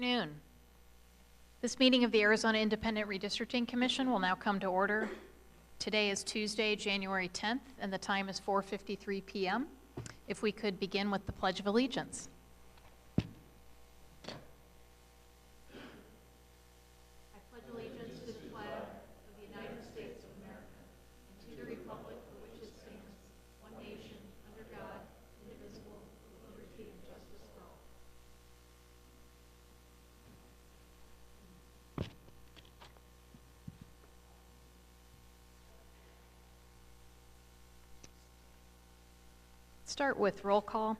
afternoon. This meeting of the Arizona Independent Redistricting Commission will now come to order. Today is Tuesday, January 10th, and the time is 4:53 p.m. If we could begin with the Pledge of Allegiance. I pledge allegiance to the flag of the United States of America and to the republic for which it stands, one nation, under God, indivisible, with liberty and justice for all. Start with roll call.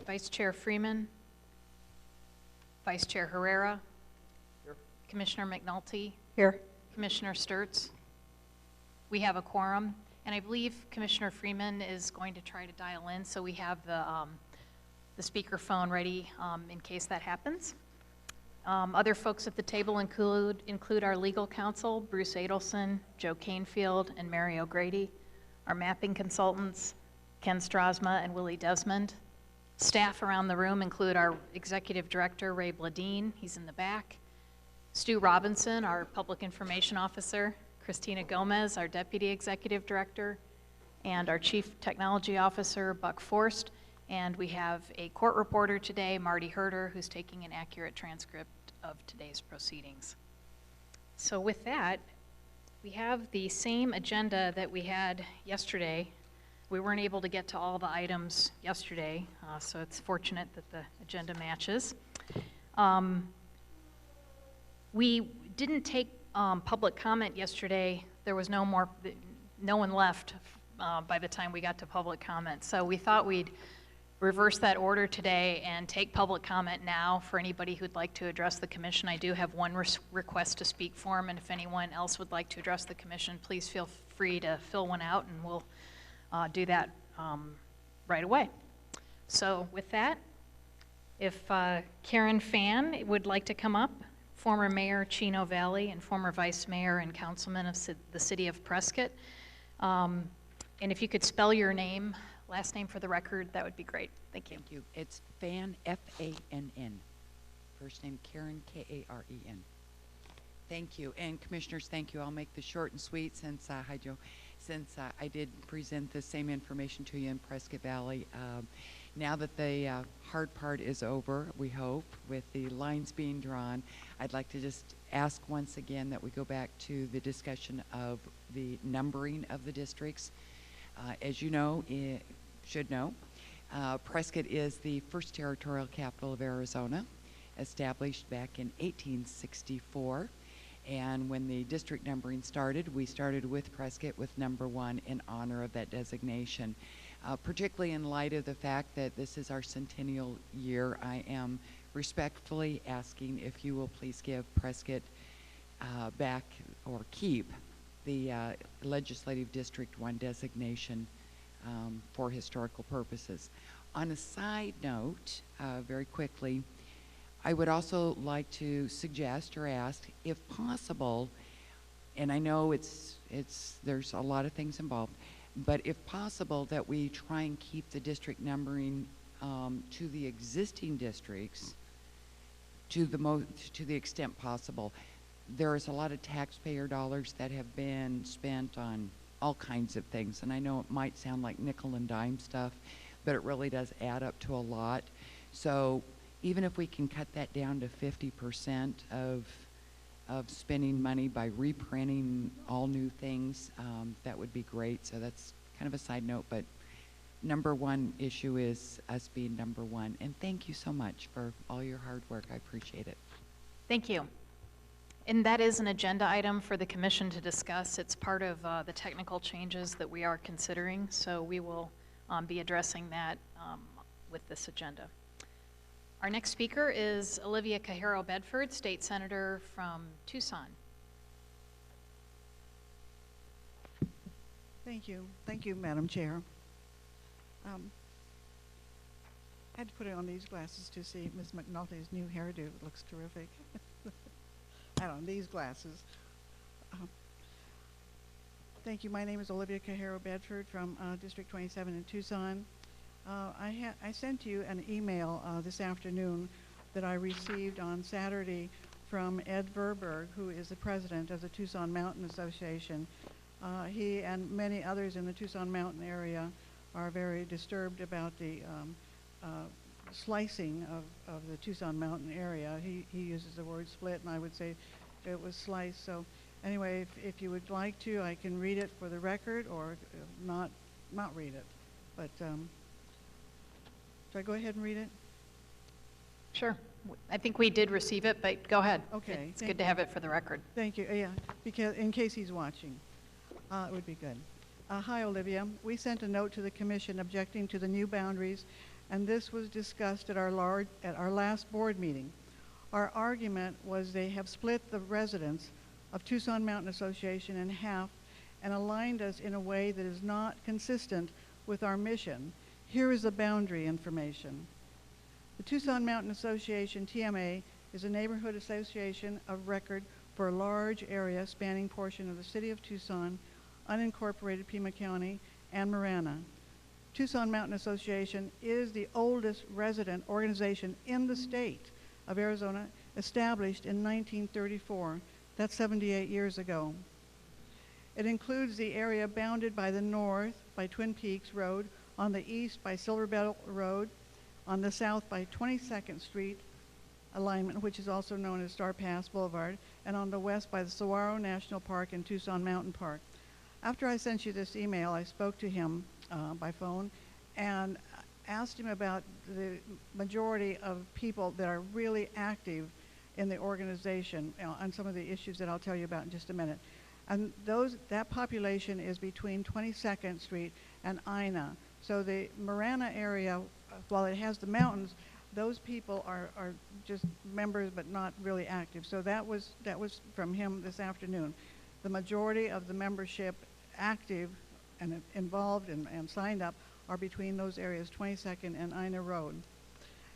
Vice Chair Freeman, Vice Chair Herrera, here. Commissioner McNulty, here. Commissioner Sturts. We have a quorum, and I believe Commissioner Freeman is going to try to dial in, so we have the speakerphone ready in case that happens. Other folks at the table include our legal counsel, Bruce Adelson, Joe Canefield, and Mary O'Grady, our mapping consultants, Ken Strasma and Willie Desmond. Staff around the room include our Executive Director, Ray Bladine, he's in the back, Stu Robinson, our Public Information Officer, Christina Gomez, our Deputy Executive Director, and our Chief Technology Officer, Buck Forst. And we have a court reporter today, Marty Herter, who's taking an accurate transcript of today's proceedings. So with that, we have the same agenda that we had yesterday. We weren't able to get to all the items yesterday, so it's fortunate that the agenda matches. We didn't take public comment yesterday. There was no one left by the time we got to public comment. So we thought we'd reverse that order today and take public comment now for anybody who'd like to address the commission. I do have one request to speak form, and if anyone else would like to address the commission, please feel free to fill one out, and we'll do that right away. So with that, if Karen Fan would like to come up, former Mayor Chino Valley and former Vice Mayor and Councilman of the City of Prescott. And if you could spell your name, last name for the record, that would be great. Thank you. Thank you. It's Fan, F-A-N-N. First name Karen, K-A-R-E-N. Thank you. And commissioners, thank you. I'll make this short and sweet since, hi Joe, since I did present the same information to you in Prescott Valley. Now that the hard part is over, we hope, with the lines being drawn, I'd like to just ask once again that we go back to the discussion of the numbering of the districts. As you know, should know, Prescott is the first territorial capital of Arizona, established back in 1864. And when the district numbering started, we started with Prescott with number 1 in honor of that designation. Particularly in light of the fact that this is our centennial year, I am respectfully asking if you will please give Prescott back or keep the Legislative District 1 designation for historical purposes. On a side note, very quickly, I would also like to suggest or ask, if possible, and I know there's a lot of things involved, but if possible, that we try and keep the district numbering to the existing districts to the extent possible. There's a lot of taxpayer dollars that have been spent on all kinds of things, and I know it might sound like nickel and dime stuff, but it really does add up to a lot. So even if we can cut that down to 50% of spending money by reprinting all new things, that would be great. So that's kind of a side note, but number 1 issue is us being number 1. And thank you so much for all your hard work. I appreciate it. Thank you. And that is an agenda item for the commission to discuss. It's part of the technical changes that we are considering, so we will be addressing that with this agenda. Our next speaker is Olivia Cajero Bedford, State Senator from Tucson. Thank you. Thank you, Madam Chair. I had to put on these glasses to see Ms. McNulty's new hairdo. It looks terrific. I don't know, these glasses. Thank you. My name is Olivia Cajero Bedford from District 27 in Tucson. I sent you an email this afternoon that I received on Saturday from Ed Verberg, who is the president of the Tucson Mountain Association. He and many others in the Tucson Mountain area are very disturbed about the slicing of the Tucson Mountain area. He uses the word split, and I would say it was sliced. So anyway, if you would like to, I can read it for the record, or not read it. But should I go ahead and read it? Sure. I think we did receive it, but go ahead. Okay. It's good to have it for the record. Thank you. Yeah, because in case he's watching, it would be good. Hi, Olivia. We sent a note to the commission objecting to the new boundaries, and this was discussed at our last board meeting. Our argument was they have split the residents of Tucson Mountain Association in half and aligned us in a way that is not consistent with our mission. Here is the boundary information. The Tucson Mountain Association, TMA, is a neighborhood association of record for a large area spanning portion of the city of Tucson, unincorporated Pima County, and Marana. Tucson Mountain Association is the oldest resident organization in the state of Arizona, established in 1934. That's 78 years ago. It includes the area bounded by the north by Twin Peaks Road, on the east by Silver Bell Road, on the south by 22nd Street alignment, which is also known as Star Pass Boulevard, and on the west by the Saguaro National Park and Tucson Mountain Park. After I sent you this email, I spoke to him by phone and asked him about the majority of people that are really active in the organization on some of the issues that I'll tell you about in just a minute. And that population is between 22nd Street and Ina. So the Marana area, while it has the mountains, those people are just members but not really active. So that was from him this afternoon. The majority of the membership active and involved and signed up are between those areas, 22nd and Ina Road.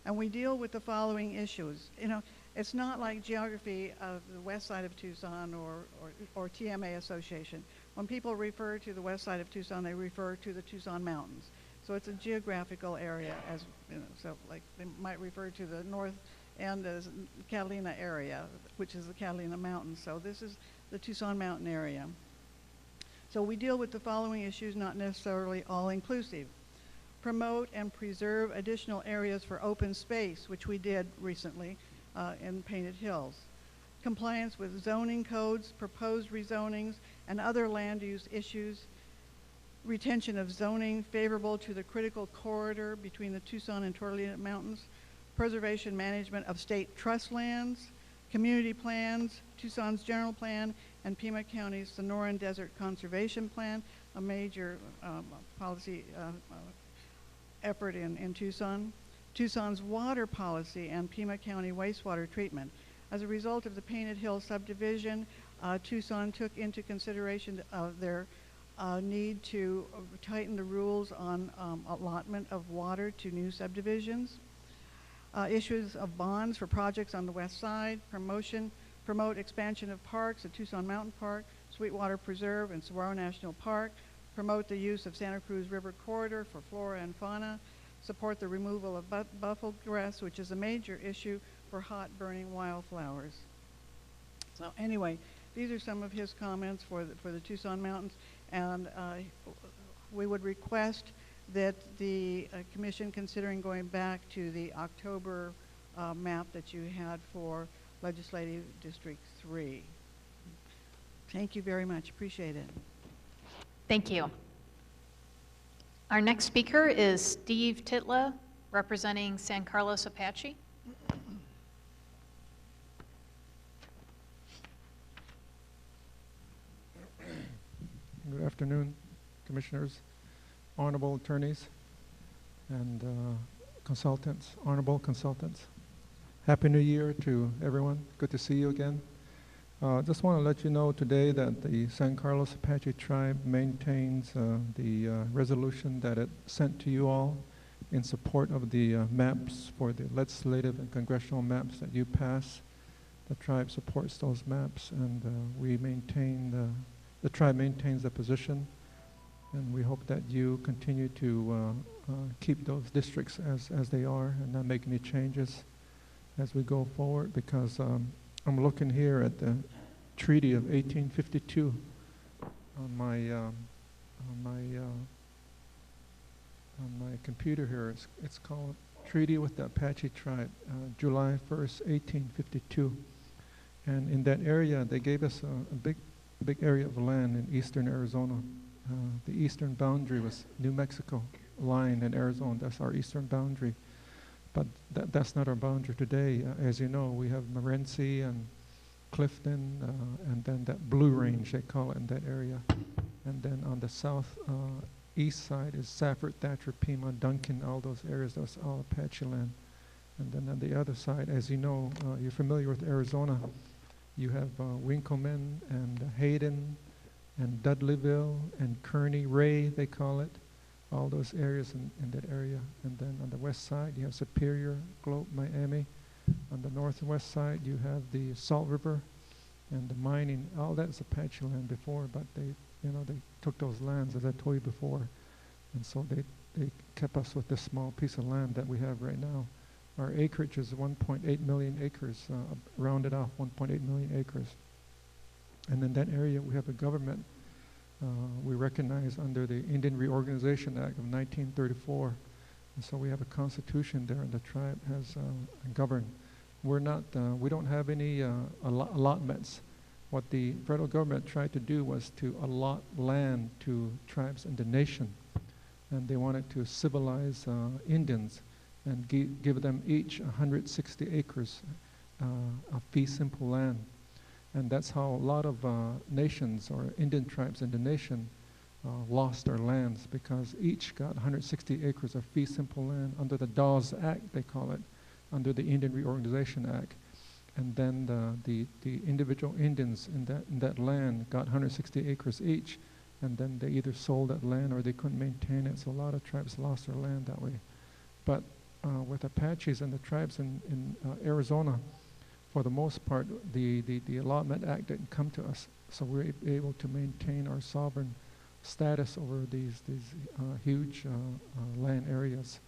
And we deal with the following issues. You know, it's not like geography of the west side of Tucson or TMA Association. When people refer to the west side of Tucson, they refer to the Tucson Mountains. So it's a geographical area, as you know, so like they might refer to the north end as Catalina area, which is the Catalina Mountains. So this is the Tucson Mountain area. So we deal with the following issues, not necessarily all inclusive. Promote and preserve additional areas for open space, which we did recently in Painted Hills. Compliance with zoning codes, proposed rezonings, and other land use issues. Retention of zoning favorable to the critical corridor between the Tucson and Tortolita Mountains. Preservation management of state trust lands. Community plans, Tucson's general plan, and Pima County's Sonoran Desert Conservation Plan, a major policy effort in Tucson. Tucson's water policy and Pima County wastewater treatment. As a result of the Painted Hill subdivision, Tucson took into consideration their need to tighten the rules on allotment of water to new subdivisions. Issues of bonds for projects on the west side, promote expansion of parks at Tucson Mountain Park, Sweetwater Preserve, and Saguaro National Park, promote the use of Santa Cruz River Corridor for flora and fauna, support the removal of buffalo grass, which is a major issue for hot burning wildflowers. So anyway, these are some of his comments for the Tucson Mountains, and we would request that the commission, considering going back to the October map that you had for Legislative District 3. Thank you very much. Appreciate it. Thank you. Our next speaker is Steve Titla, representing San Carlos Apache. Good afternoon, commissioners, honorable attorneys, and consultants, honorable consultants. Happy New Year to everyone. Good to see you again. Just want to let you know today that the San Carlos Apache tribe maintains the resolution that it sent to you all in support of the maps for the legislative and congressional maps that you pass. The tribe supports those maps, and we maintain the tribe maintains the position, and we hope that you continue to keep those districts as they are and not make any changes. as we go forward, because I'm looking here at the Treaty of 1852 on my computer here. It's called Treaty with the Apache Tribe, July 1st, 1852. And in that area, they gave us a big area of land in eastern Arizona. The eastern boundary was New Mexico line in Arizona. That's our eastern boundary. But that's not our boundary today. As you know, we have Morenci and Clifton, and then that Blue Range, they call it in that area. And then on the south east side is Safford, Thatcher, Pima, Duncan, all those areas. That's all Apache land. And then on the other side, as you know, you're familiar with Arizona, you have Winkleman and Hayden and Dudleyville and Kearney, Ray, they call it. All those areas in that area. And then on the west side, you have Superior, Globe, Miami. On the north and west side, you have the Salt River and the mining. All that's Apache land before, but they took those lands, as I told you before. And so they kept us with this small piece of land that we have right now. Our acreage is 1.8 million acres, rounded off 1.8 million acres. And in that area, we have a government we recognize under the Indian Reorganization Act of 1934. And so we have a constitution there, and the tribe has governed. We don't have any allotments. What the federal government tried to do was to allot land to tribes in the nation. And they wanted to civilize Indians and give them each 160 acres of fee simple land. And that's how a lot of nations or Indian tribes in the nation lost their lands, because each got 160 acres of fee simple land under the Dawes Act, they call it, under the Indian Reorganization Act. And then the individual Indians in that land got 160 acres each, and then they either sold that land or they couldn't maintain it. So a lot of tribes lost their land that way. But with Apaches and the tribes in Arizona, for the most part, the Allotment Act didn't come to us, so we were able to maintain our sovereign status over these huge land areas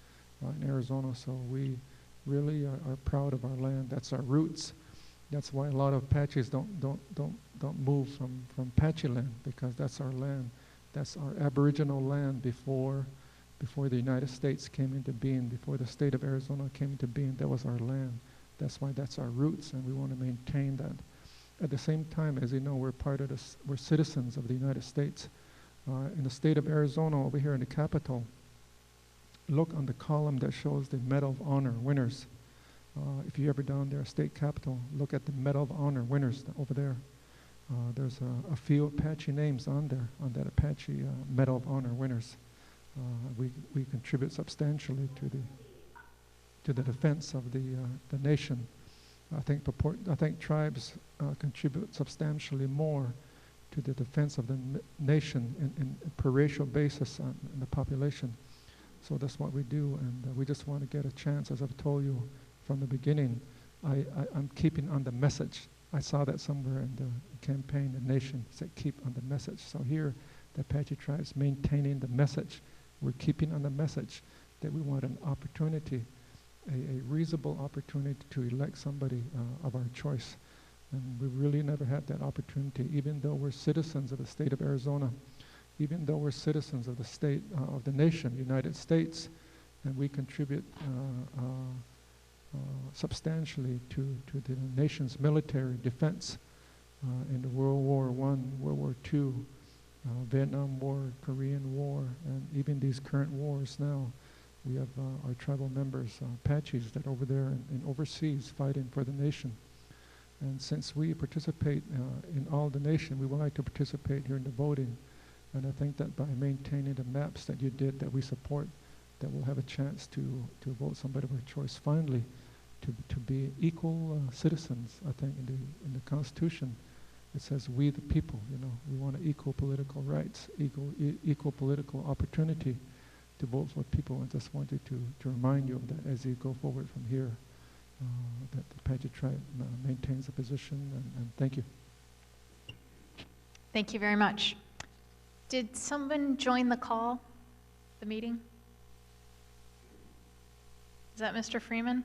in Arizona. So we really are proud of our land. That's our roots. That's why a lot of Apaches don't move from Apache land, because that's our land. That's our Aboriginal land before the United States came into being, before the state of Arizona came into being. That was our land. That's why that's our roots, and we want to maintain that. At the same time, as you know, we're citizens of the United States. In the state of Arizona, over here in the Capitol, look on the column that shows the Medal of Honor winners. If you're ever down there, state capitol, look at the Medal of Honor winners over there. There's a few Apache names on there, on that Apache Medal of Honor winners. We contribute substantially to the defense of the nation. I think tribes contribute substantially more to the defense of the nation in per racial basis in the population. So that's what we do, and we just want to get a chance. As I've told you from the beginning, I'm keeping on the message. I saw that somewhere in the campaign, the nation said keep on the message. So here, the Apache tribes maintaining the message. We're keeping on the message that we want an opportunity, a reasonable opportunity to elect somebody of our choice. And we really never had that opportunity, even though we're citizens of the state of Arizona, even though we're citizens of the state, of the nation, United States, and we contribute substantially to the nation's military defense in the World War I, World War II, Vietnam War, Korean War, and even these current wars now. We have our tribal members, Apaches, that are over there and overseas fighting for the nation. And since we participate in all the nation, we would like to participate here in the voting. And I think that by maintaining the maps that you did, that we support, that we'll have a chance to vote somebody of our choice finally, to be equal citizens. I think in the Constitution, it says we the people. We want equal political rights, equal political opportunity to vote for people. And just wanted to remind you of that as you go forward from here, that the Apache tribe maintains a position. And thank you. Thank you very much. Did someone join the call, the meeting? Is that Mr. Freeman?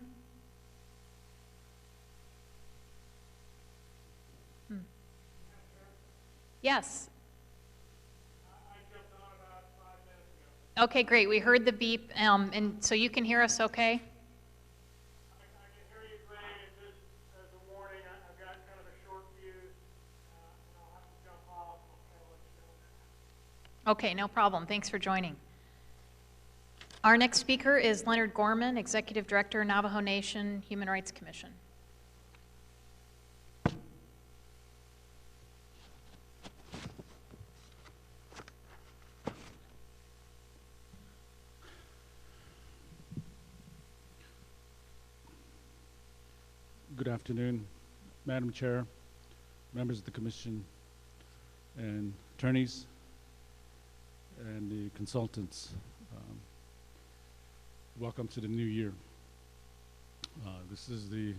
Yes. Okay, great. We heard the beep, and so you can hear us okay? I can hear you great, and just as a warning, I've got kind of a short fuse, and I'll have to jump off, and I'll try to let you know. Okay, no problem. Thanks for joining. Our next speaker is Leonard Gorman, Executive Director, Navajo Nation Human Rights Commission. Good afternoon, Madam Chair, members of the Commission, and attorneys, and the consultants. Welcome to the new year. This is the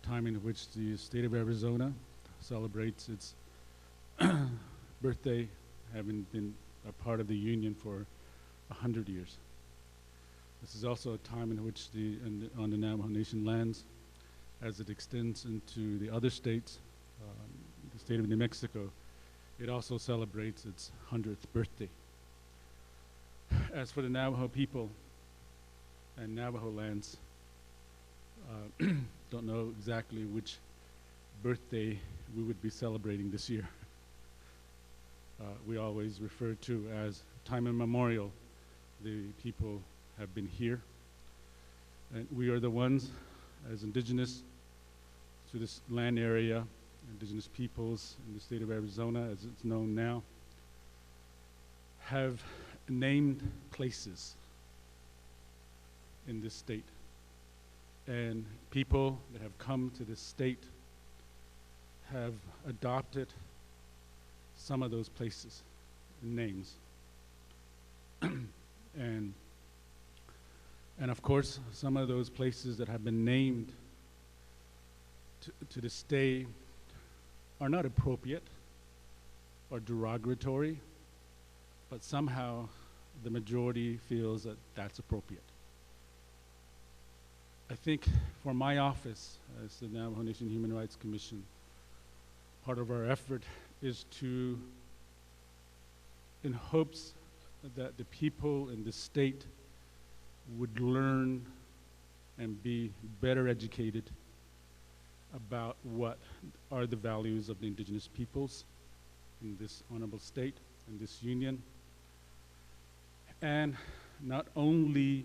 time in which the state of Arizona celebrates its birthday, having been a part of the Union for 100 years. This is also a time in which on the Navajo Nation lands, as it extends into the other states, the state of New Mexico, it also celebrates its 100th birthday. As for the Navajo people and Navajo lands, don't know exactly which birthday we would be celebrating this year. We always refer to as time immemorial. The people have been here, and we are the ones, as indigenous to this land area, indigenous peoples in the state of Arizona, as it's known now, have named places in this state. And people that have come to this state have adopted some of those places and names. and of course, some of those places that have been named to this day are not appropriate or derogatory, but somehow the majority feels that that's appropriate. I think for my office as the Navajo Nation Human Rights Commission, part of our effort is to, in hopes that the people in the state would learn and be better educated about what are the values of the indigenous peoples in this honorable state, in this union, and not only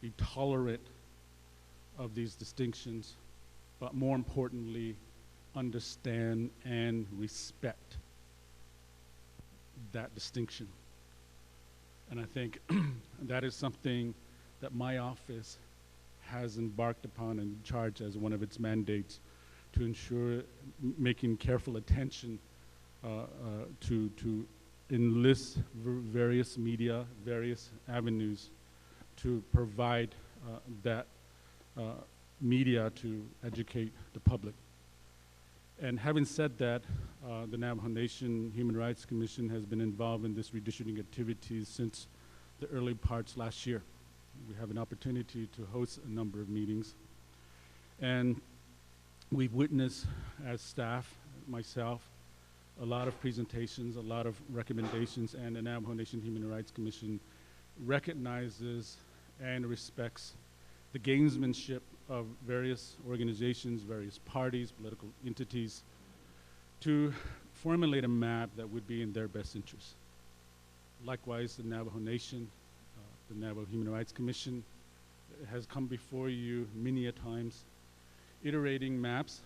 be tolerant of these distinctions, but more importantly, understand and respect that distinction. And I think that is something that my office has embarked upon and charged as one of its mandates, to ensure making careful attention to enlist various media, various avenues to provide that media to educate the public. And having said that, the Navajo Nation Human Rights Commission has been involved in this redistricting activities since the early parts last year. We have an opportunity to host a number of meetings. And we've witnessed, as staff, myself, a lot of presentations, a lot of recommendations, and the Navajo Nation Human Rights Commission recognizes and respects the gamesmanship of various organizations, various parties, political entities, to formulate a map that would be in their best interest. Likewise, the Navajo Nation, the Navajo Human Rights Commission has come before you many a times, iterating maps,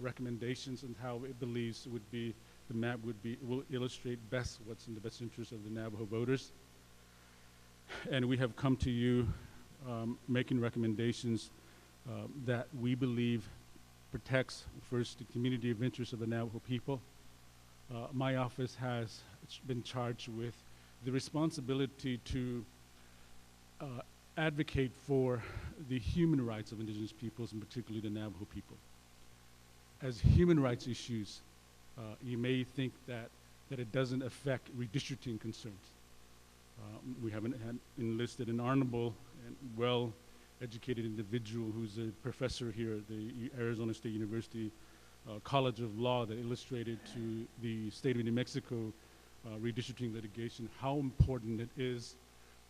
recommendations on how it believes would be, the map will illustrate best what's in the best interest of the Navajo voters. And we have come to you making recommendations that we believe protects first the community of interest of the Navajo people. My office has been charged with the responsibility to advocate for the human rights of indigenous peoples, and particularly the Navajo people. As human rights issues, you may think that it doesn't affect redistricting concerns. We haven't enlisted an honorable and well-educated individual who's a professor here at the Arizona State University College of Law that illustrated to the state of New Mexico redistricting litigation how important it is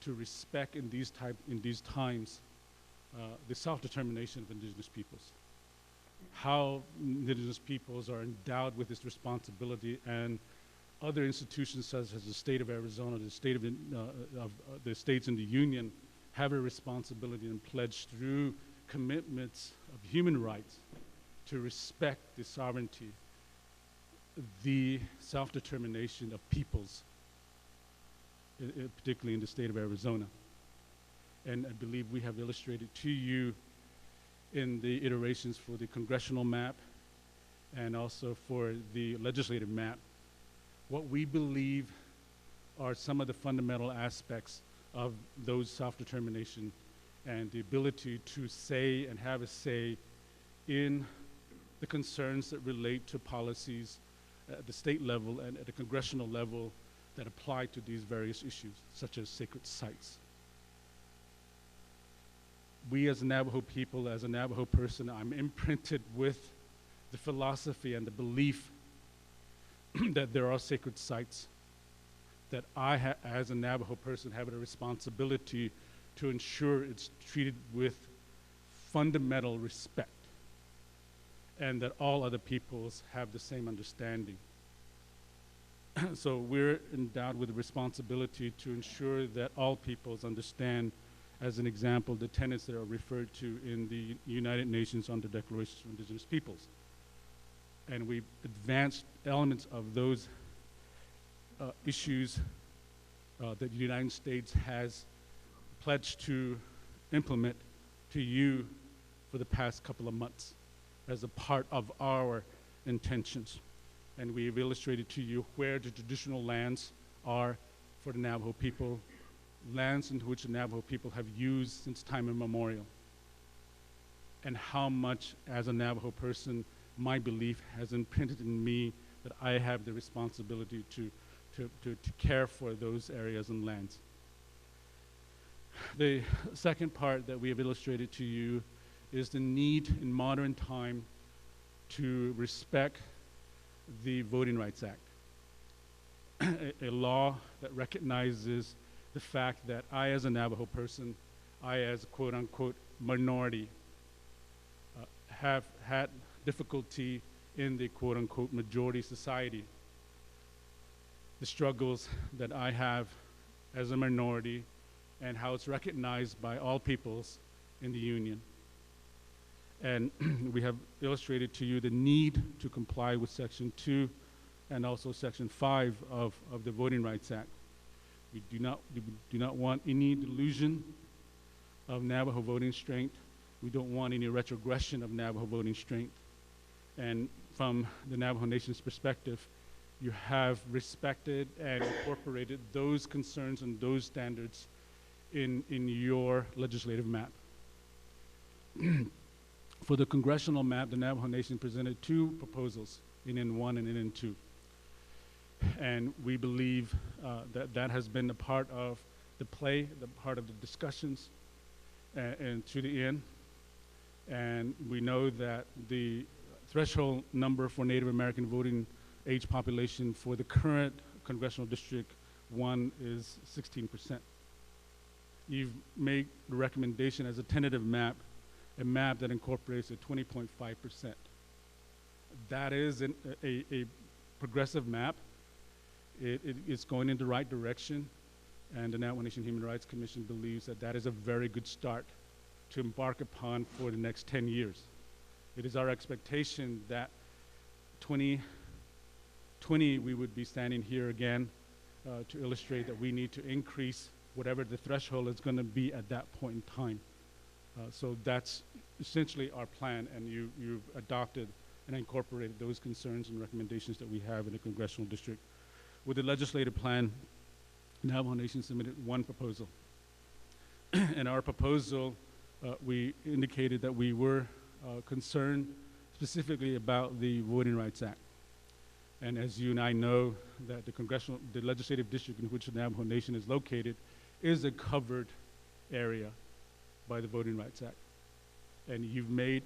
to respect in these times the self-determination of indigenous peoples. How indigenous peoples are endowed with this responsibility, and other institutions such as the state of Arizona, the state of the states in the union have a responsibility and pledge through commitments of human rights to respect the sovereignty, the self-determination of peoples, particularly in the state of Arizona. And I believe we have illustrated to you in the iterations for the congressional map and also for the legislative map what we believe are some of the fundamental aspects of those self-determination and the ability to say and have a say in the concerns that relate to policies at the state level and at the congressional level that apply to these various issues, such as sacred sites. We as a Navajo people, as a Navajo person, I'm imprinted with the philosophy and the belief that there are sacred sites, that I, as a Navajo person, have a responsibility to ensure it's treated with fundamental respect, and that all other peoples have the same understanding. So we're endowed with a responsibility to ensure that all peoples understand, as an example, the tenets that are referred to in the United Nations on the Declaration of Indigenous Peoples. And we advanced elements of those issues that the United States has pledged to implement to you for the past couple of months as a part of our intentions. And we've illustrated to you where the traditional lands are for the Navajo people, lands in which the Navajo people have used since time immemorial, and how much, as a Navajo person, my belief has imprinted in me that I have the responsibility to care for those areas and lands. The second part that we have illustrated to you is the need in modern time to respect the Voting Rights Act, a law that recognizes the fact that I, as a Navajo person, I, as a quote-unquote minority, have had difficulty in the quote-unquote majority society. The struggles that I have as a minority and how it's recognized by all peoples in the Union. And we have illustrated to you the need to comply with Section 2 and also Section 5 of the Voting Rights Act. We do not want any dilution of Navajo voting strength. We don't want any retrogression of Navajo voting strength. And from the Navajo Nation's perspective, you have respected and incorporated those concerns and those standards in your legislative map. For the congressional map, the Navajo Nation presented two proposals, in N1 and in N2. And we believe that has been a part of the play, the part of the discussions, and to the end. And we know that the threshold number for Native American voting age population for the current Congressional District 1 is 16%. You've made the recommendation as a tentative map, a map that incorporates a 20.5%. That is a progressive map. It is going in the right direction, and the Navajo Nation Human Rights Commission believes that that is a very good start to embark upon for the next 10 years. It is our expectation that 2020 we would be standing here again to illustrate that we need to increase whatever the threshold is going to be at that point in time. So that's essentially our plan, and you've adopted and incorporated those concerns and recommendations that we have in the congressional district. With the legislative plan, Navajo Nation submitted one proposal. In our proposal, we indicated that we were concerned specifically about the Voting Rights Act. And as you and I know, that the legislative district in which the Navajo Nation is located is a covered area by the Voting Rights Act. And you've made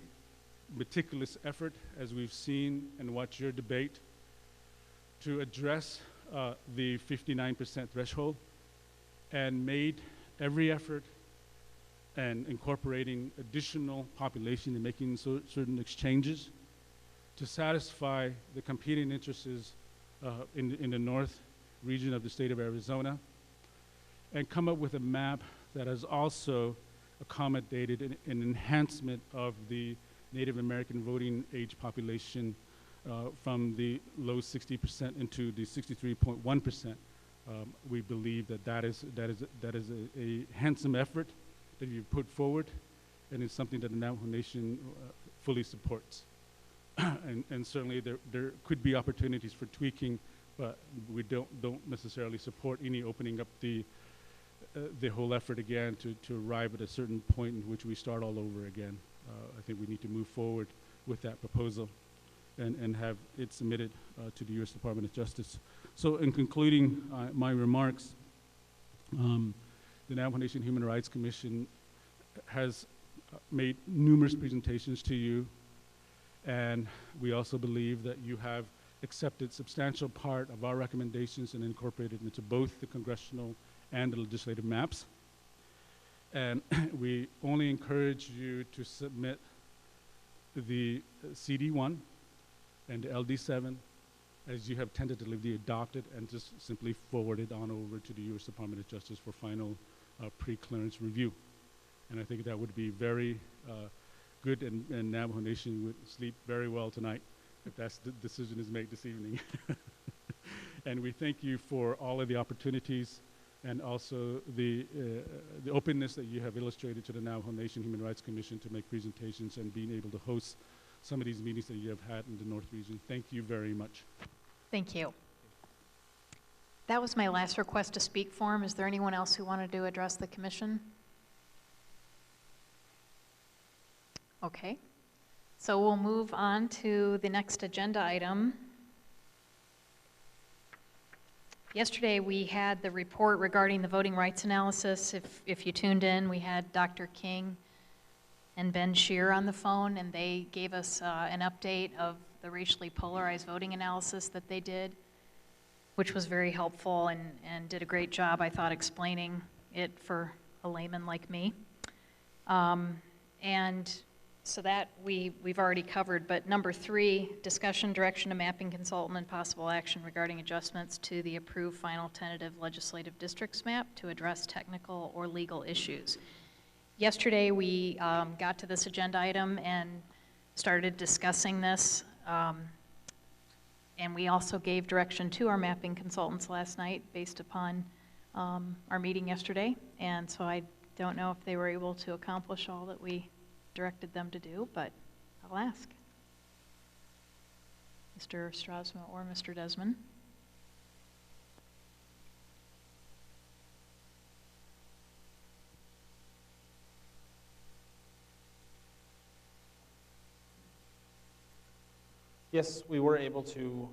meticulous effort, as we've seen and watched your debate, to address the 59% threshold, and made every effort and incorporating additional population and making certain exchanges to satisfy the competing interests in the north region of the state of Arizona, and come up with a map that has also accommodated an enhancement of the Native American voting age population from the low 60% into the 63.1%. We believe that is a handsome effort that you put forward, and it's something that the Navajo Nation fully supports. and certainly there could be opportunities for tweaking, but we don't necessarily support any opening up the whole effort again to arrive at a certain point in which we start all over again. I think we need to move forward with that proposal and have it submitted to the U.S. Department of Justice. So in concluding my remarks, the Navajo Nation Human Rights Commission has made numerous presentations to you, and we also believe that you have accepted substantial part of our recommendations and incorporated into both the congressional and the legislative maps. And we only encourage you to submit the CD1 and the LD7 as you have tentatively adopted, and just simply forward it on over to the U.S. Department of Justice for final pre-clearance review. And I think that would be very good, and Navajo Nation would sleep very well tonight if that decision is made this evening. And we thank you for all of the opportunities and also the openness that you have illustrated to the Navajo Nation Human Rights Commission to make presentations and being able to host some of these meetings that you have had in the North region. Thank you very much. Thank you. That was my last request to speak form. Is there anyone else who wanted to address the commission? Okay. So we'll move on to the next agenda item. Yesterday we had the report regarding the voting rights analysis. If you tuned in, we had Dr. King and Ben Shear on the phone, and they gave us an update of the racially polarized voting analysis that they did, which was very helpful and did a great job, I thought, explaining it for a layman like me. And so that we've already covered, but number 3, discussion, direction to mapping consultant, and possible action regarding adjustments to the approved final tentative legislative districts map to address technical or legal issues. Yesterday we got to this agenda item and started discussing this, and we also gave direction to our mapping consultants last night based upon our meeting yesterday, and so I don't know if they were able to accomplish all that we directed them to do, but I'll ask. Mr. Strasma or Mr. Desmond. Yes, we were able to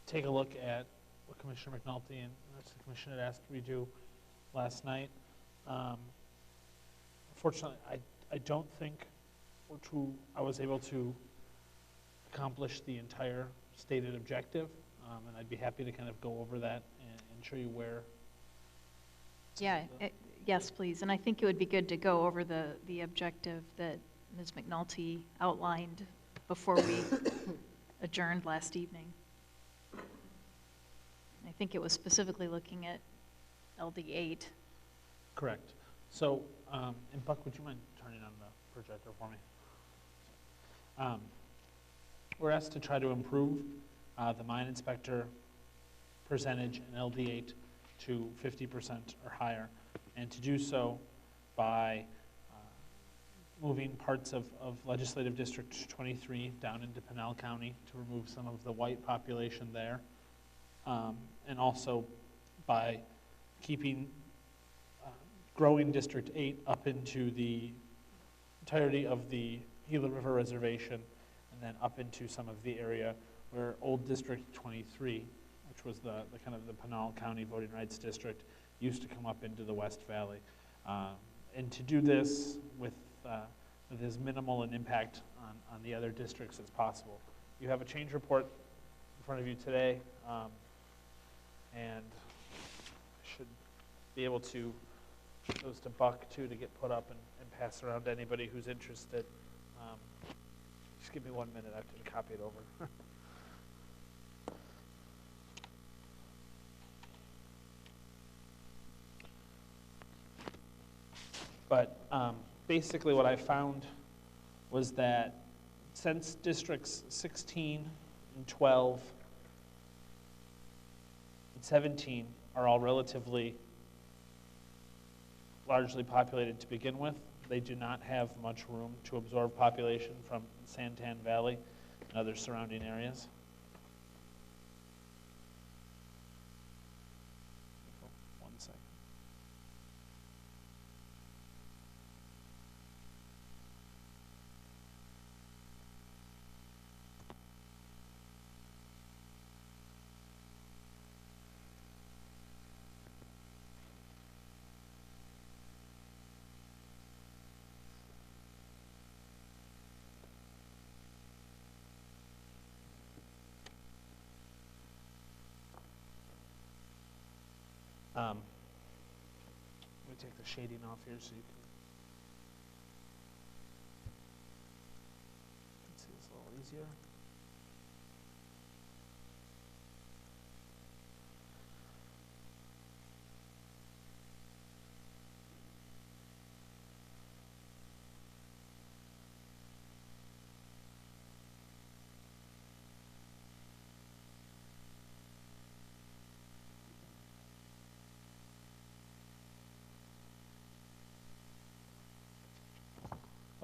take a look at what Commissioner McNulty and the Commission had asked me to do last night. Unfortunately, I don't think I was able to accomplish the entire stated objective, and I'd be happy to kind of go over that and show you where. Yeah, yes, please. And I think it would be good to go over the objective that Ms. McNulty outlined before we adjourned last evening. I think it was specifically looking at LD8. Correct. So, and Buck, would you mind turning on the projector for me? We're asked to try to improve the mine inspector percentage in LD8 to 50% or higher, and to do so by moving parts of Legislative District 23 down into Pinal County to remove some of the white population there, and also by keeping growing District 8 up into the entirety of the Gila River Reservation, and then up into some of the area where old District 23, which was the kind of the Pinal County Voting Rights District, used to come up into the West Valley. And to do this with with as minimal an impact on the other districts as possible. You have a change report in front of you today, and I should be able to give those to Buck too to get put up and pass around to anybody who's interested. Just give me 1 minute, I have to copy it over. But basically what I found was that since districts 16 and 12 and 17 are all relatively largely populated to begin with, they do not have much room to absorb population from Santan Valley and other surrounding areas. One second. Let me take the shading off here so you can see this a little easier.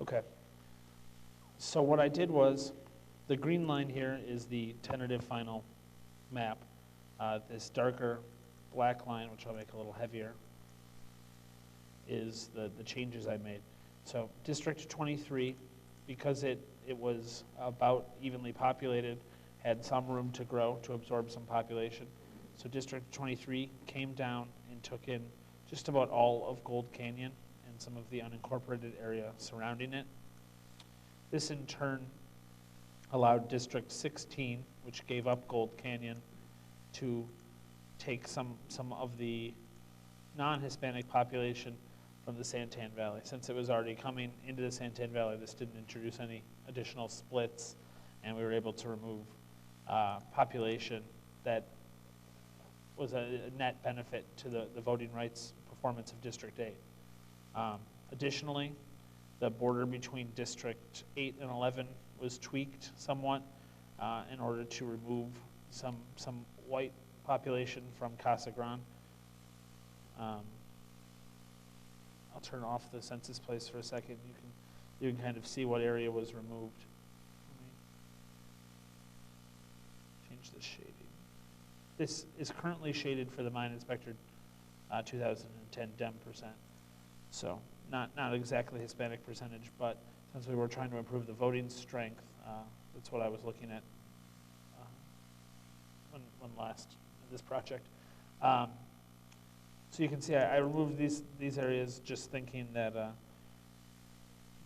Okay. So what I did was, the green line here is the tentative final map. This darker black line, which I'll make a little heavier, is the changes I made. So District 23, because it was about evenly populated, had some room to grow, to absorb some population. So District 23 came down and took in just about all of Gold Canyon and some of the unincorporated area surrounding it. This in turn allowed District 16, which gave up Gold Canyon, to take some of the non-Hispanic population from the Santan Valley. Since it was already coming into the Santan Valley, this didn't introduce any additional splits, and we were able to remove population that was a net benefit to the voting rights performance of District 8. Additionally, the border between District 8 and 11 was tweaked somewhat in order to remove some white population from Casa Grande. I'll turn off the census place for a second. You can kind of see what area was removed. Let me change the shading. This is currently shaded for the Mine Inspector 2010 Dem percent. So not exactly Hispanic percentage, but since we were trying to improve the voting strength, that's what I was looking at when last in this project. So you can see I removed these areas just thinking that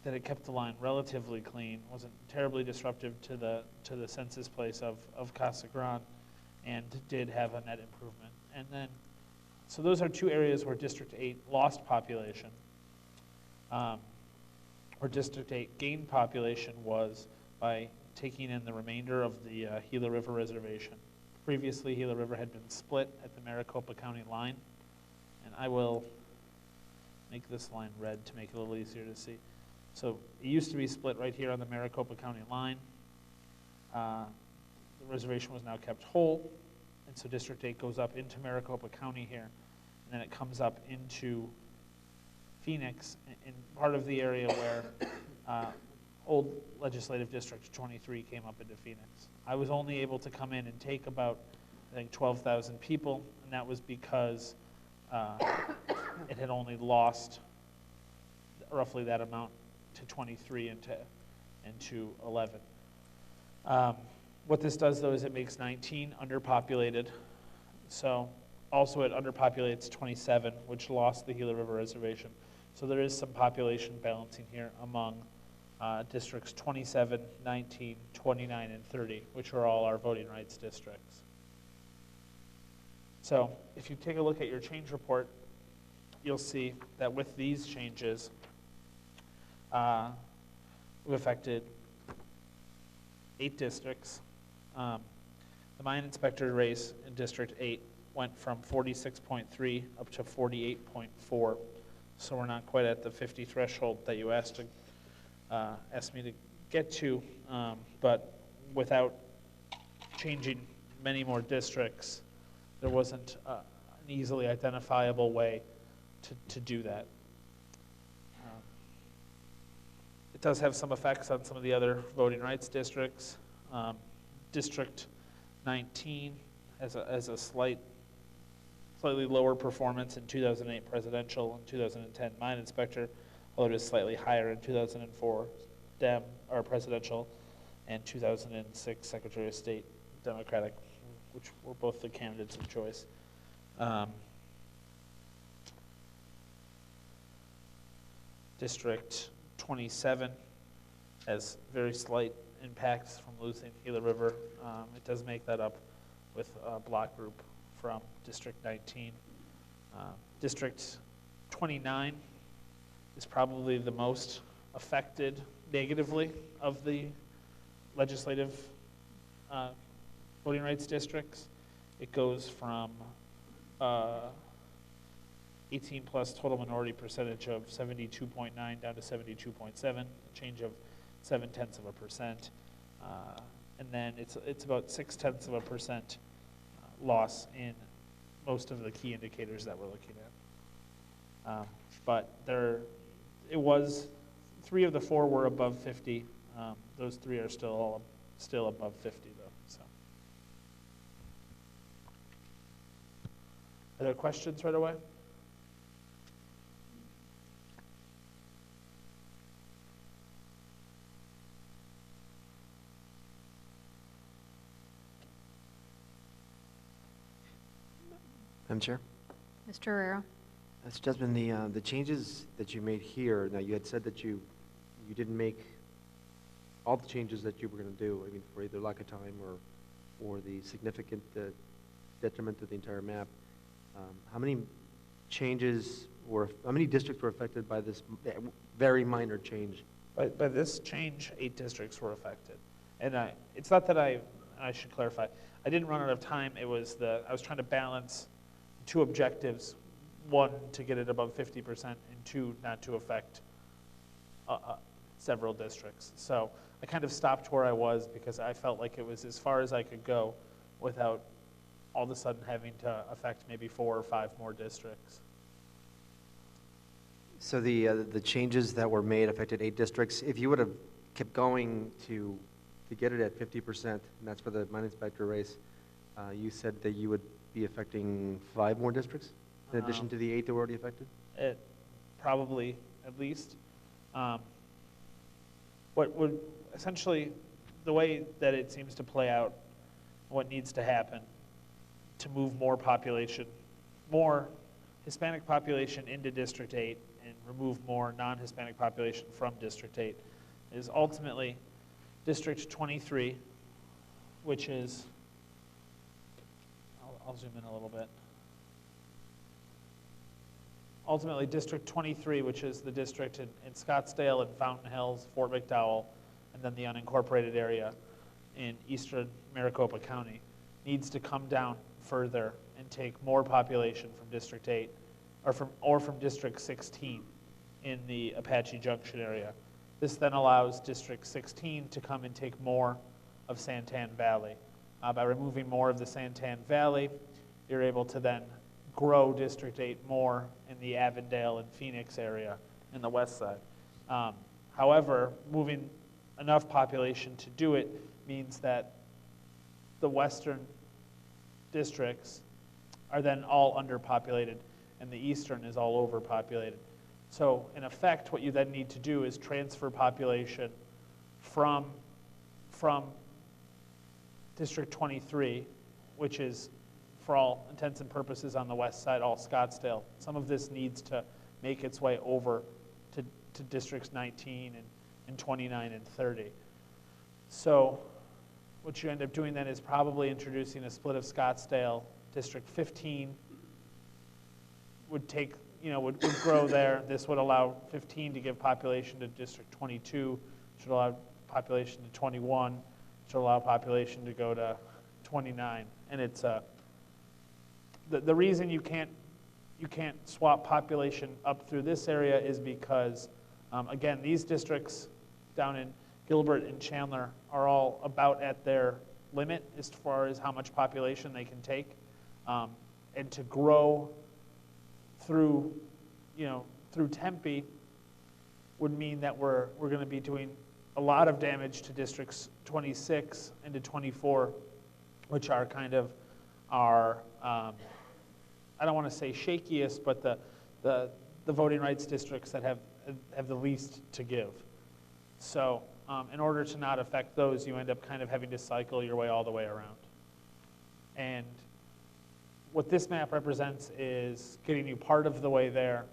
that it kept the line relatively clean, wasn't terribly disruptive to the census place of Casa Grande, and did have a net improvement. And then, so those are two areas where District 8 lost population. Where District 8 gained population was by taking in the remainder of the Gila River Reservation. Previously, Gila River had been split at the Maricopa County line, and I will make this line red to make it a little easier to see. So it used to be split right here on the Maricopa County line. The reservation was now kept whole, and so District 8 goes up into Maricopa County here, and then it comes up into Phoenix in part of the area where old legislative District 23 came up into Phoenix. I was only able to come in and take about, I think, 12,000 people, and that was because it had only lost roughly that amount to 23 and to 11. What this does, though, is it makes 19 underpopulated. So also it underpopulates 27, which lost the Gila River Reservation. So there is some population balancing here among districts 27, 19, 29, and 30, which are all our voting rights districts. So if you take a look at your change report, you'll see that with these changes, we've affected 8 districts. The mine inspector race in District 8 went from 46.3 up to 48.4. So we're not quite at the 50 threshold that you asked me to get to, but without changing many more districts, there wasn't an easily identifiable way to do that. It does have some effects on some of the other voting rights districts. District 19 has a slightly lower performance in 2008 presidential and 2010 mine inspector, although it is slightly higher in 2004 Dem or presidential and 2006 Secretary of State Democratic, which were both the candidates of choice. District 27 has very slight impacts from losing Gila River. It does make that up with a block group from District 19. District 29 is probably the most affected negatively of the legislative voting rights districts. It goes from 18 plus total minority percentage of 72.9 down to 72.7, a change of 0.7%. And then it's about 0.6% loss in most of the key indicators that we're looking at. But it was 3 of the 4 were above 50. Those 3 are still above 50 though. So, are there questions right away? Madam Chair? Mr. Herrera? Mr. Desmond, the changes that you made here, now you had said that you didn't make all the changes that you were going to do, I mean, for either lack of time or the significant detriment to the entire map. How many districts were affected by this very minor change? By this change, 8 districts were affected. And it's not that I should clarify, I didn't run out of time. It was I was trying to balance 2 objectives. 1, to get it above 50%, and 2, not to affect several districts. So I kind of stopped where I was because I felt like it was as far as I could go without all of a sudden having to affect maybe 4 or 5 more districts. So the changes that were made affected 8 districts. If you would have kept going to get it at 50%, and that's for the mine inspector race, you said that you would be affecting 5 more districts in addition to the 8 that were already affected? Probably, at least. What would essentially, the way that it seems to play out, what needs to happen to move more Hispanic population into District 8 and remove more non-Hispanic population from District 8 is ultimately District 23, which is, I'll zoom in a little bit. Ultimately, District 23, which is the district in Scottsdale and Fountain Hills, Fort McDowell, and then the unincorporated area in eastern Maricopa County, needs to come down further and take more population from District 8 or from District 16 in the Apache Junction area. This then allows District 16 to come and take more of Santan Valley. By removing more of the Santan Valley, you're able to then grow District 8 more in the Avondale and Phoenix area in the west side. However, moving enough population to do it means that the western districts are then all underpopulated and the eastern is all overpopulated. So in effect, what you then need to do is transfer population from District 23, which is for all intents and purposes on the west side, all Scottsdale. Some of this needs to make its way over to districts 19 and 29 and 30. So what you end up doing then is probably introducing a split of Scottsdale. District 15 would take, would grow there. This would allow 15 to give population to District 22, should allow population to 21, should allow population to go to 29. And it's the reason you can't swap population up through this area is because, again, these districts down in Gilbert and Chandler are all about at their limit as far as how much population they can take. And to grow through Tempe would mean that we're going to be doing a lot of damage to districts 26 and to 24, which are kind of our, I don't want to say shakiest, but the voting rights districts that have the least to give. So in order to not affect those, you end up kind of having to cycle your way all the way around. And what this map represents is getting you part of the way there,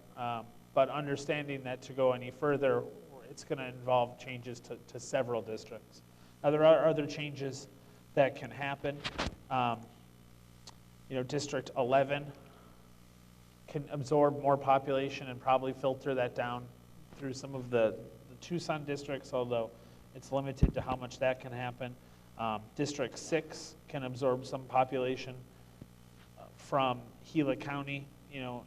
but understanding that to go any further, it's going to involve changes to several districts. Now, there are other changes that can happen. District 11 can absorb more population and probably filter that down through some of the Tucson districts, although it's limited to how much that can happen. District 6 can absorb some population from Gila County,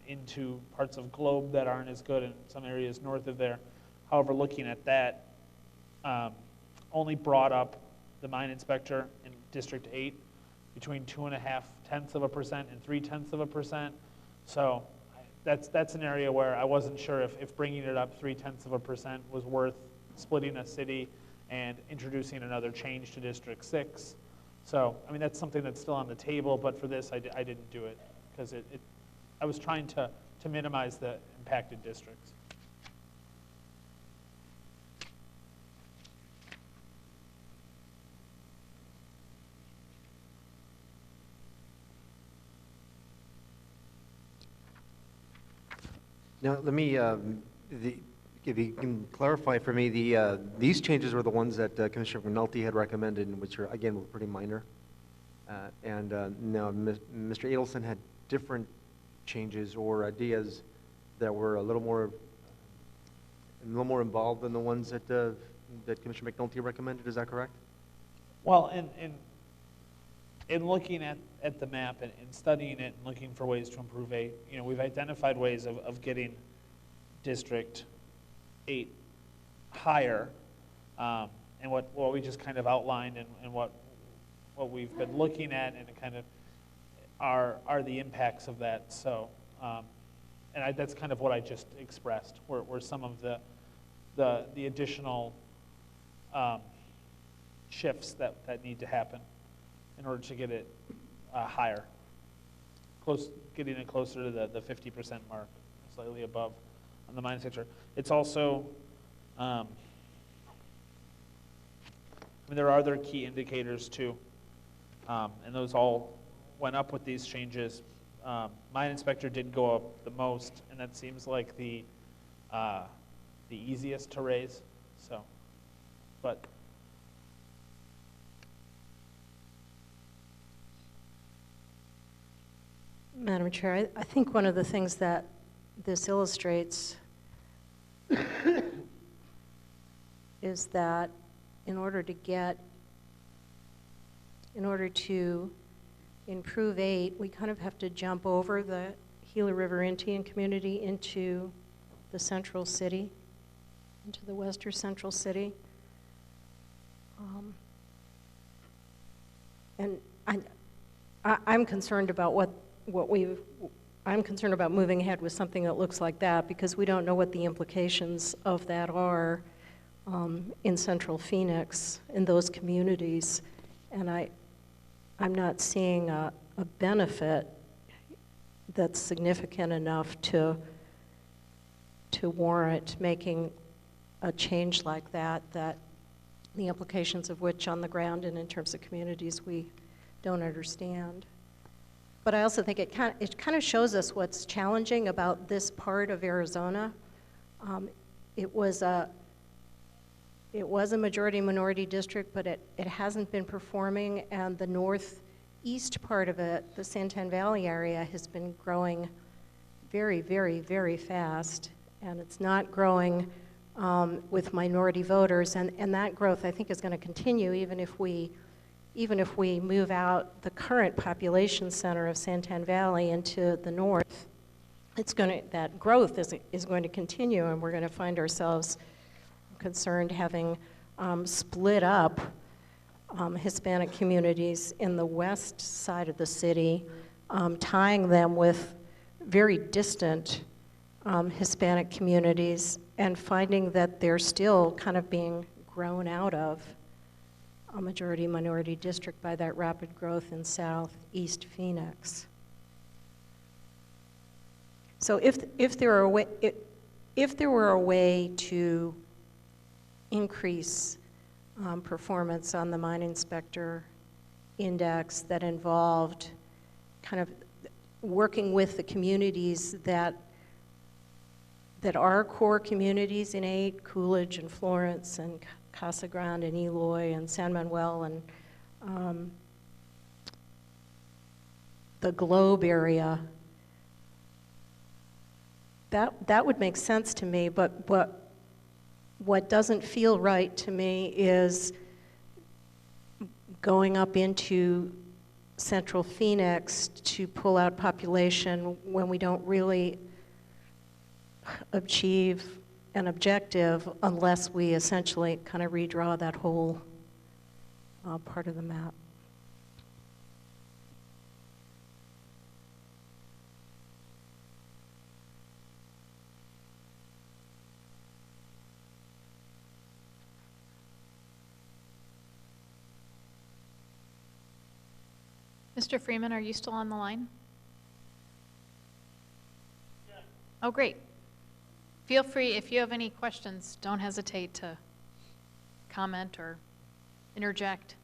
into parts of Globe that aren't as good in some areas north of there. However, looking at that, only brought up the mine inspector in District 8 between 2.5% and 0.3%. So that's an area where I wasn't sure if bringing it up 0.3% was worth splitting a city and introducing another change to District 6. So, I mean, that's something that's still on the table, but for this, I didn't do it because I was trying to minimize the impacted districts. Now, let me, if you can clarify for me, these changes were the ones that Commissioner McNulty had recommended, which are, again, were pretty minor. Now, Mr. Adelson had different changes or ideas that were a little more involved than the ones that Commissioner McNulty recommended. Is that correct? Well, in looking at the map and studying it and looking for ways to improve we've identified ways of getting District 8 higher, and what we just kind of outlined and what we've been looking at and kind of are the impacts of that. So, and that's kind of what I just expressed, were some of the additional shifts that need to happen in order to get it higher, getting it closer to the 50% mark, slightly above on the mine sector. It's also, I mean, there are other key indicators too, and those all went up with these changes. Mine inspector did go up the most, and that seems like the easiest to raise. So, but. Madam Chair, I think one of the things that this illustrates is that in order to improve 8, we kind of have to jump over the Gila River Indian community into the central city, into the western central city. And I'm concerned about I'm concerned about moving ahead with something that looks like that because we don't know what the implications of that are in central Phoenix, in those communities. And I'm not seeing a benefit that's significant enough to warrant making a change like that the implications of which on the ground and in terms of communities we don't understand. But I also think it kind of shows us what's challenging about this part of Arizona. It was a majority-minority district, but it hasn't been performing, and the northeast part of it, the Santan Valley area, has been growing very, very, very fast, and it's not growing with minority voters, and that growth, I think, is going to continue even if we move out the current population center of Santan Valley into the north. That growth is going to continue, and we're going to find ourselves concerned having split up Hispanic communities in the west side of the city, tying them with very distant Hispanic communities, and finding that they're still kind of being grown out of a majority-minority district by that rapid growth in southeast Phoenix. So if there were a way to increase performance on the mine inspector index that involved kind of working with the communities that are core communities in 8, Coolidge and Florence and Casa Grande and Eloy and San Manuel and the Globe area, that would make sense to me, but what doesn't feel right to me is going up into central Phoenix to pull out population when we don't really achieve an objective unless we essentially kind of redraw that whole part of the map. Mr. Freeman, are you still on the line? Yeah. Oh, great. Feel free, if you have any questions, don't hesitate to comment or interject.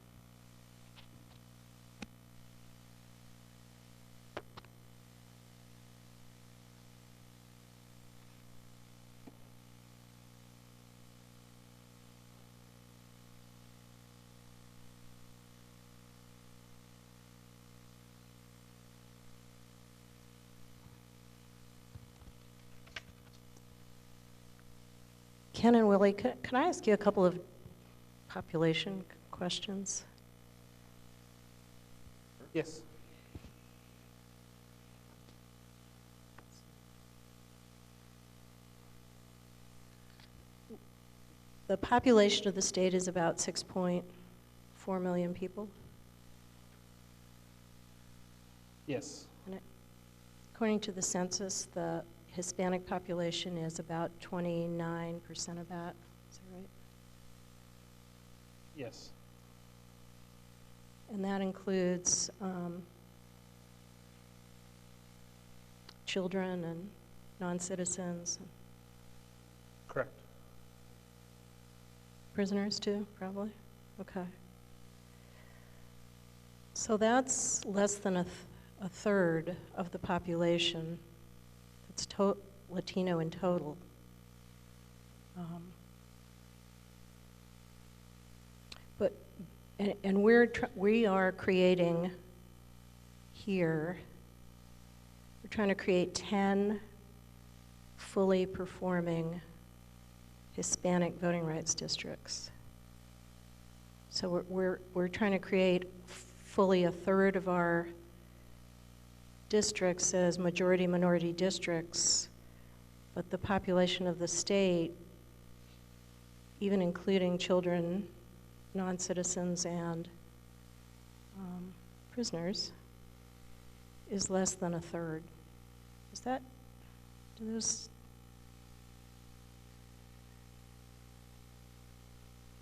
Ken and Willie, can I ask you a couple of population questions? Yes. The population of the state is about 6.4 million people. Yes. And according to the census, the Hispanic population is about 29% of that. Is that right? Yes. And that includes children and non-citizens, Correct. prisoners too, probably? Okay. So that's less than a third of the population. It's Latino in total. We are creating here, we're trying to create 10 fully performing Hispanic voting rights districts. So we're trying to create fully a third of our districts as majority-minority districts, but the population of the state, even including children, non-citizens, and prisoners, is less than a third. Is that, do those?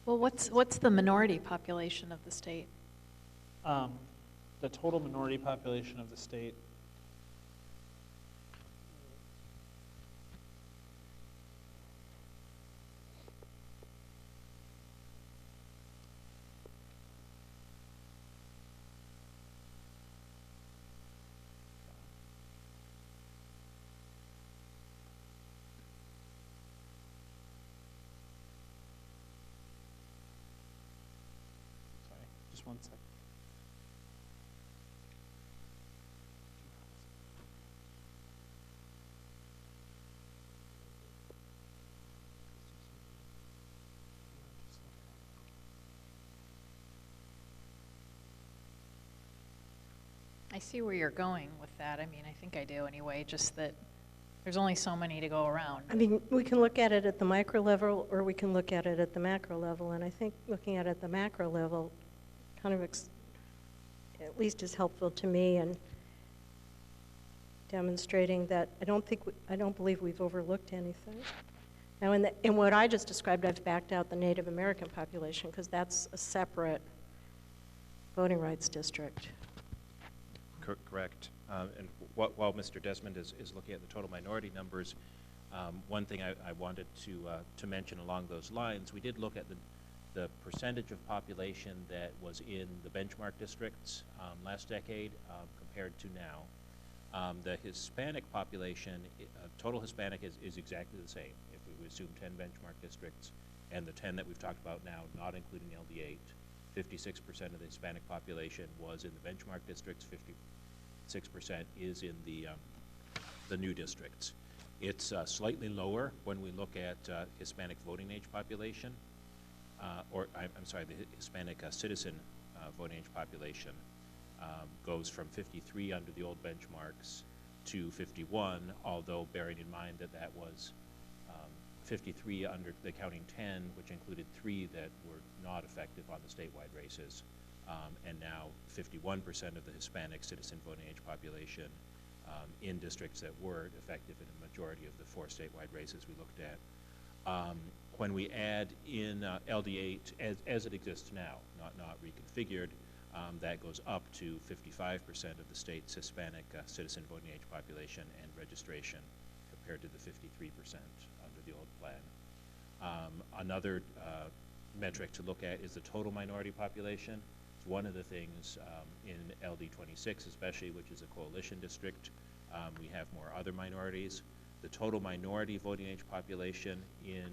Well, what's the minority population of the state? The total minority population of the state Just one second. I see where you're going with that. I mean, I think I do anyway, just that there's only so many to go around. I mean, we can look at it at the micro level, or we can look at it at the macro level, and I think looking at it at the macro level kind of at least is helpful to me in demonstrating that I don't believe we've overlooked anything. Now, in what I just described, I've backed out the Native American population because that's a separate voting rights district. Correct. And while Mr. Desmond is looking at the total minority numbers, one thing I wanted to mention along those lines, we did look at the percentage of population that was in the benchmark districts last decade compared to now. The Hispanic population, total Hispanic is exactly the same. If we assume 10 benchmark districts and the 10 that we've talked about now, not including LD8, 56% of the Hispanic population was in the benchmark districts, 56% is in the new districts. It's slightly lower when we look at Hispanic voting age population, I'm sorry, the Hispanic citizen voting age population goes from 53 under the old benchmarks to 51, although bearing in mind that that was 53 under the counting 10, which included 3 that were not effective on the statewide races, and now 51% of the Hispanic citizen voting age population in districts that were effective in a majority of the 4 statewide races we looked at. When we add in LD8 as it exists now, not reconfigured, that goes up to 55% of the state's Hispanic citizen voting age population and registration compared to the 53% under the old plan. Another metric to look at is the total minority population. It's one of the things in LD26 especially, which is a coalition district, we have more other minorities. The total minority voting age population in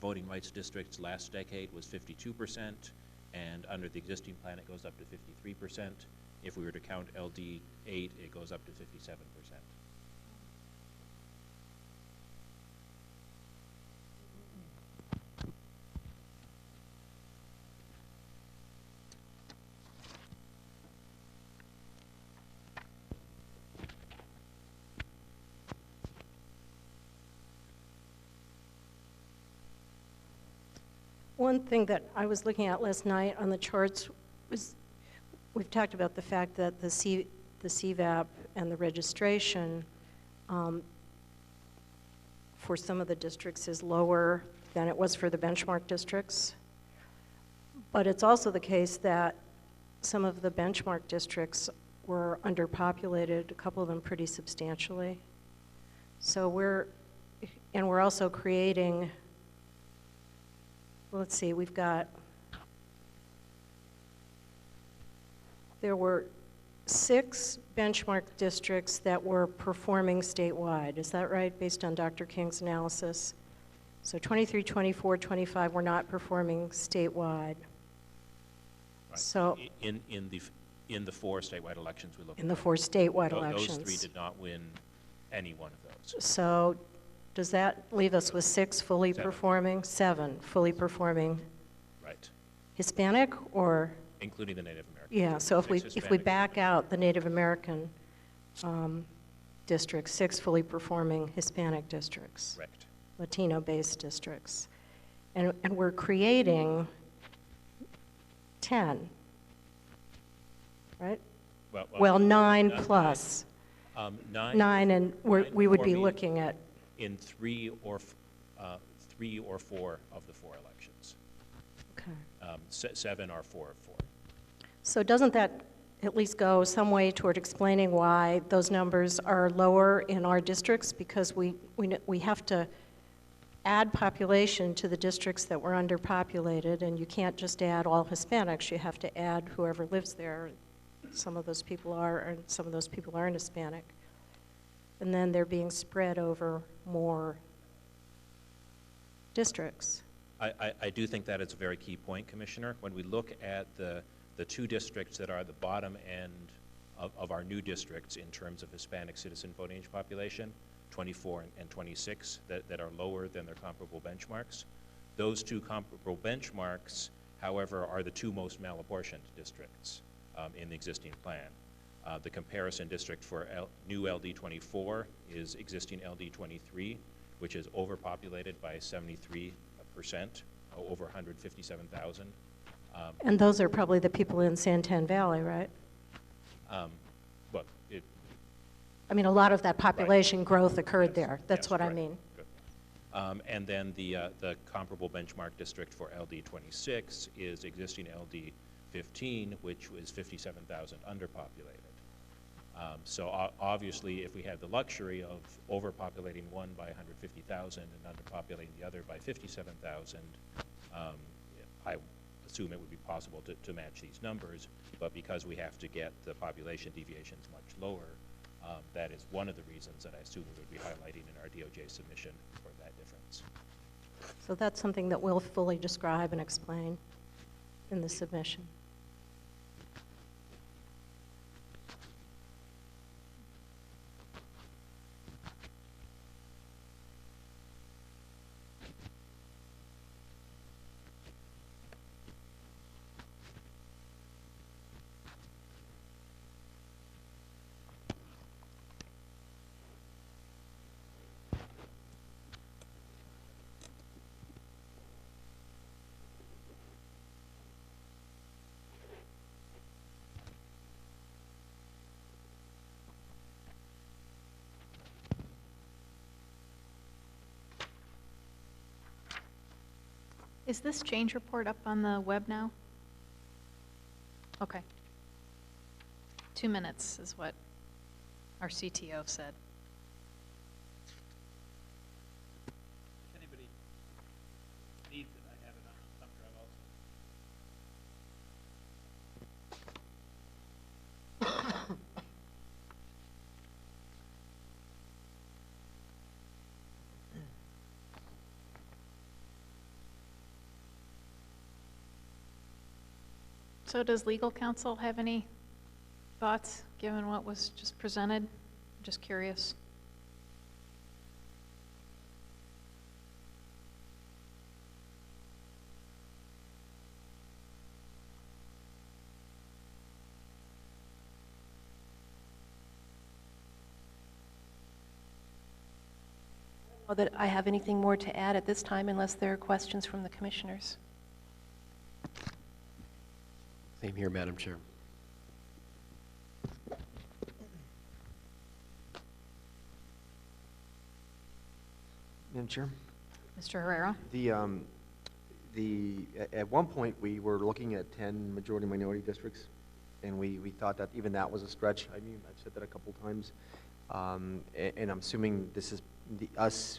voting rights districts last decade was 52%, and under the existing plan it goes up to 53%. If we were to count LD8, it goes up to 57%. One thing that I was looking at last night on the charts was, we've talked about the fact that the CVAP and the registration for some of the districts is lower than it was for the benchmark districts. But it's also the case that some of the benchmark districts were underpopulated, a couple of them pretty substantially. So we're also creating, let's see, there were 6 benchmark districts that were performing statewide. Is that right, based on Dr. King's analysis? So 23, 24, 25 were not performing statewide. Right. So in the 4 statewide elections we looked at. In the 4 statewide elections. Those 3 did not win any one of those. So does that leave us with 6 fully 7. performing, 7 fully performing? Right. Hispanic or? Including the Native American. Yeah, so if we Hispanic back out the Native American districts, 6 fully performing Hispanic districts. Correct. Latino-based districts. And we're creating 10, right? Well, 9 plus. 9, and we would be looking at in 3 or 4 of the 4 elections. Okay. 7 are 4 of 4. So doesn't that at least go some way toward explaining why those numbers are lower in our districts? Because we have to add population to the districts that were underpopulated, and you can't just add all Hispanics. You have to add whoever lives there. Some of those people are, and some of those people aren't Hispanic. And then they're being spread over more districts. I do think that it's a very key point, Commissioner. When we look at the two districts that are the bottom end of our new districts in terms of Hispanic citizen voting age population, 24 and 26, that are lower than their comparable benchmarks. Those two comparable benchmarks, however, are the two most malapportioned districts in the existing plan. The comparison district for new LD24 is existing LD23, which is overpopulated by 73%, over 157,000. And those are probably the people in Santan Valley, right? Well, I mean, a lot of that population right. growth occurred Yes, there. That's yes, what correct. I mean. Good. And then the comparable benchmark district for LD26 is existing LD15, which was 57,000 underpopulated. So obviously, if we had the luxury of overpopulating one by 150,000 and underpopulating the other by 57,000, I assume it would be possible to match these numbers. But because we have to get the population deviations much lower, that is one of the reasons that I assume we would be highlighting in our DOJ submission for that difference. So that's something that we'll fully describe and explain in the submission. Is this change report up on the web now? Okay. 2 minutes is what our CTO said. If anybody needs it, I have it on thumb drive also. So does legal counsel have any thoughts, given what was just presented? Just curious. That I have anything more to add at this time unless there are questions from the commissioners. Same here, Madam Chair. Madam Chair? Mr. Herrera? At one point, we were looking at 10 majority minority districts, and we thought that even that was a stretch. I mean, I've said that a couple times. And I'm assuming this is us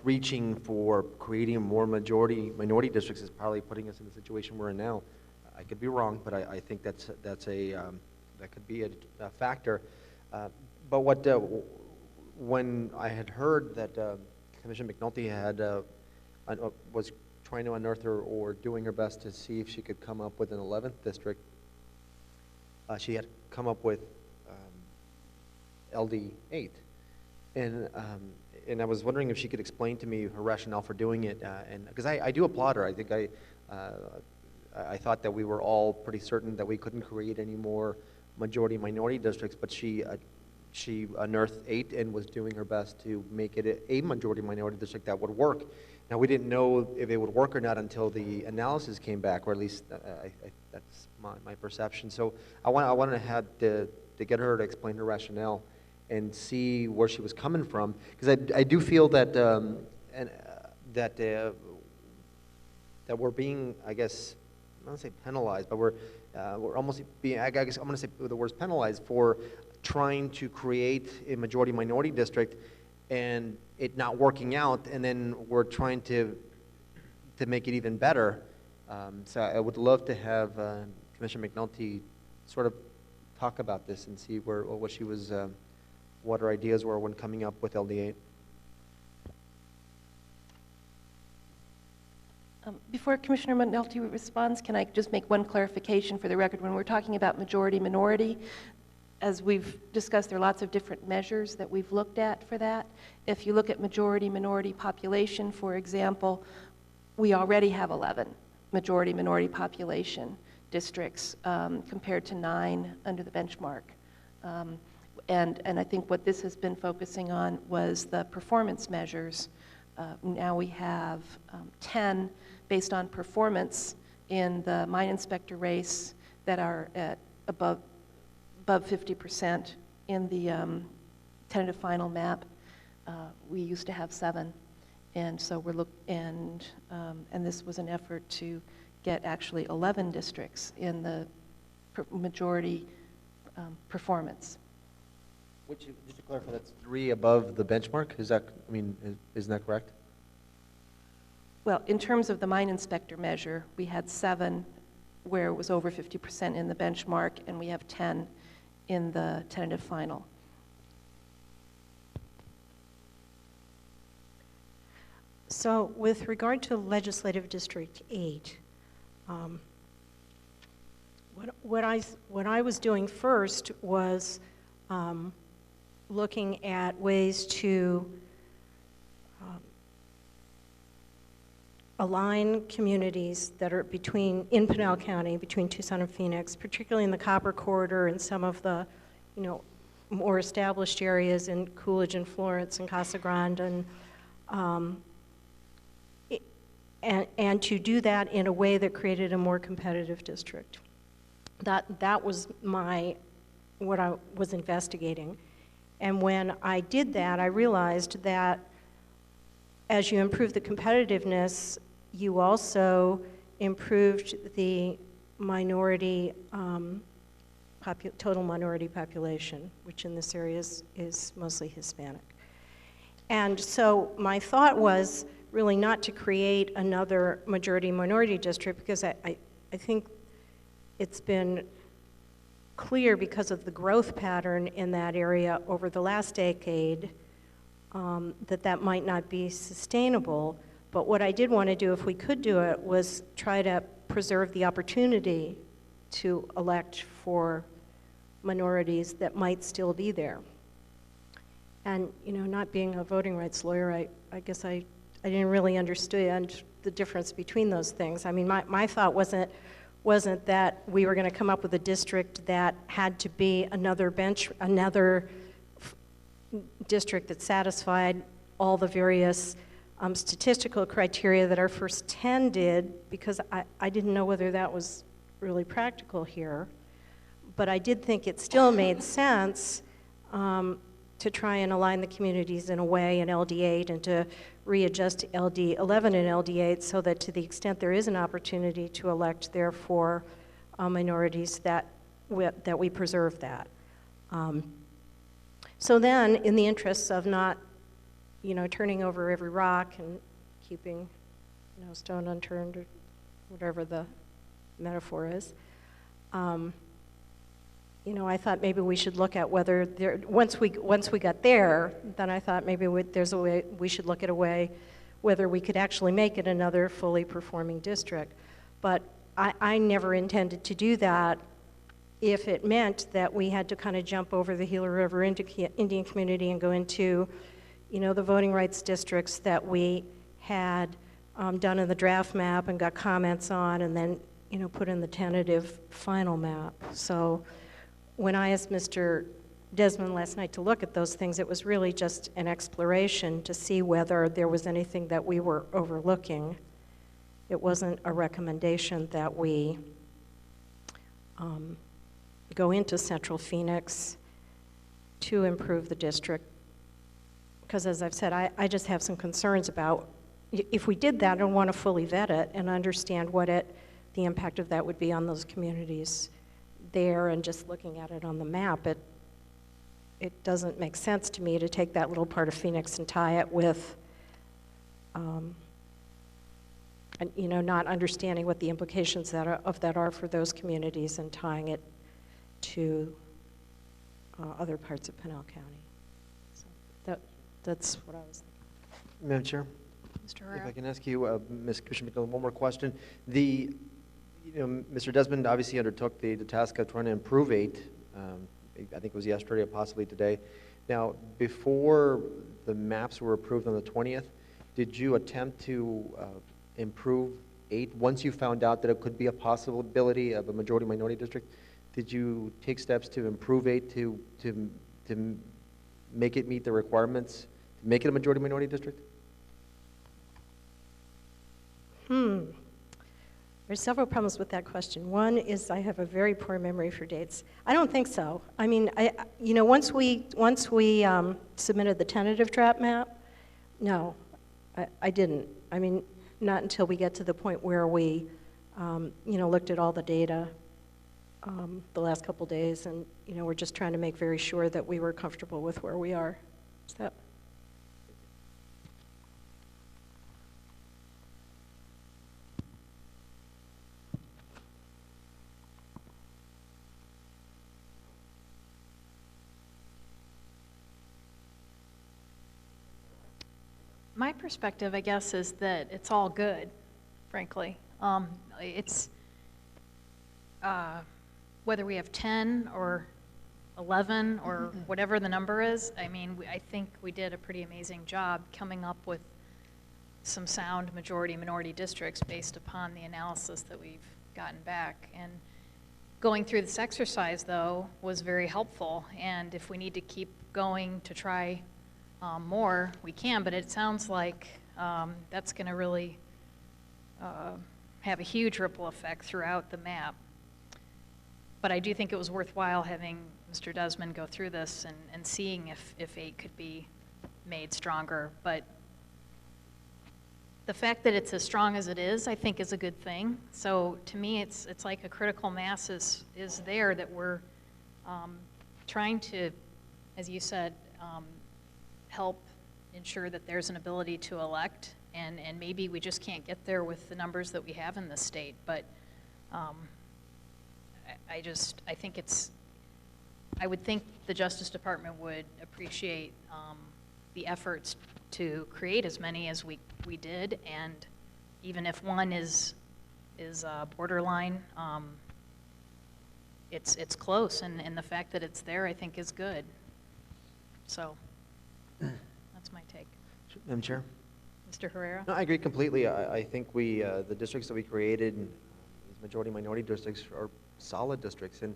reaching for creating more majority minority districts is probably putting us in the situation we're in now. I could be wrong, but I think that could be a factor. But when I had heard that Commissioner McNulty was trying to unearth or doing her best to see if she could come up with an 11th district, she had come up with LD 8, and I was wondering if she could explain to me her rationale for doing it, and because I do applaud her. I think I thought that we were all pretty certain that we couldn't create any more majority-minority districts, but she unearthed 8 and was doing her best to make it a majority-minority district that would work. Now, we didn't know if it would work or not until the analysis came back, or at least that's my perception. So I wanted to get her to explain her rationale and see where she was coming from, because I do feel that that we're being, I guess, I don't want to say penalized, but we're almost being, I guess I'm going to say the word penalized for trying to create a majority-minority district and it not working out, and then we're trying to make it even better. So I would love to have Commissioner McNulty sort of talk about this and see what her ideas were when coming up with LD8. Before Commissioner McNulty responds, can I just make one clarification for the record? When we're talking about majority-minority, as we've discussed, there are lots of different measures that we've looked at for that. If you look at majority-minority population, for example, we already have 11 majority-minority population districts compared to 9 under the benchmark. And I think what this has been focusing on was the performance measures. Now we have 10 based on performance in the mine inspector race that are at above 50% in the tentative final map. We used to have 7, and so and this was an effort to get actually 11 districts in the majority performance. Which, just to clarify, that's 3 above the benchmark? Is that, I mean, isn't that correct? Well, in terms of the mine inspector measure, we had 7 where it was over 50% in the benchmark, and we have 10 in the tentative final. So with regard to Legislative District 8, what I was doing first was looking at ways to align communities that are in Pinal County, between Tucson and Phoenix, particularly in the Copper Corridor and some of the, more established areas in Coolidge and Florence and Casa Grande, and to do that in a way that created a more competitive district. That was what I was investigating. And when I did that, I realized that as you improve the competitiveness, you also improved the minority, total minority population, which in this area is mostly Hispanic. And so my thought was really not to create another majority-minority district, because I think it's been clear because of the growth pattern in that area over the last decade that might not be sustainable. But what I did want to do, if we could do it, was try to preserve the opportunity to elect for minorities that might still be there. And, not being a voting rights lawyer, I guess I didn't really understand the difference between those things. I mean, my thought wasn't that we were going to come up with a district that had to be another district that satisfied all the various statistical criteria that our first 10 did, because I didn't know whether that was really practical here. But I did think it still made sense to try and align the communities in a way in LD8 and to readjust LD11 and LD8 so that to the extent there is an opportunity to elect, therefore, minorities, that we preserve that. So then, in the interests of not, turning over every rock and keeping, stone unturned, or whatever the metaphor is, I thought maybe we should look at whether once we got there, then I thought maybe there's a way we should look at a way whether we could actually make it another fully performing district. But I never intended to do that if it meant that we had to kind of jump over the Gila River Indian community and go into, the voting rights districts that we had done in the draft map and got comments on, and then, put in the tentative final map. So when I asked Mr. Desmond last night to look at those things, it was really just an exploration to see whether there was anything that we were overlooking. It wasn't a recommendation that we go into Central Phoenix to improve the district, because as I've said, I just have some concerns about, if we did that, I want to fully vet it and understand what the impact of that would be on those communities there. And just looking at it on the map, it doesn't make sense to me to take that little part of Phoenix and tie it with, not understanding what the implications of that are for those communities and tying it to other parts of Pinal County. So that's what I was thinking. Madam Chair? Mr. If I Herrera? can ask you, Ms. Commissioner McDonald, one more question. Mr. Desmond obviously undertook the task of trying to improve 8. I think it was yesterday or possibly today. Now, before the maps were approved on the 20th, did you attempt to improve 8 once you found out that it could be a possibility of a majority minority district? Did you take steps to improve 8 to make it meet the requirements, to make it a majority minority district? There's several problems with that question. One is I have a very poor memory for dates. I don't think so. I mean, once we submitted the tentative draft map, no, I didn't. I mean, not until we get to the point where we, looked at all the data the last couple days, and we're just trying to make very sure that we were comfortable with where we are. Is that? My perspective, I guess, is that it's all good, frankly. It's, whether we have 10 or 11 or whatever the number is, I mean, I think we did a pretty amazing job coming up with some sound majority-minority districts based upon the analysis that we've gotten back. And going through this exercise, though, was very helpful. And if we need to keep going to try more, we can, but it sounds like that's going to really have a huge ripple effect throughout the map. But I do think it was worthwhile having Mr. Desmond go through this and seeing if 8 could be made stronger. But the fact that it's as strong as it is, I think, is a good thing. So to me, it's like a critical mass is there that we're trying to, as you said, help ensure that there's an ability to elect, and maybe we just can't get there with the numbers that we have in this state, but I think I would think the Justice Department would appreciate the efforts to create as many as we did, and even if one is borderline, it's close, and the fact that it's there, I think, is good. So that's my take. Madam Chair? Mr. Herrera? No, I agree completely. I think the districts that we created, these majority minority districts, are solid districts. And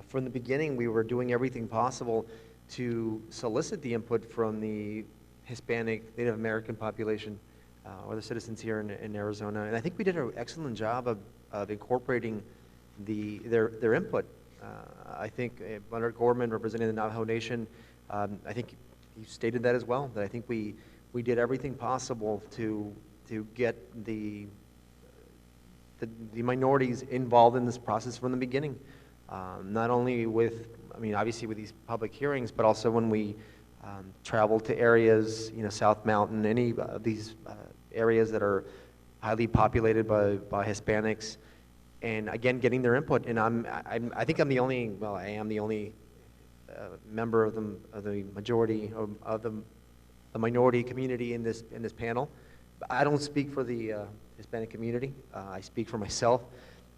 from the beginning, we were doing everything possible to solicit the input from the Hispanic, Native American population, or the citizens here in Arizona. And I think we did an excellent job of incorporating their input. I think Leonard Gorman, representing the Navajo Nation, I think he stated that as well, that I think we did everything possible to get the minorities involved in this process from the beginning. Not only with, obviously with these public hearings, but also when we traveled to areas, South Mountain, any of these areas that are highly populated by Hispanics, and again, getting their input. And I think I'm the only, well, I am the only member of the majority of the minority community in this panel. I don't speak for the Hispanic community. I speak for myself,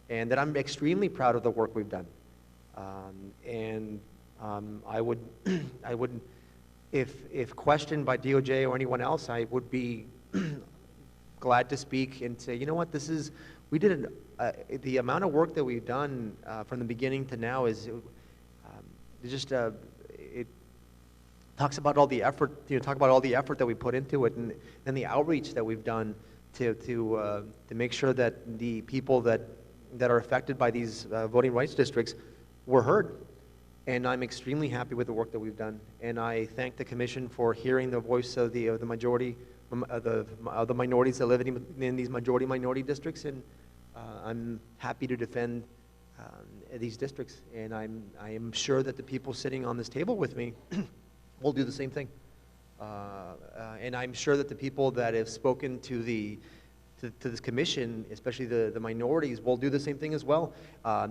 and that I'm extremely proud of the work we've done. I would, if questioned by DOJ or anyone else, I would be glad to speak and say, you know what, we did the amount of work that we've done from the beginning to now is it talks about all the effort, talk about all the effort that we put into it, and the outreach that we've done to make sure that the people that are affected by these voting rights districts were heard. And I'm extremely happy with the work that we've done. And I thank the Commission for hearing the voice of the majority, of the minorities that live in these majority minority districts. And I'm happy to defend these districts. And I am sure that the people sitting on this table with me will do the same thing. And I'm sure that the people that have spoken to this commission, especially the minorities, will do the same thing as well.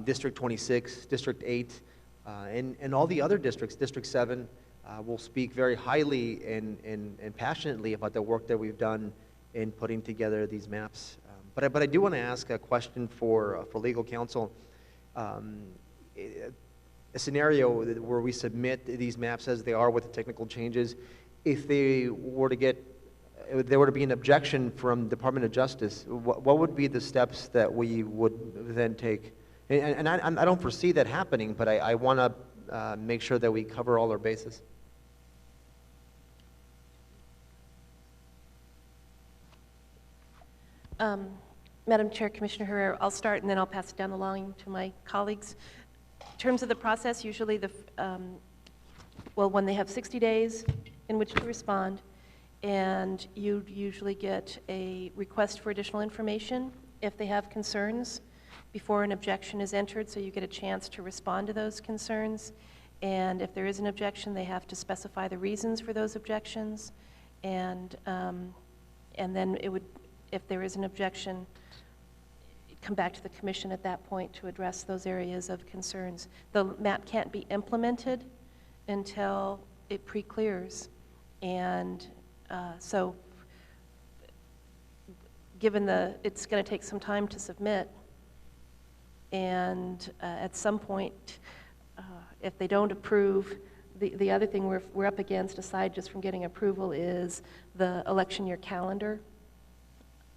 District 26, District 8, and all the other districts, District 7, will speak very highly and passionately about the work that we've done in putting together these maps. But I do want to ask a question for legal counsel. A scenario where we submit these maps as they are with the technical changes, if there were to be an objection from Department of Justice, what would be the steps that we would then take? And I don't foresee that happening, but I want to make sure that we cover all our bases. Madam Chair, Commissioner Herrera, I'll start and then I'll pass it down the line to my colleagues. In terms of the process, usually when they have 60 days in which to respond, and you usually get a request for additional information if they have concerns before an objection is entered, so you get a chance to respond to those concerns. And if there is an objection, they have to specify the reasons for those objections. And then it would, if there is an objection, come back to the commission at that point to address those areas of concerns. The map can't be implemented until it pre-clears. And so given it's going to take some time to submit, and at some point, if they don't approve, the other thing we're up against, aside just from getting approval, is the election year calendar,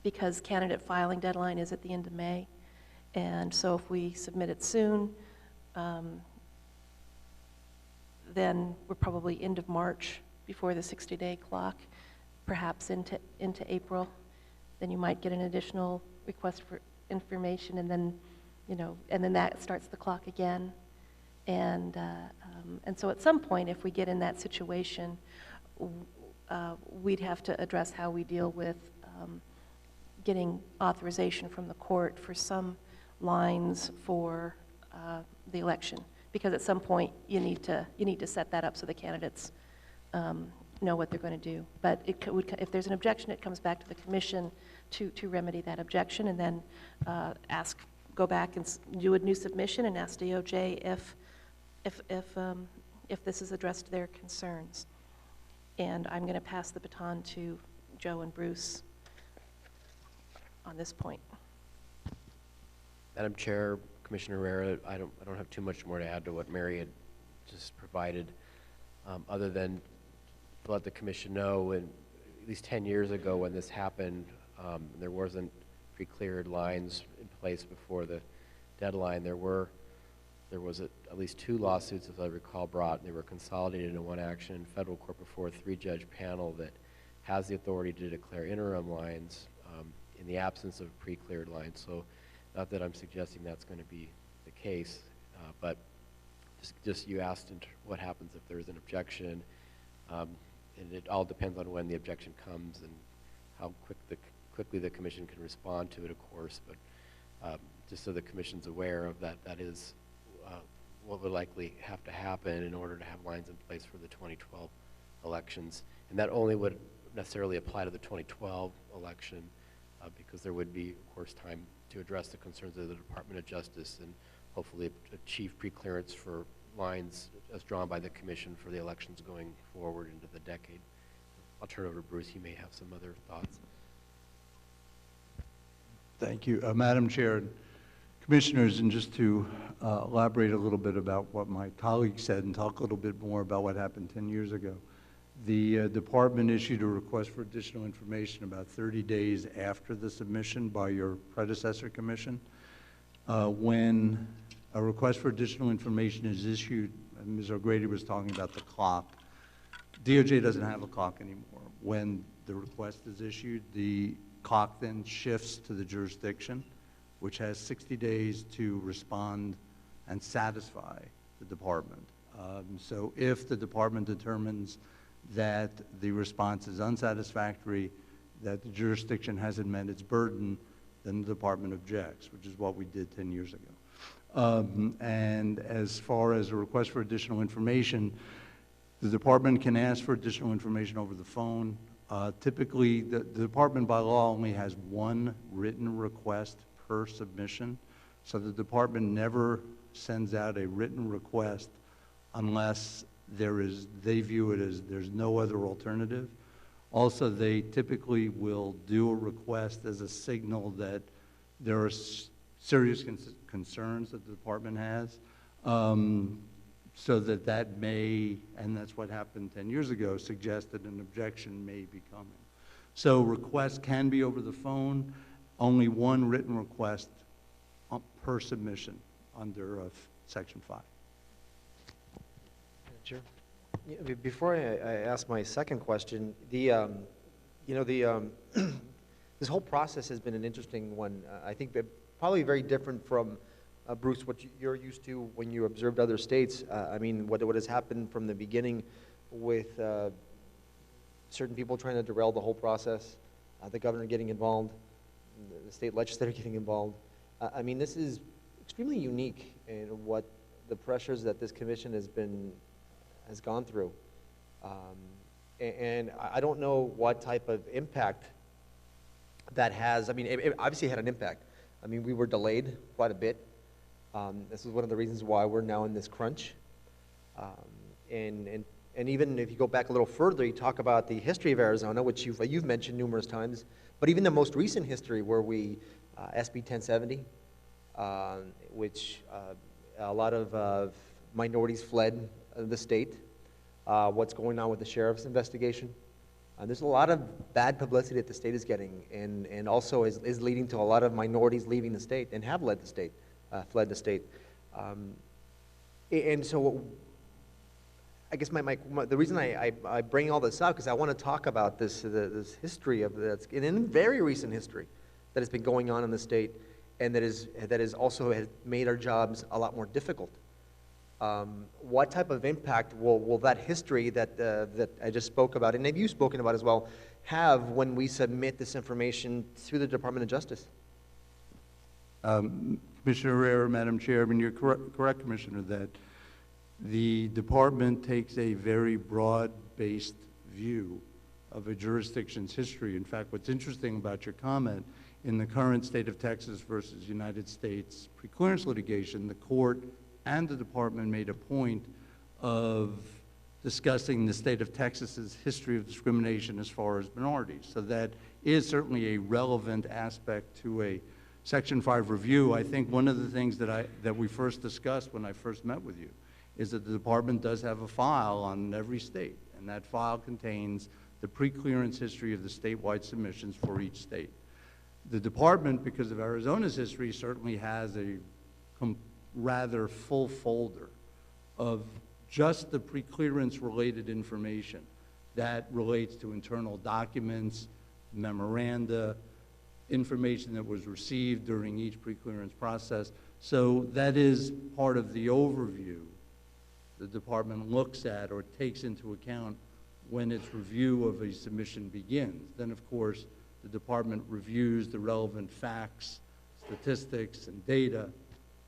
because candidate filing deadline is at the end of May. And so if we submit it soon, then we're probably end of March before the 60-day clock, perhaps into April. Then you might get an additional request for information, and then, and then that starts the clock again. And so at some point, if we get in that situation, we'd have to address how we deal with getting authorization from the court for some lines for the election, because at some point you need to set that up so the candidates know what they're going to do. But if there's an objection, it comes back to the commission to remedy that objection, and then go back and do a new submission and ask DOJ if this is addressed to their concerns. And I'm going to pass the baton to Joe and Bruce on this point. Madam Chair, Commissioner Herrera, I don't have too much more to add to what Mary had just provided, other than to let the commission know, and at least 10 years ago when this happened, there wasn't pre-cleared lines in place before the deadline. There was at least 2 lawsuits, as I recall, brought, and they were consolidated in one action in federal court before a 3-judge panel that has the authority to declare interim lines in the absence of pre-cleared lines. So, not that I'm suggesting that's going to be the case, but just you asked what happens if there's an objection, and it all depends on when the objection comes and how quickly the commission can respond to it, of course. But just so the commission's aware of that, that is what would likely have to happen in order to have lines in place for the 2012 elections. And that only would necessarily apply to the 2012 election, because there would be, of course, time to address the concerns of the Department of Justice and hopefully achieve pre-clearance for lines as drawn by the commission for the elections going forward into the decade. I'll turn it over to Bruce. He may have some other thoughts. Thank you, Madam Chair. Commissioners, and just to elaborate a little bit about what my colleague said and talk a little bit more about what happened 10 years ago. The department issued a request for additional information about 30 days after the submission by your predecessor commission. When a request for additional information is issued, and Ms. O'Grady was talking about the clock, DOJ doesn't have a clock anymore. When the request is issued, the clock then shifts to the jurisdiction, which has 60 days to respond and satisfy the department. So if the department determines that the response is unsatisfactory, that the jurisdiction hasn't met its burden, then the department objects, which is what we did 10 years ago. And as far as a request for additional information, the department can ask for additional information over the phone. Typically, the department by law only has 1 written request per submission, so the department never sends out a written request unless they view it as there's no other alternative, Also, they typically will do a request as a signal that there are serious concerns that the department has, so that may, and that's what happened 10 years ago, suggest that an objection may be coming. So requests can be over the phone, only one written request per submission under Section 5. Chair? Yeah, before I ask my second question, this whole process has been an interesting one. I think that probably very different from, Bruce, what you're used to when you observed other states. I mean, what has happened from the beginning with certain people trying to derail the whole process, the governor getting involved, the state legislature getting involved. I mean, this is extremely unique in what the pressures that this commission has gone through. And I don't know what type of impact that has. I mean, it obviously had an impact. I mean, we were delayed quite a bit. This is one of the reasons why we're now in this crunch. And even if you go back a little further, you talk about the history of Arizona, which you've mentioned numerous times, but even the most recent history where we, SB 1070, which a lot of minorities fled the state, what's going on with the sheriff's investigation. There's a lot of bad publicity that the state is getting, and also is leading to a lot of minorities leaving the state and have fled the state. And so I guess the reason I bring all this up, because I want to talk about this history of that's in very recent history that has been going on in the state, and that is also has made our jobs a lot more difficult. What type of impact will that history that I just spoke about, and maybe you've spoken about as well, have when we submit this information to the Department of Justice? Commissioner Herrera, Madam Chair, I mean, you're correct, Commissioner, that the department takes a very broad-based view of a jurisdiction's history. In fact, what's interesting about your comment, in the current state of Texas versus United States preclearance litigation, the court and the department made a point of discussing the state of Texas's history of discrimination as far as minorities. So that is certainly a relevant aspect to a Section 5 review. I think one of the things that we first discussed when I first met with you is that the department does have a file on every state, and that file contains the preclearance history of the statewide submissions for each state. The department, because of Arizona's history, certainly has a rather full folder of just the preclearance related information that relates to internal documents, memoranda, information that was received during each preclearance process. So that is part of the overview the department looks at or takes into account when its review of a submission begins. Then, of course, the department reviews the relevant facts, statistics, and data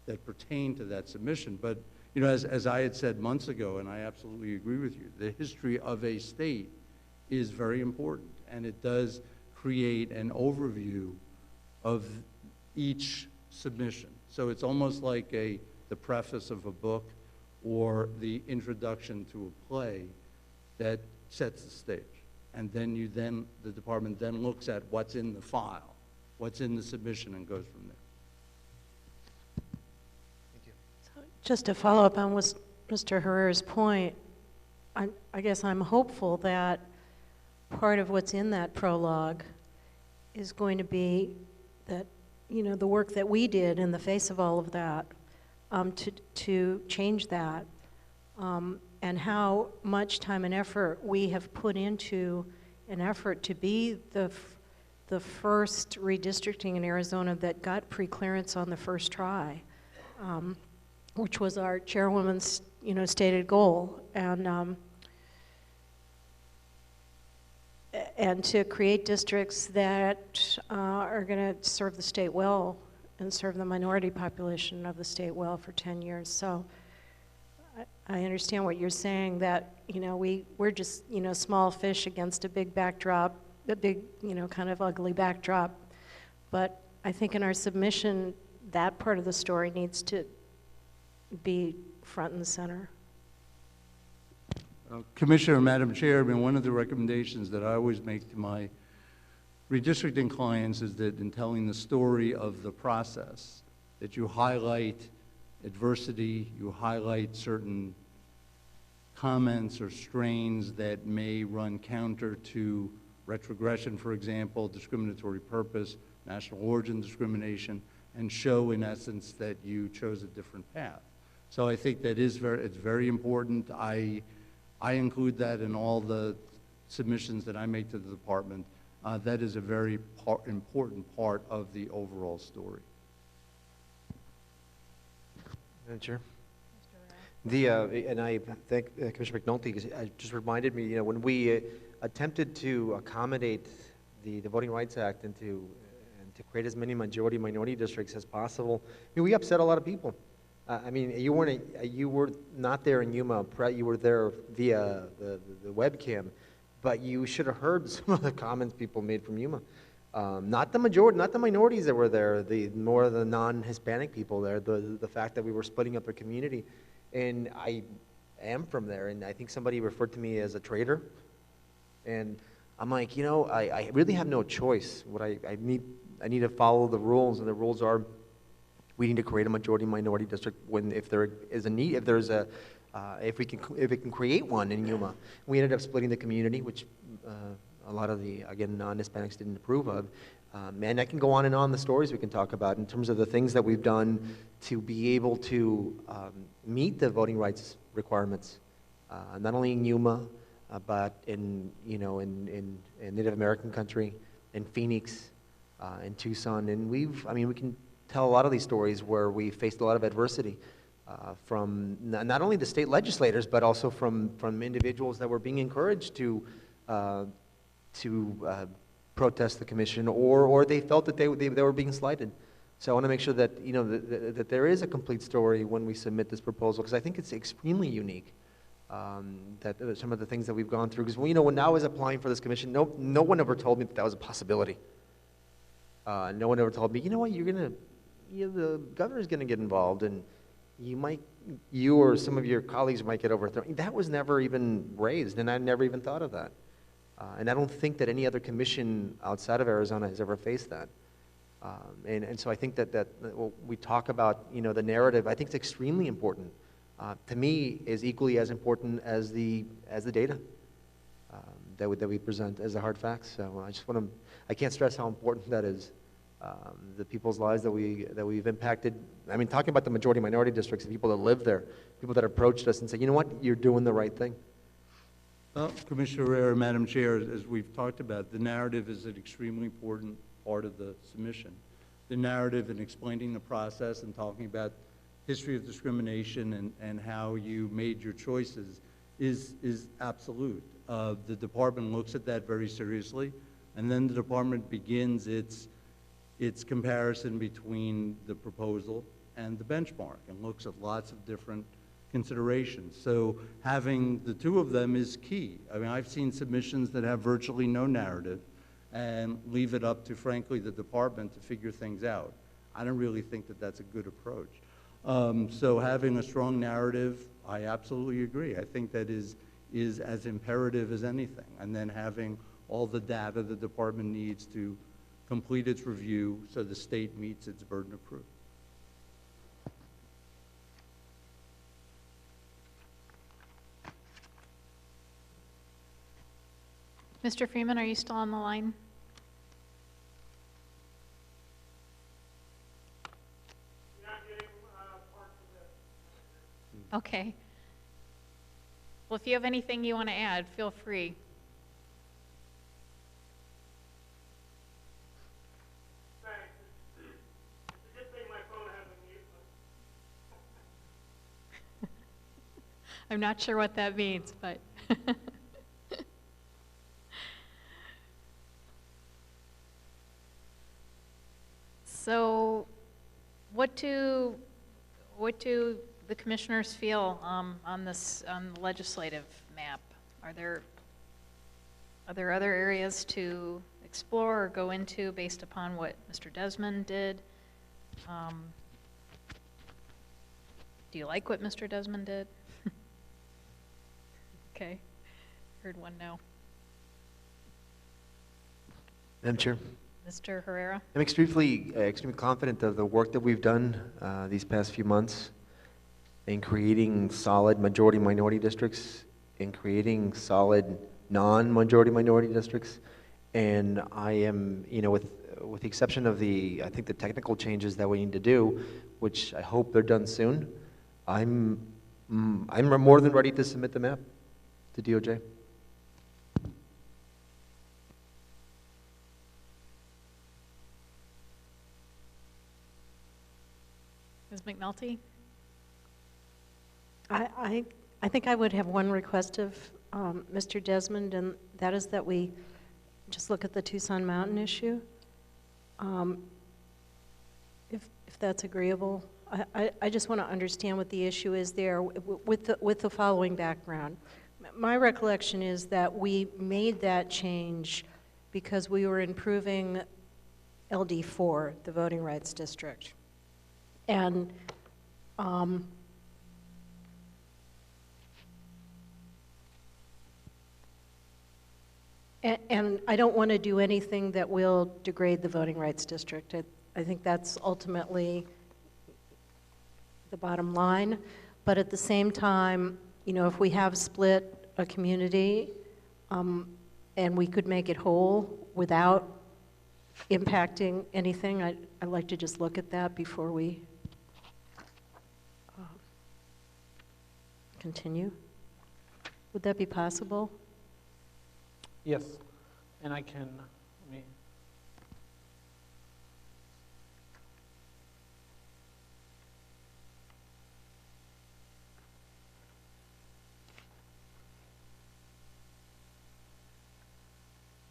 that pertain to that submission. But, you know, as I had said months ago, and I absolutely agree with you, the history of a state is very important, and it does create an overview of each submission. So it's almost like the preface of a book or the introduction to a play that sets the stage. And then the department then looks at what's in the file, what's in the submission, and goes from there. Thank you. So just to follow up on Mr. Herrera's point, I guess I'm hopeful that part of what's in that prologue is going to be that, you know, the work that we did in the face of all of that, to change that, and how much time and effort we have put into an effort to be the first redistricting in Arizona that got preclearance on the first try, which was our chairwoman's, you know, stated goal, and to create districts that are going to serve the state well and serve the minority population of the state well for 10 years. So I understand what you're saying, that, you know, we're just, you know, small fish against a big backdrop, a big, you know, kind of ugly backdrop. But I think in our submission, that part of the story needs to be front and center. Commissioner, Madam Chairman, one of the recommendations that I always make to my redistricting clients is that in telling the story of the process, that you highlight adversity, you highlight certain comments or strains that may run counter to retrogression, for example, discriminatory purpose, national origin discrimination, and show in essence that you chose a different path. So I think that it's very important. I include that in all the submissions that I make to the department. That is a very important part of the overall story. Madam Chair. And I thank Commissioner McNulty, because it just reminded me, when we attempted to accommodate the Voting Rights Act and to create as many majority-minority districts as possible, we upset a lot of people. I mean, you were not there in Yuma, you were there via the webcam, but you should have heard some of the comments people made from Yuma. Not the majority, not the minorities that were there, more the non-Hispanic people there, the fact that we were splitting up the community. And I am from there, and I think somebody referred to me as a traitor. And I'm like, I really have no choice. I need to follow the rules, and the rules are we need to create a majority-minority district if there is a need, if we can create one in Yuma. We ended up splitting the community, which a lot of the, again, non-Hispanics didn't approve of. And I can go on and on the stories we can talk about in terms of the things that we've done to be able to meet the voting rights requirements, not only in Yuma, but in Native American country, in Phoenix, in Tucson. And we can tell a lot of these stories where we faced a lot of adversity from not only the state legislators, but also from individuals that were being encouraged to protest the commission, or they felt that they were being slighted. So I want to make sure that that there is a complete story when we submit this proposal, because I think it's extremely unique. That some of the things that we've gone through, because when I was applying for this commission, no one ever told me that was a possibility. No one ever told me, the governor's going to get involved, and you or some of your colleagues might get overthrown. That was never even raised, and I never even thought of that. And I don't think that any other commission outside of Arizona has ever faced that. And so I think that when we talk about the narrative, I think it's extremely important. To me, is equally as important as the data that we present as the hard facts. So I can't stress how important that is. The people's lives that we've impacted. I mean, talking about the majority-minority districts, the people that live there, people that approached us and said, you know what, you're doing the right thing. Well, Commissioner Herrera, Madam Chair, as we've talked about, the narrative is an extremely important part of the submission. The narrative in explaining the process and talking about history of discrimination and how you made your choices is absolute. The department looks at that very seriously, and then the department begins its comparison between the proposal and the benchmark and looks at lots of different considerations. So having the two of them is key. I mean, I've seen submissions that have virtually no narrative and leave it up to, frankly, the department to figure things out. I don't really think that that's a good approach. So having a strong narrative, I absolutely agree. I think that is as imperative as anything. And then having all the data the department needs to complete its review so the state meets its burden of proof. Mr. Freeman, are you still on the line? Okay. Well, if you have anything you want to add, feel free. I'm not sure what that means, but so what do the commissioners feel on the legislative map? Are there other areas to explore or go into based upon what Mr. Desmond did? Do you like what Mr. Desmond did? Okay. Heard one no. Madam Chair, Mr. Herrera? I'm extremely confident of the work that we've done these past few months in creating solid majority-minority districts, in creating solid non-majority minority districts. And I am, with the exception of I think the technical changes that we need to do, which I hope they're done soon, I'm more than ready to submit the map to DOJ. Ms. McNulty? I think I would have one request of Mr. Desmond, and that is that we just look at the Tucson Mountain issue. If that's agreeable. I just want to understand what the issue is there with the following background. My recollection is that we made that change because we were improving LD4, the voting rights district. And and I don't want to do anything that will degrade the voting rights district. I think that's ultimately the bottom line. But at the same time, if we have split a community and we could make it whole without impacting anything, I'd like to just look at that before we continue. Would that be possible? Yes, and I can, let me.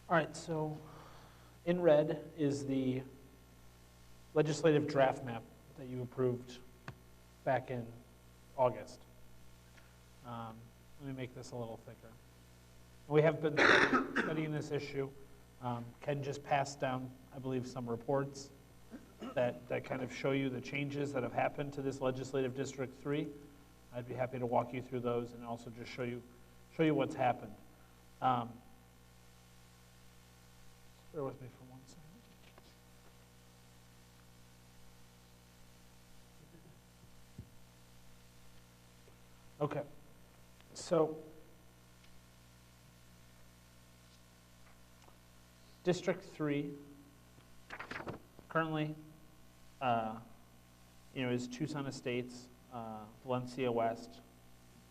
All right, so in red is the legislative draft map that you approved back in August. Let me make this a little thicker. We have been studying this issue. Ken just passed down, I believe, some reports that kind of show you the changes that have happened to this legislative District 3. I'd be happy to walk you through those and also just show you what's happened. Bear with me for 1 second. Okay, so District 3 currently, is Tucson Estates, Valencia West,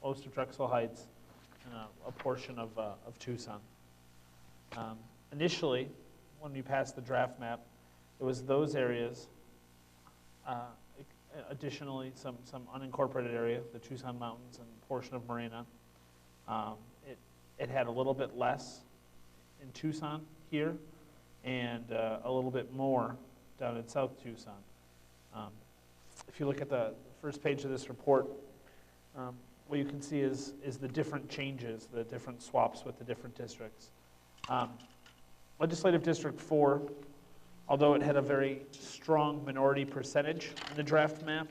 most of Drexel Heights, and a portion of Tucson. Initially, when we passed the draft map, it was those areas. Additionally, some unincorporated area, the Tucson Mountains and a portion of Marina. It had a little bit less in Tucson here, and a little bit more down in South Tucson. If you look at the first page of this report, what you can see is the different changes, the different swaps with the different districts. Legislative District 4, although it had a very strong minority percentage in the draft map,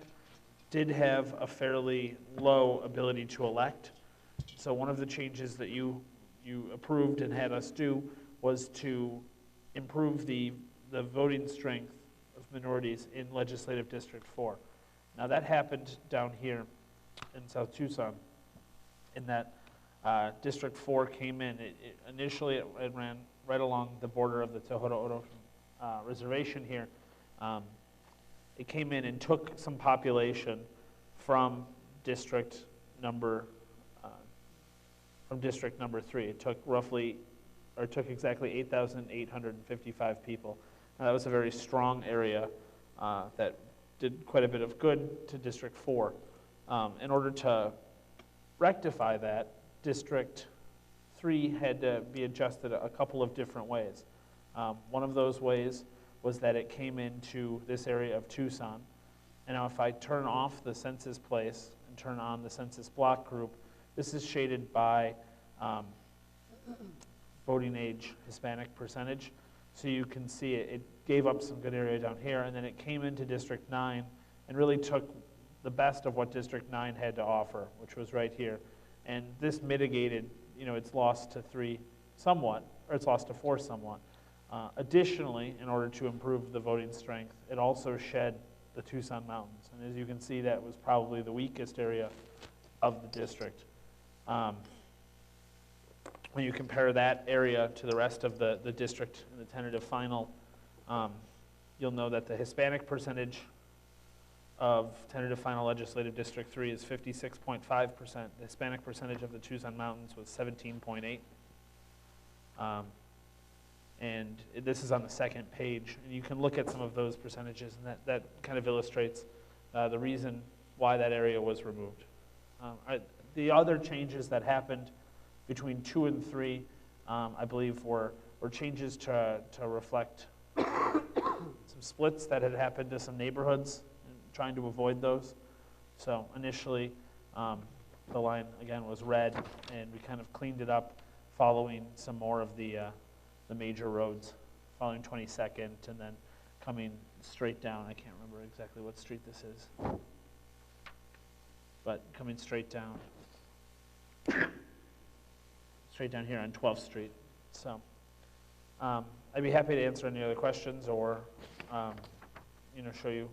did have a fairly low ability to elect. So one of the changes that you approved and had us do was to improve the voting strength of minorities in Legislative District 4. Now that happened down here in South Tucson, in that District 4 came in. Initially it ran right along the border of the Tohono O'odham reservation here. It came in and took some population from district number 3. It took exactly 8,855 people. Now, that was a very strong area that did quite a bit of good to District 4. In order to rectify that, District 3 had to be adjusted a couple of different ways. One of those ways was that it came into this area of Tucson. And now if I turn off the census place and turn on the census block group, this is shaded by voting age Hispanic percentage. So you can see it gave up some good area down here, and then it came into District 9 and really took the best of what District 9 had to offer, which was right here, And this mitigated, its loss to 3 somewhat, or its loss to 4 somewhat. Additionally, in order to improve the voting strength, it also shed the Tucson Mountains. And as you can see, that was probably the weakest area of the district. When you compare that area to the rest of the district in the tentative final, you'll know that the Hispanic percentage of tentative final legislative district 3 is 56.5%. The Hispanic percentage of the Tucson Mountains was 17.8. And this is on the second page, and you can look at some of those percentages, and that kind of illustrates the reason why that area was removed. The other changes that happened between 2 and 3, I believe, were changes to reflect some splits that had happened to some neighborhoods, and trying to avoid those. So initially, the line, again, was red, and we kind of cleaned it up following some more of the major roads, following 22nd, and then coming straight down. I can't remember exactly what street this is, but coming straight down here on 12th Street. So I'd be happy to answer any other questions or, show you.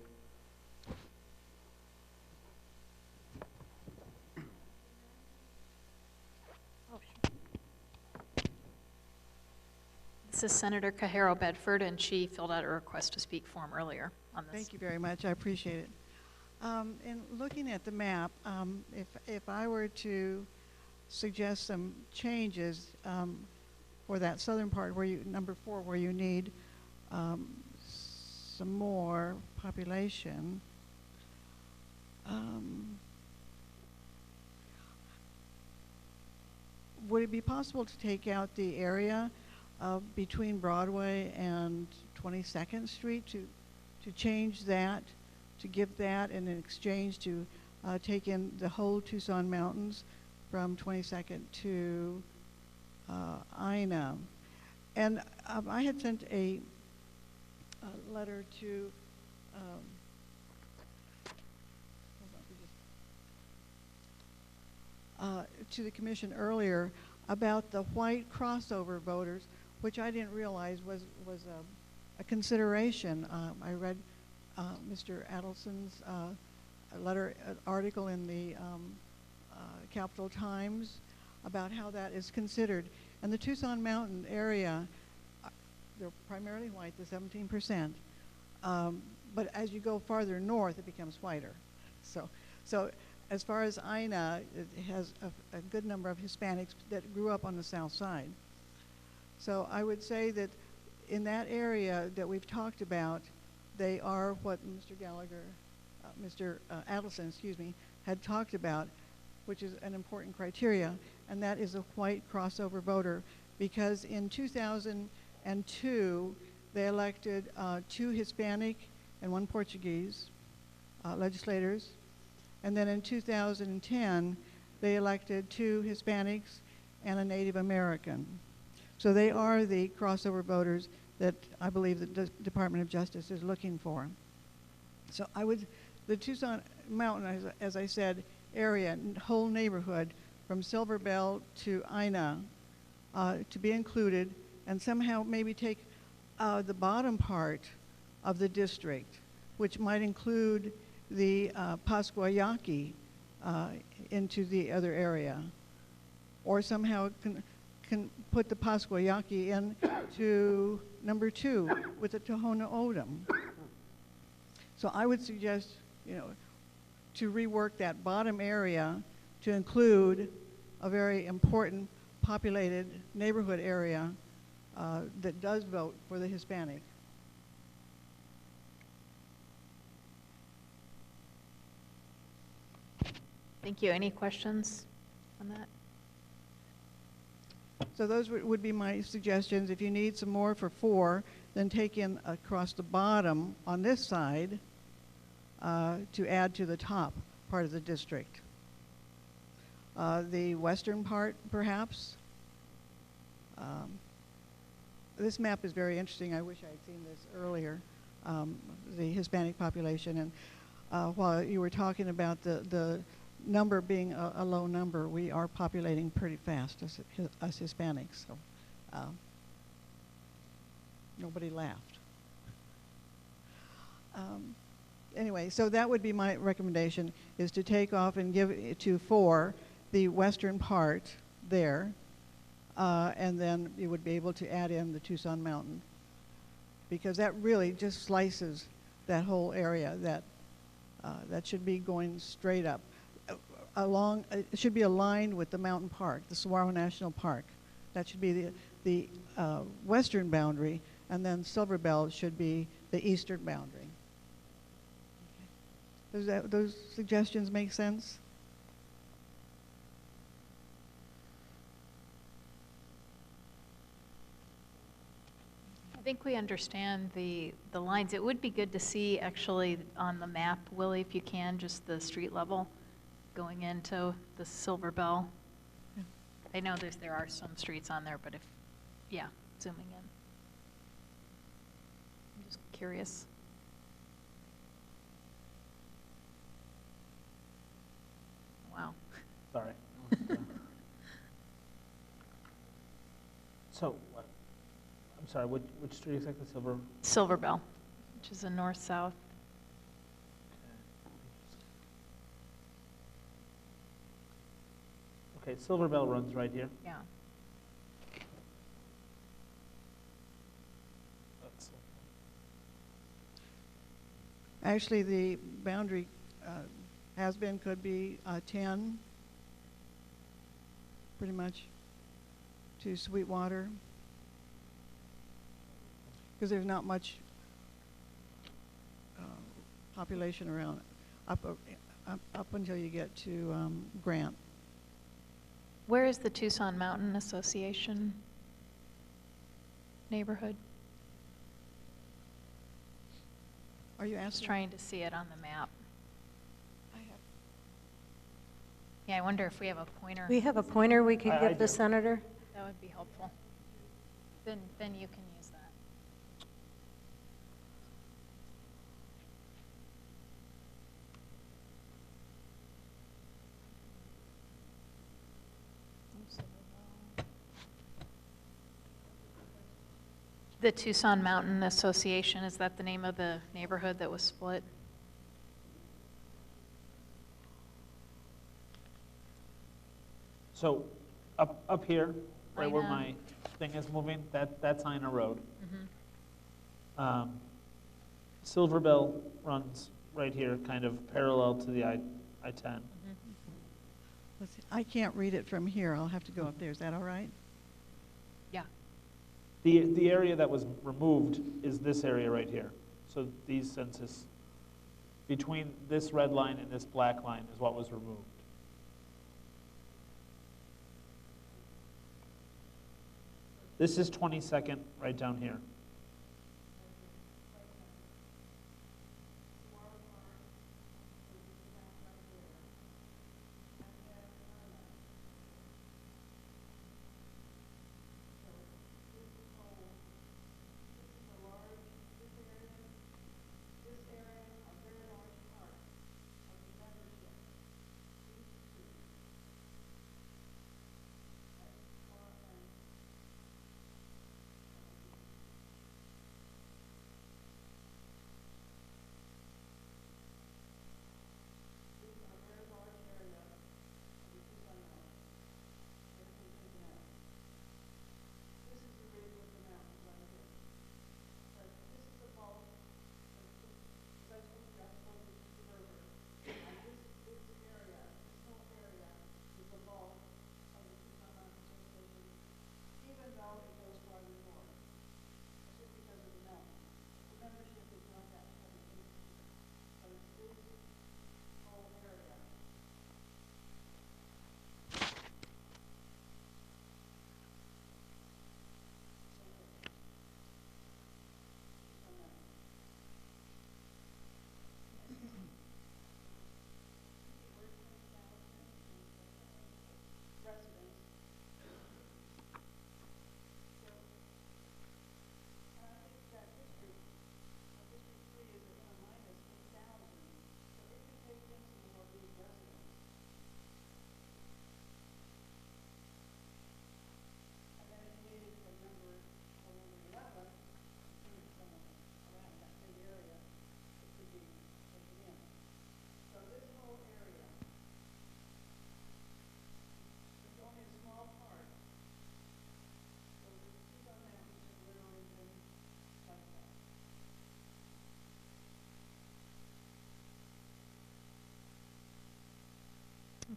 This is Senator Cajero Bedford, and she filled out a request to speak form earlier on this. Thank you very much. I appreciate it. In looking at the map, if I were to suggest some changes for that southern part, where number 4, where you need some more population, would it be possible to take out the area between Broadway and 22nd Street to change that, to give that in exchange to take in the whole Tucson Mountains from 22nd to Ina? And I had sent a letter to the commission earlier about the white crossover voters, which I didn't realize was a consideration. I read Mr. Adelson's article in the Capital Times about how that is considered. And the Tucson Mountain area, they're primarily white, the 17%. But as you go farther north, it becomes whiter. So as far as Ina, it has a good number of Hispanics that grew up on the south side. So I would say that in that area that we've talked about, they are what Mr. Gallagher, Mr. Adelson, had talked about, which is an important criteria, and that is a white crossover voter, because in 2002, they elected 2 Hispanic and 1 Portuguese legislators, and then in 2010, they elected 2 Hispanics and a Native American. So they are the crossover voters that I believe that the Department of Justice is looking for. So the Tucson Mountain, as I said, area, whole neighborhood from Silver Bell to Ina to be included, and somehow maybe take the bottom part of the district, which might include the Pascuayaqui into the other area, or somehow can put the Pascuayaqui in to number 2 with the Tohono O'odham. So I would suggest, to rework that bottom area to include a very important populated neighborhood area that does vote for the Hispanic. Thank you. Any questions on that? So those would be my suggestions. If you need some more for 4, then take in across the bottom on this side to add to the top part of the district. The western part, perhaps. This map is very interesting. I wish I had seen this earlier, the Hispanic population. And while you were talking about the number being a low number, we are populating pretty fast as us Hispanics. So nobody laughed. Anyway, so that would be my recommendation, is to take off and give it to 4, the western part there, and then you would be able to add in the Tucson Mountain, because that really just slices that whole area. That should be going straight up. It should be aligned with the mountain park, the Saguaro National Park. That should be the western boundary, and then Silver Bell should be the eastern boundary. Does those suggestions make sense? I think we understand the lines. It would be good to see actually on the map, Willie, if you can, just the street level going into the Silver Bell. Yeah. I know there are some streets on there, but zooming in. I'm just curious. Wow. Sorry. So, I'm sorry, which street exactly? Silver Bell, which is a north-south. Okay, Silver Bell runs right here. Yeah. Actually, the boundary could be 10, pretty much, to Sweetwater, because there's not much population around up until you get to Grant. Where is the Tucson Mountain Association neighborhood? Are you Just asking? trying to see it on the map. Yeah, I wonder if we have a pointer. We have a pointer we could I give the do. senator? That would be helpful. Then you can use that. The Tucson Mountain Association, is that the name of the neighborhood that was split? So, up here, right where Ina. my thing is moving, that's Ina Road. Silver Bell runs right here, kind of parallel to the I-10. Let's see. I can't read it from here. I'll have to go up there. Is that all right? Yeah. The area that was removed is this area right here. So these census, between this red line and this black line is what was removed. This is 22nd right down here.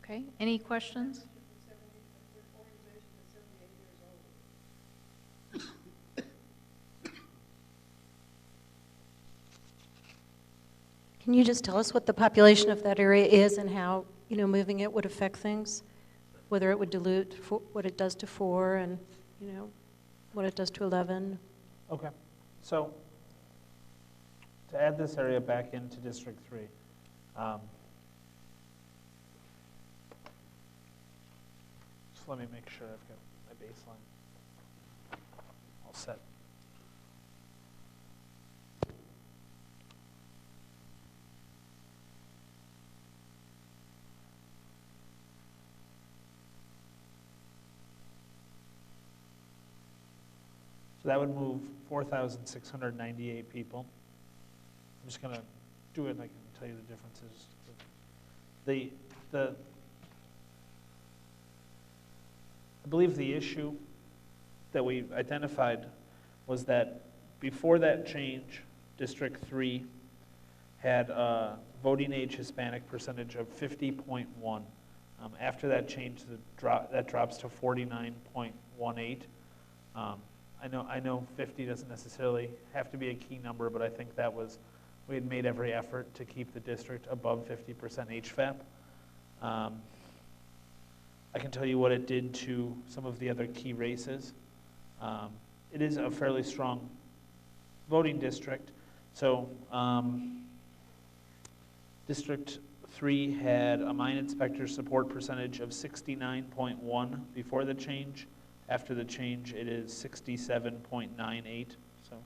Okay, any questions? Can you just tell us what the population of that area is and how, moving it would affect things? Whether it would dilute what it does to 4 and, what it does to 11? Okay, so to add this area back into District 3, just let me make sure I've got my baseline all set. So that would move 4,698 people. I'm just going to do it and I can tell you the differences. I believe the issue that we identified was that before that change, District 3 had a voting age Hispanic percentage of 50.1. After that change, that drops to 49.18. I know 50 doesn't necessarily have to be a key number, but I think that was, we had made every effort to keep the district above 50% HFAP. I can tell you what it did to some of the other key races. It is a fairly strong voting district. So District 3 had a mine inspector support percentage of 69.1 before the change. After the change, it is 67.98, so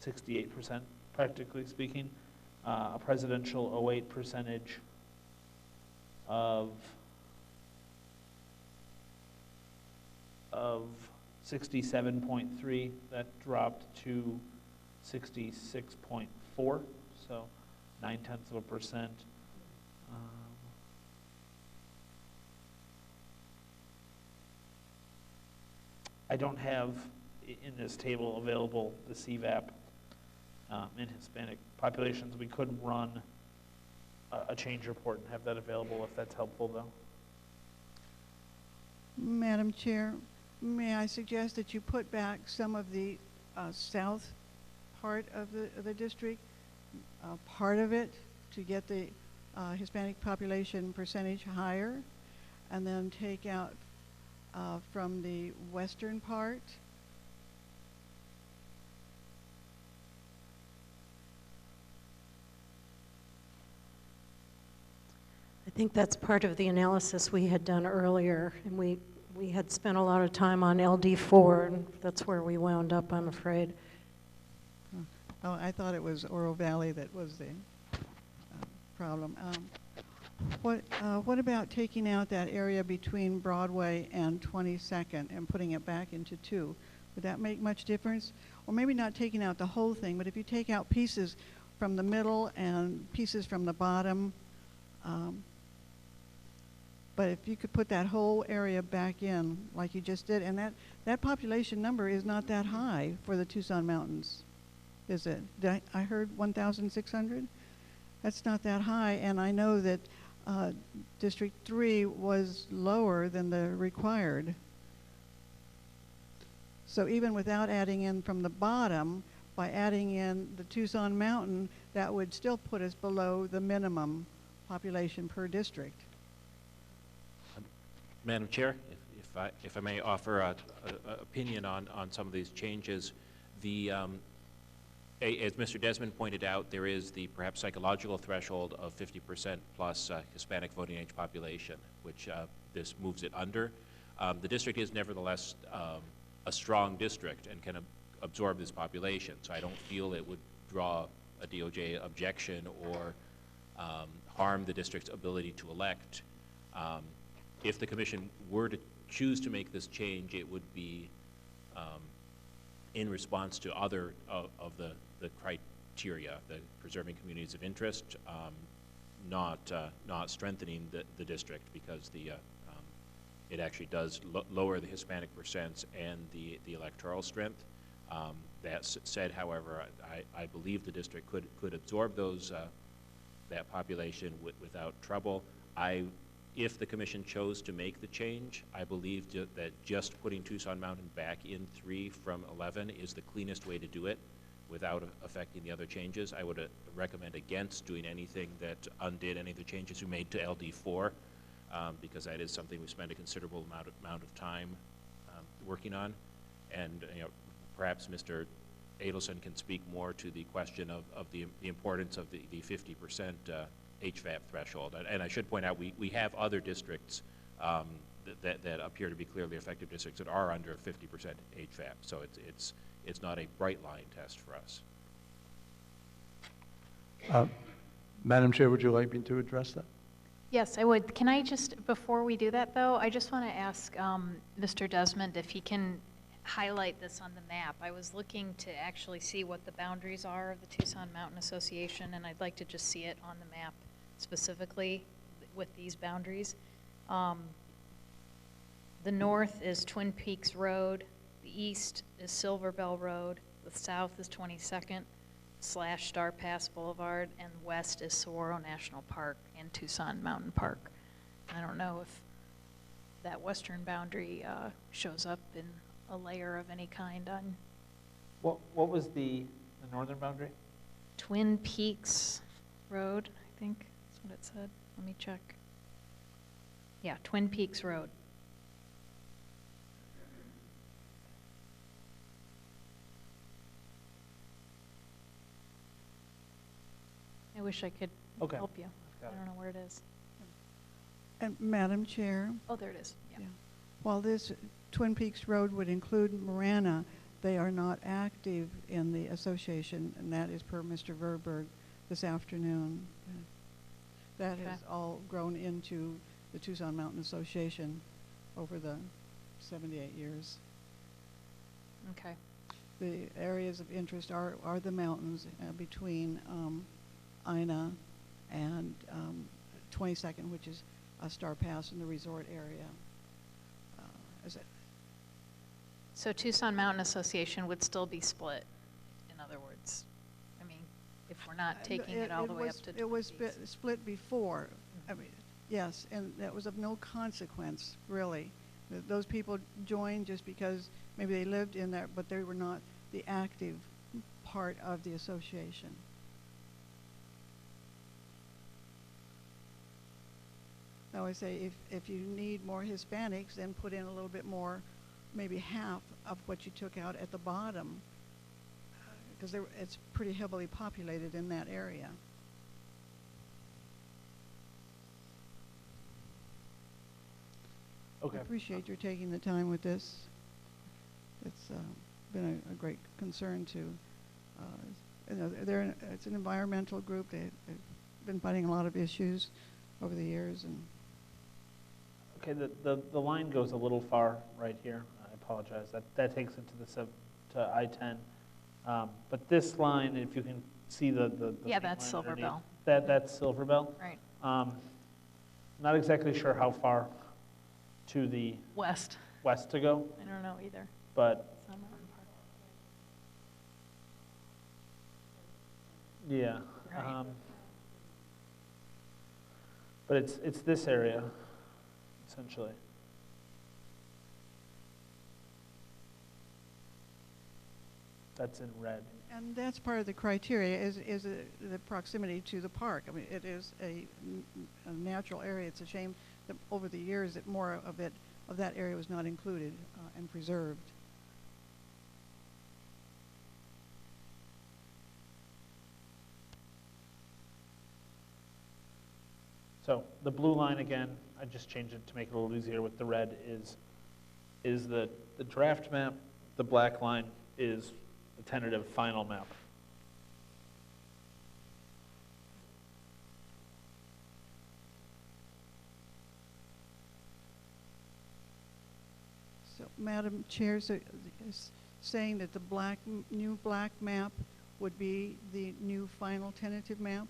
68%, practically speaking. A presidential 08 percentage of 67.3, that dropped to 66.4, so 0.9%. I don't have in this table available the CVAP in Hispanic populations. We could run a change report and have that available if that's helpful, though. Madam Chair, may I suggest that you put back some of the south part of the district, part of it, to get the Hispanic population percentage higher, and then take out from the western part. I think that's part of the analysis we had done earlier, and we had spent a lot of time on LD4, and that's where we wound up, I'm afraid. Oh, I thought it was Oro Valley that was the problem. What about taking out that area between Broadway and 22nd and putting it back into 2? Would that make much difference? Or maybe not taking out the whole thing, but if you take out pieces from the middle and pieces from the bottom, but if you could put that whole area back in like you just did, and that population number is not that high for the Tucson Mountains, is it? I heard 1,600? That's not that high, and I know that District 3 was lower than the required. So even without adding in from the bottom, by adding in the Tucson Mountain, that would still put us below the minimum population per district. Madam Chair, if I may offer an opinion on some of these changes, as Mr. Desmond pointed out, there is the perhaps psychological threshold of 50% plus Hispanic voting age population, which this moves it under. The district is nevertheless a strong district and can absorb this population, so I don't feel it would draw a DOJ objection or harm the district's ability to elect. If the commission were to choose to make this change, it would be in response to other of the criteria, the preserving communities of interest, not strengthening the district, because it actually does lower the Hispanic percents and the electoral strength. That said, however, I believe the district could absorb those that population without trouble. If the commission chose to make the change, I believe that just putting Tucson Mountain back in 3 from 11 is the cleanest way to do it without affecting the other changes. I would recommend against doing anything that undid any of the changes we made to LD4, because that is something we spend a considerable amount of time working on. And perhaps Mr. Adelson can speak more to the question of the importance of the 50% HVAP threshold. And I should point out, we have other districts that appear to be clearly effective districts that are under 50% HVAP. So it's not a bright line test for us. Madam Chair, would you like me to address that? Yes, I would. Can I just, before we do that though, I just want to ask Mr. Desmond if he can highlight this on the map. I was looking to actually see what the boundaries are of the Tucson Mountain Association, and I'd like to just see it on the map specifically with these boundaries. The north is Twin Peaks Road, the east is Silver Bell Road, the south is 22nd / Star Pass Boulevard, and west is Saguaro National Park and Tucson Mountain Park. I don't know if that western boundary shows up in a layer of any kind on What was the northern boundary? Twin Peaks Road, I think that's what it said. Let me check. Yeah, Twin Peaks Road. I wish I could help you. I don't know where it is. And Madam Chair, Oh, there it is. Yeah. while this Twin Peaks Road would include Marana, they are not active in the association, and that is per Mr. Verberg this afternoon. That Okay. has all grown into the Tucson Mountain Association over the 78 years. Okay. The areas of interest are the mountains between Ina and 22nd, which is Star Pass in the resort area. So Tucson Mountain Association would still be split, in other words. I mean, if we're not taking it all the way up to It was Twin Peaks. split before. I mean, yes, and that was of no consequence, really. Those people joined just because maybe they lived in there, but they were not the active part of the association. I always say if you need more Hispanics, then put in a little bit more, maybe half of what you took out at the bottom, because it's pretty heavily populated in that area. Okay. I appreciate your taking the time with this. It's been a great concern to, it's an environmental group. They've been fighting a lot of issues over the years. And Okay, the line goes a little far right here. I apologize. That takes it to I-10. But this line, if you can see the Yeah, pink that's line Silver underneath, Bell. That's Silver Bell. Right. Not exactly sure how far to the West. west to go, I don't know either. but It's on Mountain Park. yeah. Right. But it's this area, essentially. That's in red. And that's part of the criteria is the proximity to the park. I mean, it is a natural area. It's a shame that over the years that more of that area was not included and preserved. So the blue line again, I just changed it to make it a little easier with the red is the draft map. The black line is the tentative final map. So, Madam Chair, so is saying that the new black map would be the new final tentative map?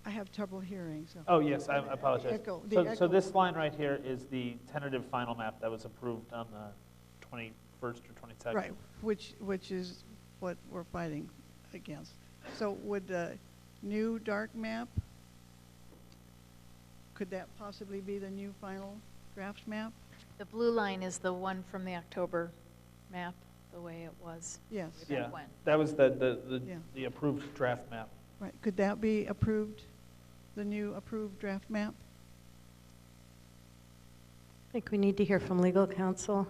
I have trouble hearing, so. Oh, yes, I apologize. Echo, So this line right here is the tentative final map that was approved on the 21st or 22nd. Right, which is what we're fighting against. So would the new dark map Could that possibly be the new final draft map? The blue line is the one from the October map, the way it was. Yes. way Yeah, back when. that was Yeah. the approved draft map. Right. Could that be approved, the new approved draft map? I think we need to hear from legal counsel.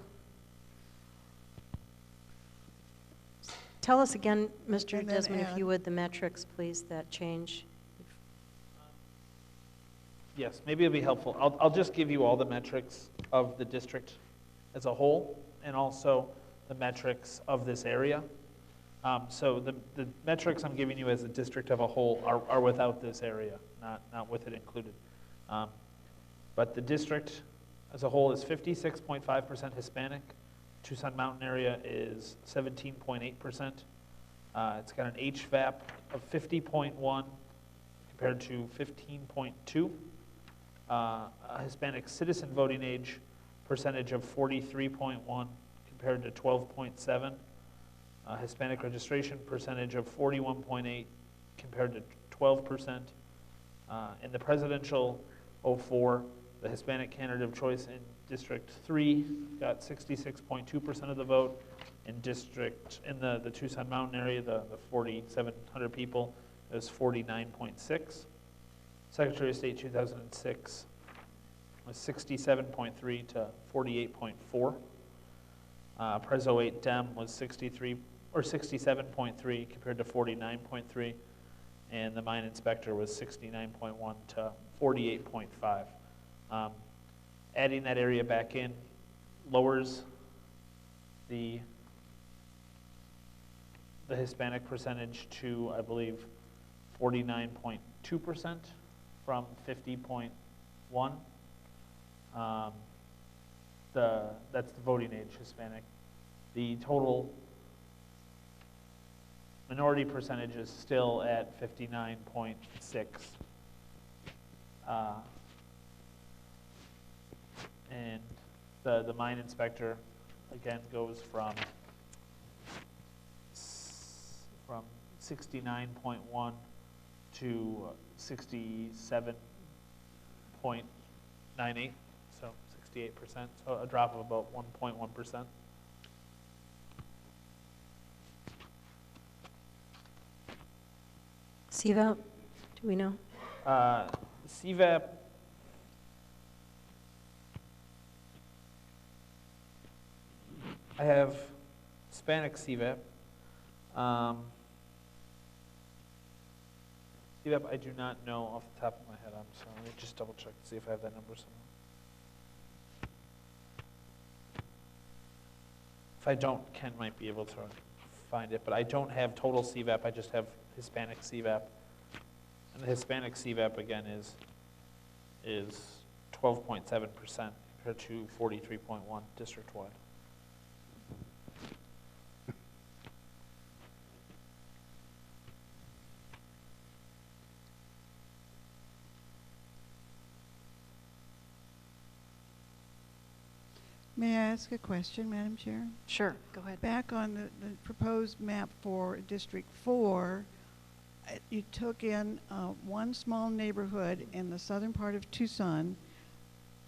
Tell us again, Mr. And then Desmond, if add- you would, the metrics, please, that change. Yes, maybe it'll be helpful. I'll just give you all the metrics of the district as a whole, and also the metrics of this area. So the metrics I'm giving you as a district of a whole are without this area, not with it included. But the district as a whole is 56.5% Hispanic. Tucson Mountain area is 17.8%. It's got an HVAP of 50.1 compared to 15.2. A Hispanic citizen voting age percentage of 43.1 compared to 12.7. Hispanic registration percentage of 41.8 compared to 12%. In the presidential 04, the Hispanic candidate of choice in District 3 got 66.2% of the vote. In the Tucson Mountain area, the 4,700 people, it was 49.6. Secretary of State 2006 was 67.3 to 48.4. Preso 8 Dem was 67.3 compared to 49.3, and the mine inspector was 69.1 to 48.5. Adding that area back in lowers the Hispanic percentage to, I believe, 49.2% from 50.1. That's the voting age Hispanic. The total minority percentage is still at 59.6. And the mine inspector, again, goes from 69.1 to 67.98, so 68%, so a drop of about 1.1%. CVAP, do we know? CVAP, I have Hispanic CVAP. CVAP, I do not know off the top of my head. I'm sorry. Let me just double check to see if I have that number somewhere. If I don't, Ken might be able to find it, but I don't have total CVAP. I just have Hispanic CVAP. And the Hispanic CVAP, again, is 12.7% compared to 43.1 district-wide. May I ask a question, Madam Chair? Sure, go ahead. Back on the proposed map for District 4, you took in one small neighborhood in the southern part of Tucson,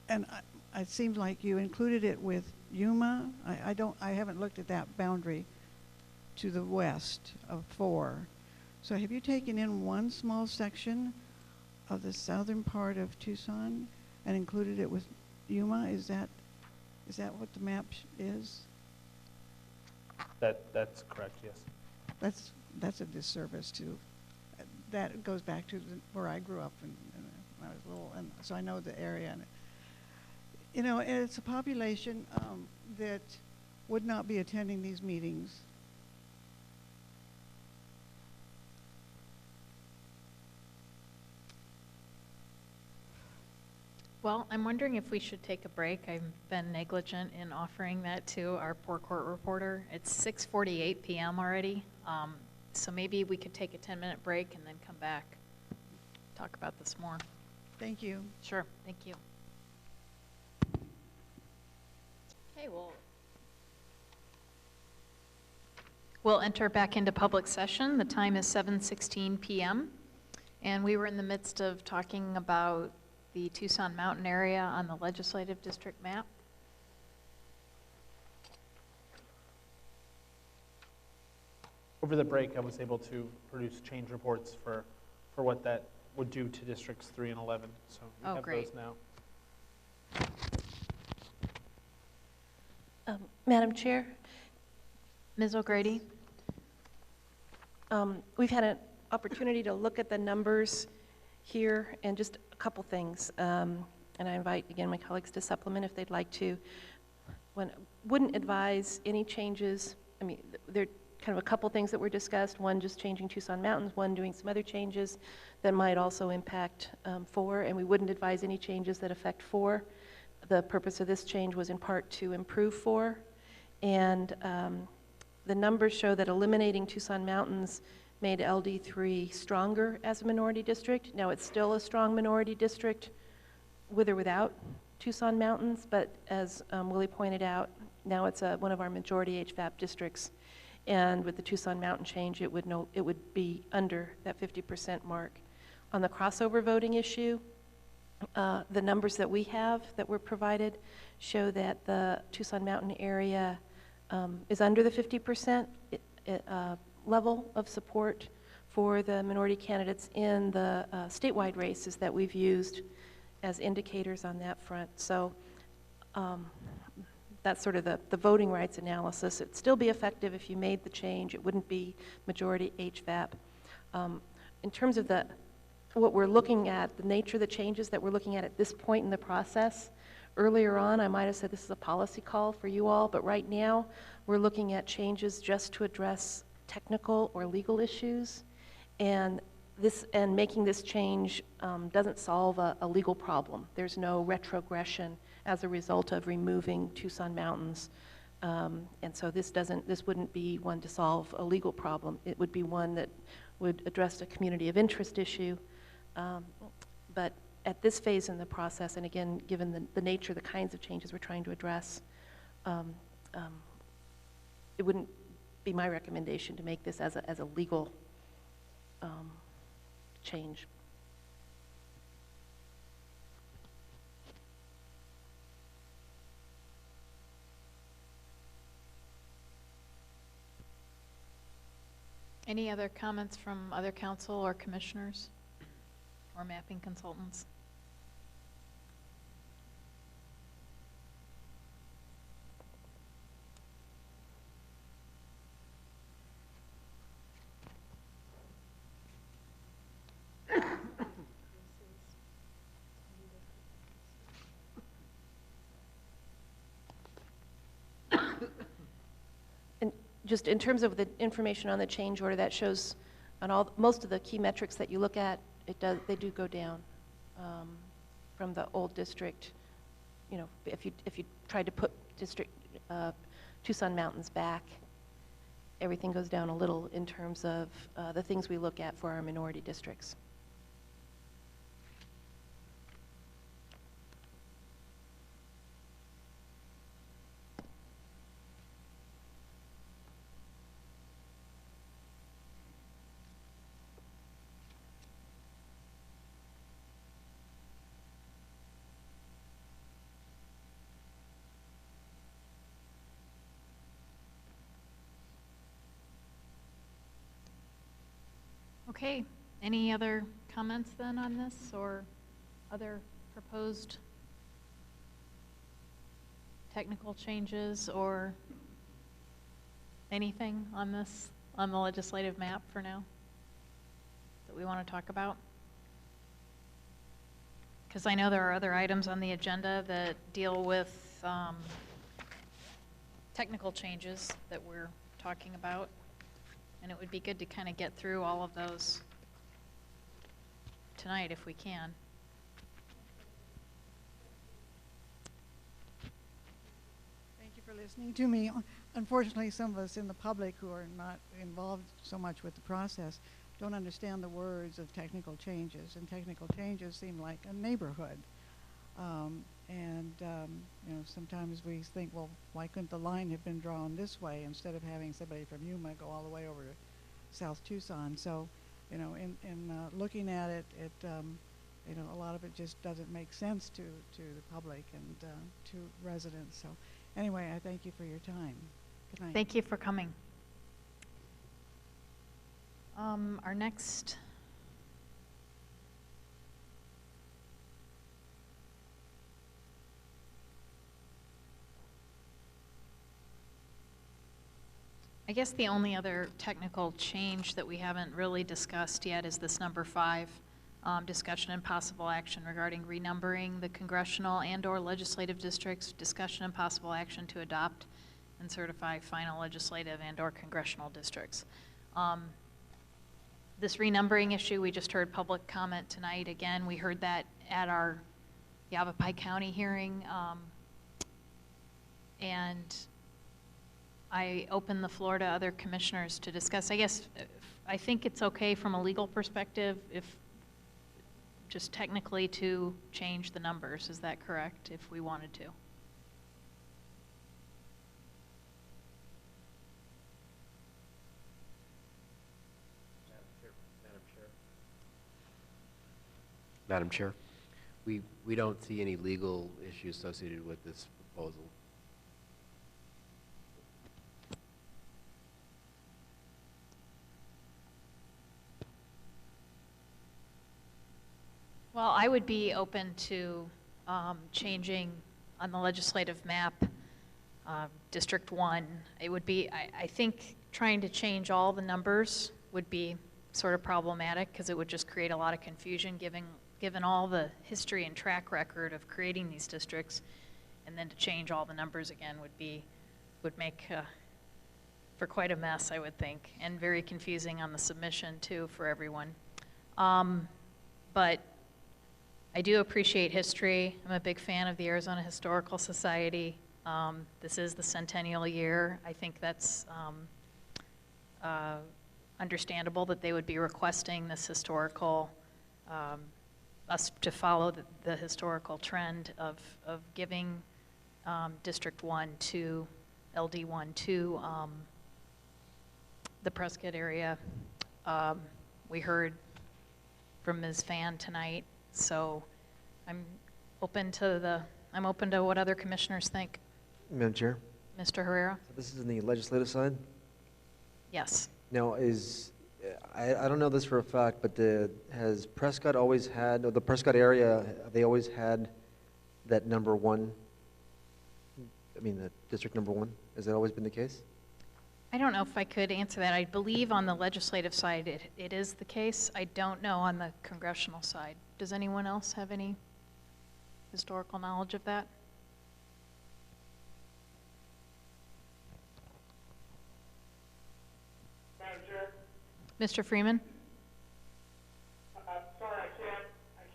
and it seems like you included it with Yuma. I haven't looked at that boundary to the west of 4. So have you taken in one small section of the southern part of Tucson and included it with Yuma? Is that what the map is? That's correct, yes. That's a disservice to. That goes back to where I grew up when I was little, and so I know the area. And it's a population that would not be attending these meetings. Well, I'm wondering if we should take a break. I've been negligent in offering that to our poor court reporter. It's 6:48 p.m. already, so maybe we could take a 10-minute break and then come back, talk about this more. Thank you. Sure, thank you. Okay, we'll enter back into public session. The time is 7:16 p.m. and we were in the midst of talking about the Tucson Mountain area on the legislative district map. Over the break, I was able to produce change reports for what that would do to districts 3 and 11. So we have great. those now. Madam Chair, Ms. O'Grady? we've had an opportunity to look at the numbers here and just a couple things. And I invite, again, my colleagues to supplement if they'd like to. Wouldn't advise any changes. I mean, there are kind of a couple things that were discussed. One, just changing Tucson Mountains. One, doing some other changes that might also impact 4. And we wouldn't advise any changes that affect 4. The purpose of this change was in part to improve 4. And the numbers show that eliminating Tucson Mountains made LD3 stronger as a minority district. Now, it's still a strong minority district with or without Tucson Mountains, but as Willie pointed out, now it's one of our majority HVAP districts. And with the Tucson Mountain change, it would be under that 50% mark. On the crossover voting issue, the numbers that we have that were provided show that the Tucson Mountain area is under the 50% level of support for the minority candidates in the statewide races that we've used as indicators on that front. So that's sort of the voting rights analysis. It'd still be effective if you made the change. It wouldn't be majority HVAP. In terms of what we're looking at, the nature of the changes that we're looking at this point in the process, earlier on I might have said this is a policy call for you all, but right now we're looking at changes just to address technical or legal issues. And making this change doesn't solve a legal problem. There's no retrogression as a result of removing Tucson Mountains. And so this wouldn't be one to solve a legal problem. It would be one that would address a community of interest issue. But at this phase in the process, and again, given the nature of the kinds of changes we're trying to address, it wouldn't be my recommendation to make this as a legal change. Any other comments from other council or commissioners or mapping consultants? Just in terms of the information on the change order, that shows on most of the key metrics that you look at, they do go down from the old district. You know, if you tried to put Tucson Mountains back, everything goes down a little in terms of the things we look at for our minority districts. Okay, any other comments then on this or other proposed technical changes or anything on this, on the legislative map for now that we want to talk about? Because I know there are other items on the agenda that deal with technical changes that we're talking about. And it would be good to kind of get through all of those tonight if we can. Thank you for listening to me. Unfortunately, some of us in the public who are not involved so much with the process don't understand the words of technical changes. And technical changes seem like a neighborhood. You know, sometimes we think, well, why couldn't the line have been drawn this way instead of having somebody from Yuma go all the way over to South Tucson? So, you know, in looking at it, You know, a lot of it just doesn't make sense to the public and to residents. So anyway, I thank you for your time. Good night. Thank you for coming. Our next I guess the only other technical change that we haven't really discussed yet is this number 5, discussion and possible action regarding renumbering the congressional and/or legislative districts, discussion and possible action to adopt and certify final legislative and/or congressional districts. This renumbering issue, we just heard public comment tonight. Again, we heard that at our Yavapai County hearing, and I open the floor to other commissioners to discuss. I guess I think it's okay from a legal perspective if just technically to change the numbers. Is that correct, if we wanted to? Madam Chair, we don't see any legal issues associated with this proposal. Well, I would be open to changing on the legislative map, District 1. It would be, I think trying to change all the numbers would be sort of problematic because it would just create a lot of confusion given all the history and track record of creating these districts, and then to change all the numbers again would make for quite a mess, I would think, and very confusing on the submission too for everyone. But I do appreciate history. I'm a big fan of the Arizona Historical Society. This is the centennial year. I think that's understandable that they would be requesting this historical, us to follow the historical trend of giving District 1 to LD1 to the Prescott area. We heard from Ms. Fan tonight, so I'm open to what other commissioners think. Madam Chair? Mr. Herrera? So this is in the legislative side? Yes. Now, I don't know this for a fact, but has Prescott always had, or the Prescott area, have they always had that number 1? I mean, the district number 1? Has that always been the case? I don't know if I could answer that. I believe on the legislative side it is the case. I don't know on the congressional side. Does anyone else have any historical knowledge of that? Madam Chair? Mr. Freeman? Sorry, I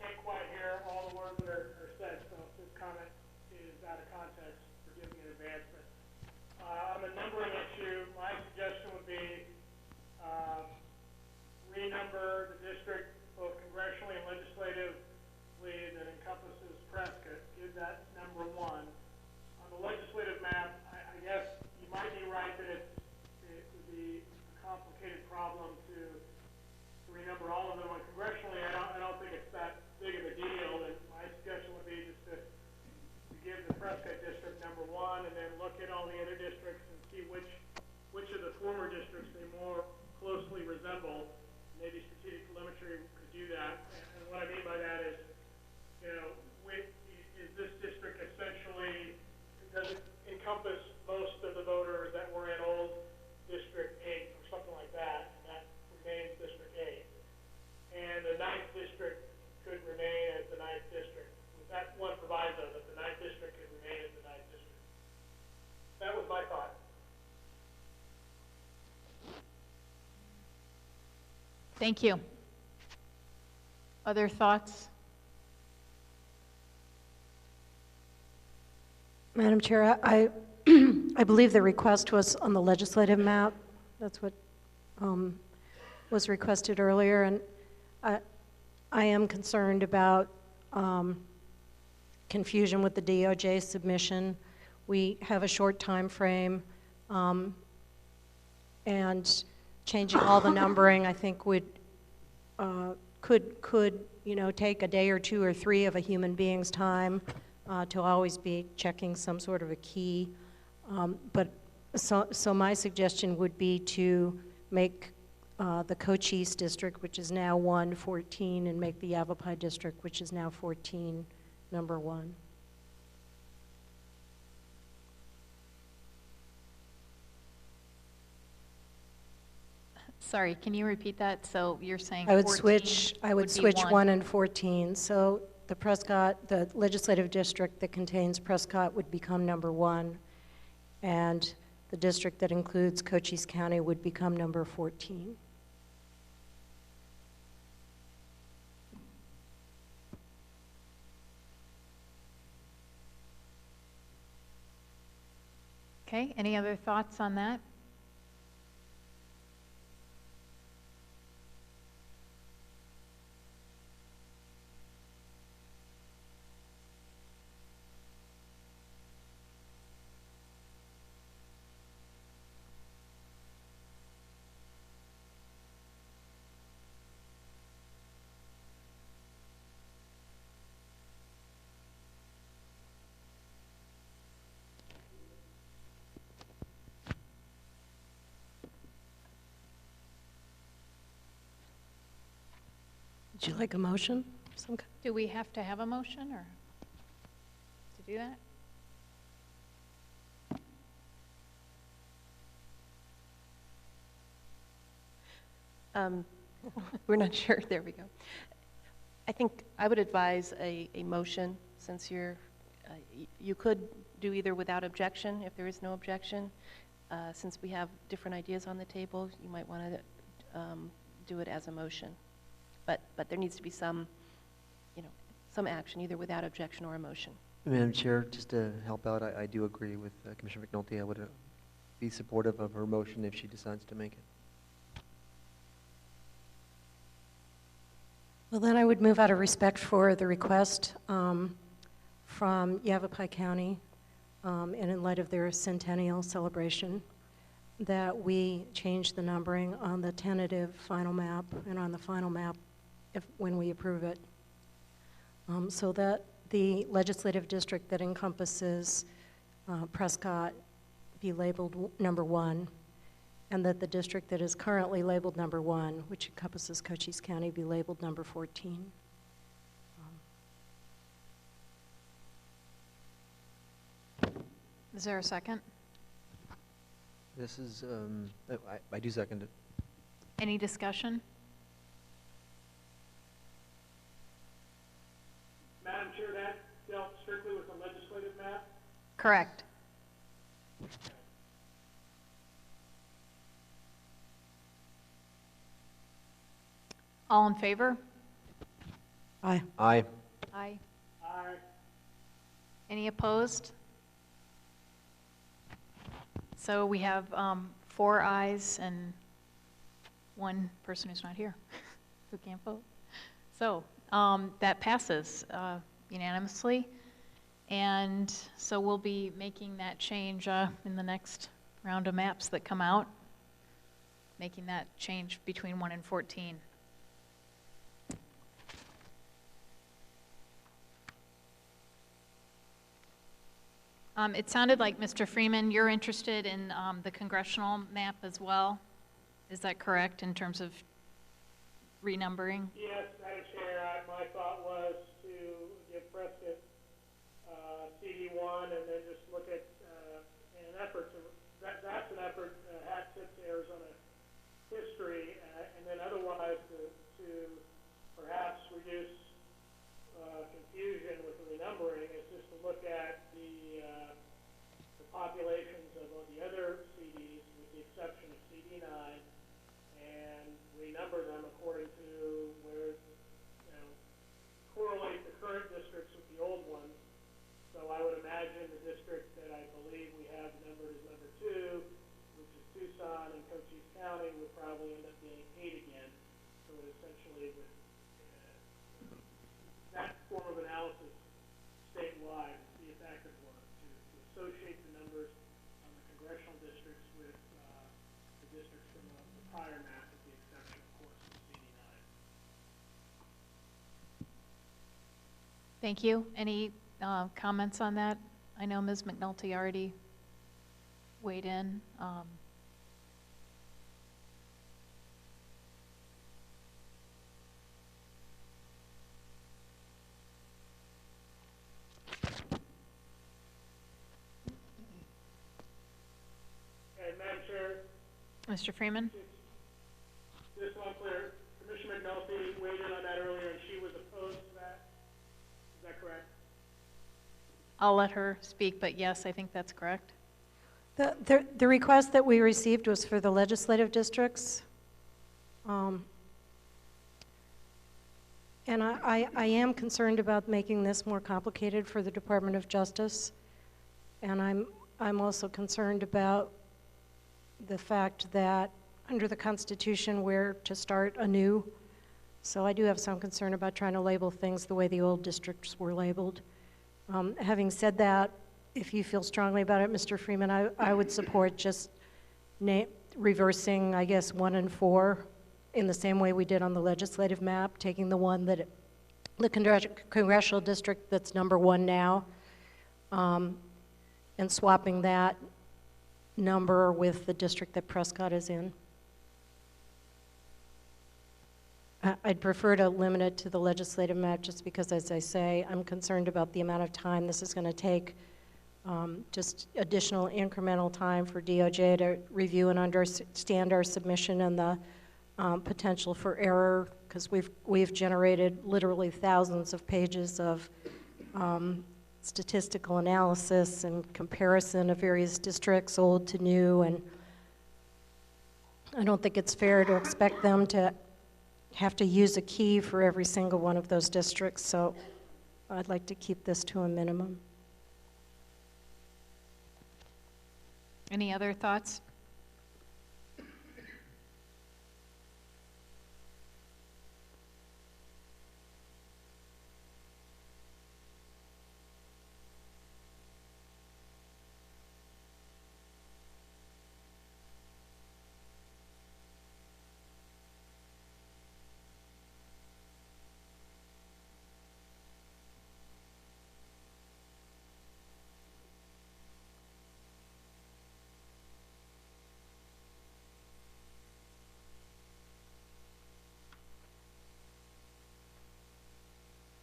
can't quite hear all the words that are said, so if this comment is out of context, forgive me in advance. But on the numbering issue, my suggestion would be renumber the district both congressionally and legislatively that encompasses Prescott. Give that number 1. On the legislative map, I guess you might be right that it would be a complicated problem to renumber all of them. On congressionally, I don't think it's that big of a deal. And my suggestion would be just to give the Prescott district number 1 and then look at all the other districts and see which of the former districts they more closely resemble. Maybe strategic telemetry could do that. And what I mean by that is, you know, is this district essentially, does it encompass most of the voters that were in old District 8 or something like that, and that remains District 8? And the 9th district could remain as the 9th district, with that one proviso that the 9th district could remain as the 9th district. That was my thought. Thank you. Other thoughts? Madam Chair, I believe the request was on the legislative map. That's what was requested earlier, and I am concerned about confusion with the DOJ submission. We have a short time frame, and changing all the numbering, I think, could you know, take a day or two or three of a human being's time to always be checking some sort of a key. So my suggestion would be to make the Cochise district, which is now 1, 14, and make the Yavapai district, which is now 14, number 1. Sorry, can you repeat that? So you're saying I would 14 switch 1. 1 and 14. So the legislative district that contains Prescott would become number 1, and the district that includes Cochise County would become number 14. Okay, any other thoughts on that? Would you like a motion? Some kind? Do we have to have a motion or to do that? We're not sure. There we go. I think I would advise a motion, since you could do either without objection if there is no objection. Since we have different ideas on the table, you might want to do it as a motion. But there needs to be some action, either without objection or a motion. Madam Chair, just to help out, I do agree with Commissioner McNulty. I would be supportive of her motion if she decides to make it. Well, then I would move out of respect for the request from Yavapai County, and in light of their centennial celebration, that we change the numbering on the tentative final map and on the final map when we approve it, so that the legislative district that encompasses Prescott be labeled number 1, and that the district that is currently labeled number 1, which encompasses Cochise County, be labeled number 14. Is there a second? This is, I do second it. Any discussion? Madam Chair, that dealt strictly with the legislative map? Correct. All in favor? Aye. Aye. Aye. Aye. Any opposed? So we have 4 ayes and 1 person who's not here who can't vote. So that passes unanimously. And so we'll be making that change in the next round of maps that come out, making that change between 1 and 14. It sounded like, Mr. Freeman, you're interested in the congressional map as well. Is that correct in terms of renumbering? Yes, Madam Chair, my thought was to give Prescott CD1 and then just look at an effort to, that's an effort, hat tip to Arizona history, and then otherwise to perhaps reduce confusion with the renumbering is just to look at the populations of the other CDs, with the exception of CD9, and renumber them according to where, correlate the current districts with the old ones. So I would imagine the district that I believe we have numbered as Thank you. Any comments on that? I know Ms. McNulty already weighed in. And Madam Chair, Mr. Freeman? just so I'm clear, Commissioner McNulty weighed in on that earlier, and she was opposed to that. Is that correct? I'll let her speak, but yes, I think that's correct. The request that we received was for the legislative districts. And I am concerned about making this more complicated for the Department of Justice. And I'm also concerned about the fact that under the Constitution we're to start anew. So I do have some concern about trying to label things the way the old districts were labeled. Having said that, if you feel strongly about it, Mr. Freeman, I would support just reversing, I guess, 1 and 4 in the same way we did on the legislative map, taking the one that, the congressional district that's number 1 now, and swapping that number with the district that Prescott is in. I'd prefer to limit it to the legislative map just because, as I say, I'm concerned about the amount of time this is going to take, just additional incremental time for DOJ to review and understand our submission and the potential for error, because we've generated literally thousands of pages of statistical analysis and comparison of various districts, old to new, and I don't think it's fair to expect them to have to use a key for every single one of those districts, so I'd like to keep this to a minimum. Any other thoughts?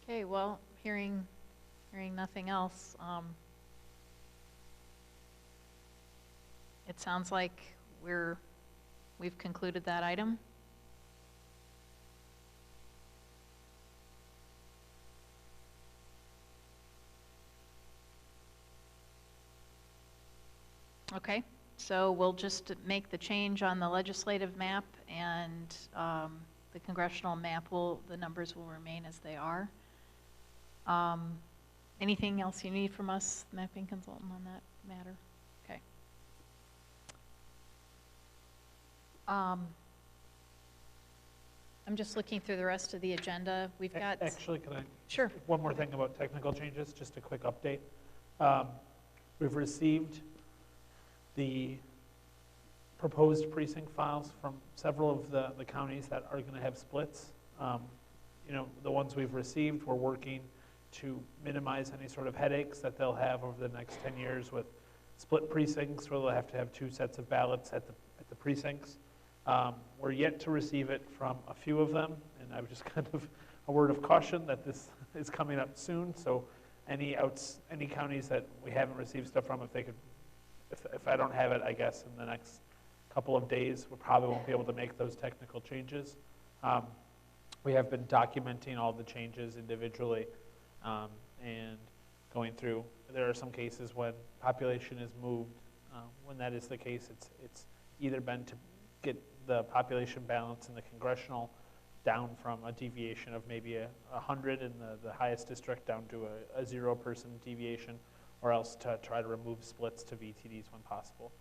Okay, well, hearing nothing else, it sounds like we've concluded that item. Okay, so we'll just make the change on the legislative map, and the congressional map the numbers will remain as they are. Anything else you need from us, mapping consultant, on that matter? Okay. I'm just looking through the rest of the agenda. We've got... Actually, can I? Sure. One more thing about technical changes, just a quick update. We've received the proposed precinct files from several of the counties that are going to have splits. You know, the ones we've received, we're working to minimize any sort of headaches that they'll have over the next 10 years with split precincts, where they'll have to have 2 sets of ballots at the precincts. We're yet to receive it from a few of them, and I would just kind of a word of caution that this is coming up soon. So any counties that we haven't received stuff from, if they could, if I don't have it, I guess in the next couple of days, we probably won't be able to make those technical changes. We have been documenting all the changes individually and going through. There are some cases when population is moved. When that is the case, it's either been to get the population balance in the congressional down from a deviation of maybe 100 in the highest district down to a 0-person deviation, or else to try to remove splits to VTDs when possible.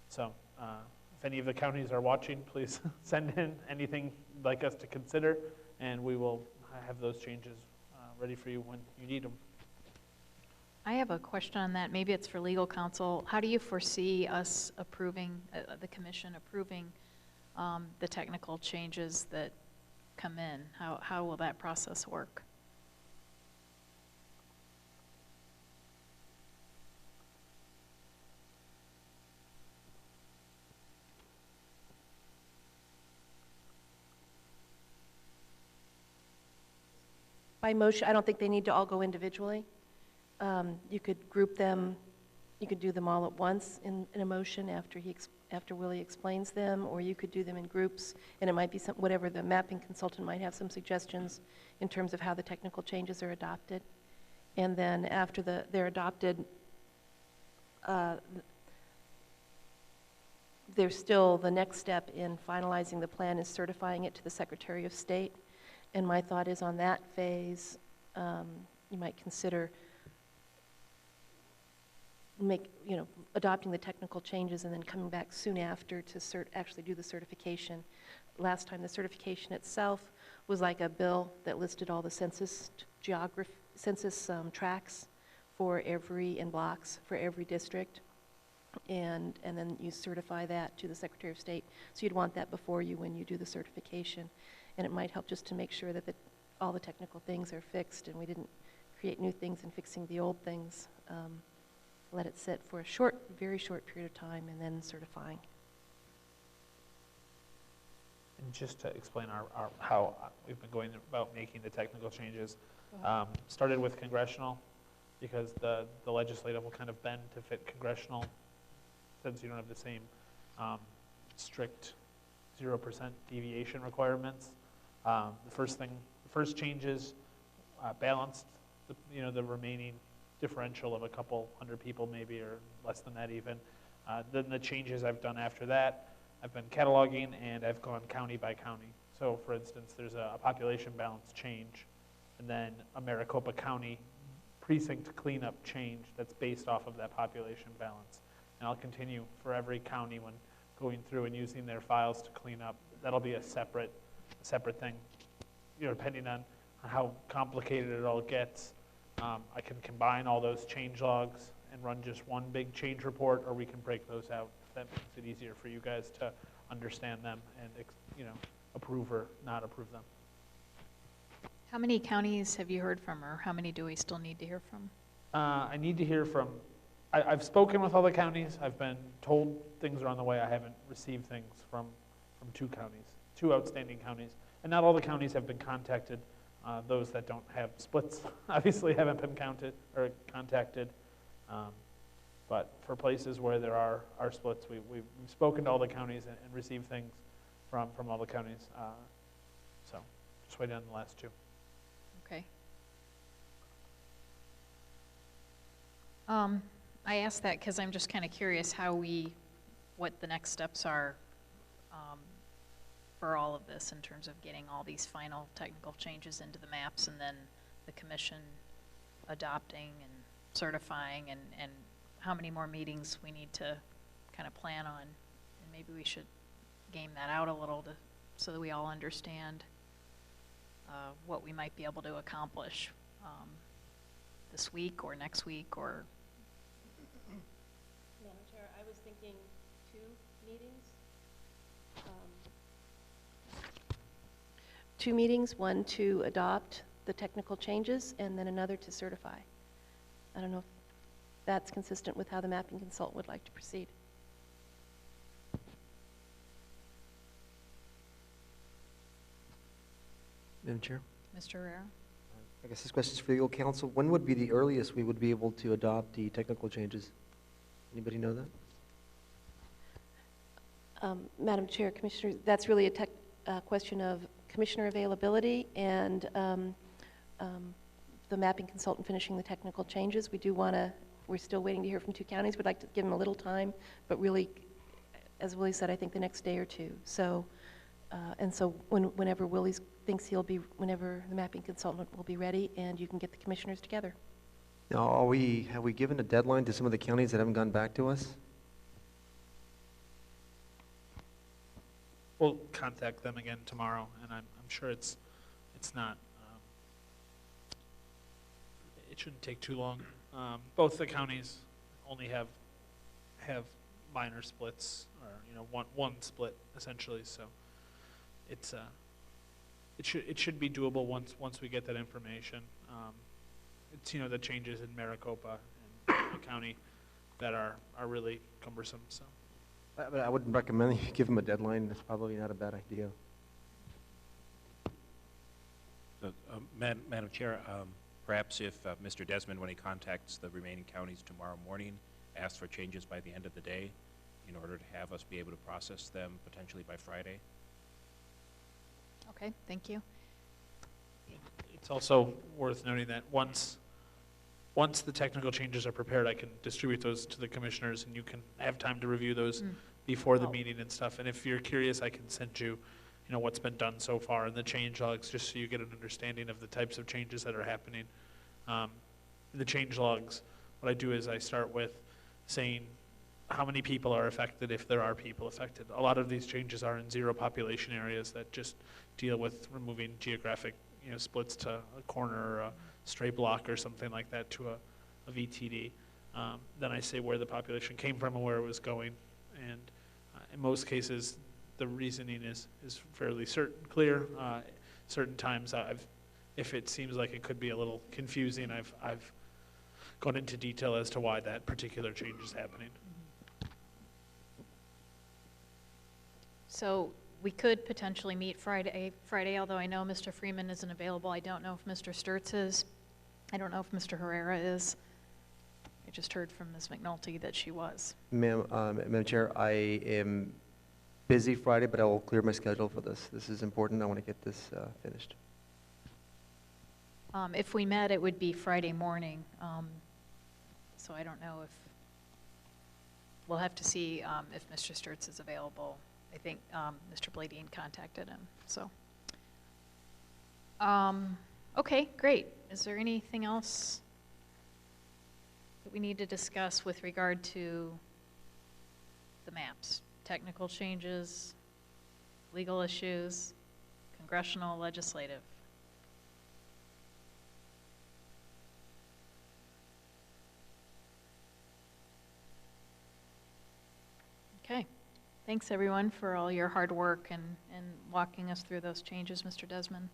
So if any of the counties are watching, please send in anything you'd like us to consider, and we will have those changes ready for you when you need them. I have a question on that. Maybe it's for legal counsel. How do you foresee us approving, the commission approving the technical changes that come in? How will that process work? By motion, I don't think they need to all go individually. You could group them, you could do them all at once in a motion after Willie explains them, or you could do them in groups, and it might be whatever the mapping consultant might have some suggestions in terms of how the technical changes are adopted. And then after they're adopted, there's still the next step in finalizing the plan is certifying it to the Secretary of State. And my thought is on that phase, you might consider adopting the technical changes and then coming back soon after to actually do the certification. Last time, the certification itself was like a bill that listed all the census tracts for and blocks for every district. And then you certify that to the Secretary of State. So you'd want that before you when you do the certification. And it might help just to make sure that all the technical things are fixed and we didn't create new things and fixing the old things. Let it sit for a very short period of time and then certifying. And just to explain how we've been going about making the technical changes, started with congressional because the legislative will kind of bend to fit congressional since you don't have the same strict 0% deviation requirements. The first changes balanced the remaining differential of a couple hundred people maybe, or less than that even. Then the changes I've done after that, I've been cataloging and I've gone county by county. So for instance, there's a population balance change and then a Maricopa County precinct cleanup change that's based off of that population balance. And I'll continue for every county when going through and using their files to clean up. That'll be a separate thing, depending on how complicated it all gets. I can combine all those change logs and run just one big change report, or we can break those out. That makes it easier for you guys to understand them and approve or not approve them. How many counties have you heard from, or how many do we still need to hear from? I need to hear from, I've spoken with all the counties. I've been told things are on the way. I haven't received things from 2 counties, 2 outstanding counties. And not all the counties have been contacted. Those that don't have splits obviously haven't been contacted. But for places where there are splits, we've spoken to all the counties and received things from all the counties. So just waiting on the last 2. Okay. I asked that because I'm just kind of curious what the next steps are for all of this in terms of getting all these final technical changes into the maps and then the commission adopting and certifying and how many more meetings we need to kind of plan on. And maybe we should game that out a little so that we all understand what we might be able to accomplish this week or next week or. Madam Chair, I was thinking 2 meetings. 2 meetings, one to adopt the technical changes and then another to certify. I don't know if that's consistent with how the mapping consultant would like to proceed. Madam Chair? Mr. Herrera? I guess this question is for the legal counsel. When would be the earliest we would be able to adopt the technical changes? Anybody know that? Madam Chair, Commissioner, that's really a question of commissioner availability and the mapping consultant finishing the technical changes. We're still waiting to hear from 2 counties. We'd like to give them a little time, but really, as Willie said, I think the next day or 2. So, and so whenever Willie thinks whenever the mapping consultant will be ready, and you can get the commissioners together. Now, have we given a deadline to some of the counties that haven't gone back to us? We'll contact them again tomorrow, and I'm sure it's not. It shouldn't take too long. Both the counties only have minor splits, or one split essentially. So it should be doable once we get that information. It's the changes in Maricopa and the county that are really cumbersome. So. But I wouldn't recommend you give them a deadline. That's probably not a bad idea. Madam Chair, perhaps if Mr. Desmond, when he contacts the remaining counties tomorrow morning, asks for changes by the end of the day in order to have us be able to process them potentially by Friday. Okay, thank you. It's also worth noting that once the technical changes are prepared, I can distribute those to the commissioners, and you can have time to review those before the meeting and stuff. And if you're curious, I can send you, what's been done so far in the change logs, just so you get an understanding of the types of changes that are happening. In the change logs, what I do is I start with saying how many people are affected, if there are people affected. A lot of these changes are in zero population areas that just deal with removing geographic splits to a corner or a stray block or something like that to a VTD. Then I say where the population came from and where it was going. And in most cases, the reasoning is fairly clear. Certain times, if it seems like it could be a little confusing, I've gone into detail as to why that particular change is happening. So we could potentially meet Friday, although I know Mr. Freeman isn't available. I don't know if Mr. Sturts is. I don't know if Mr. Herrera is. I just heard from Ms. McNulty that she was. Madam Chair, I am busy Friday, but I will clear my schedule for this. This is important. I want to get this finished. If we met, it would be Friday morning. So I don't know if, we'll have to see if Mr. Sturts is available. I think Mr. Bladine contacted him, so. Okay, great. Is there anything else that we need to discuss with regard to the maps? Technical changes, legal issues, congressional, legislative? Okay. Thanks, everyone, for all your hard work and walking us through those changes, Mr. Desmond.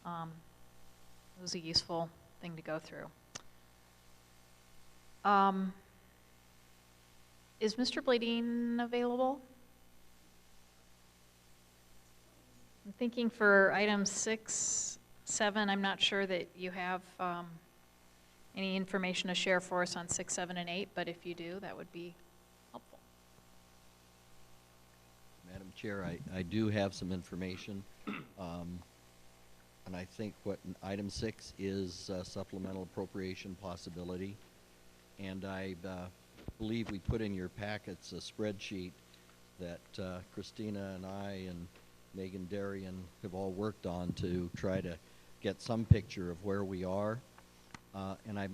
It was a useful thing to go through. Is Mr. Bladine available? I'm thinking for items 6, 7, I'm not sure that you have any information to share for us on 6, 7, and 8, but if you do, that would be helpful. Madam Chair, I do have some information, and I think what item 6 is supplemental appropriation possibility, and I believe we put in your packets a spreadsheet that Christina and I and Megan Darien have all worked on to try to get some picture of where we are, and I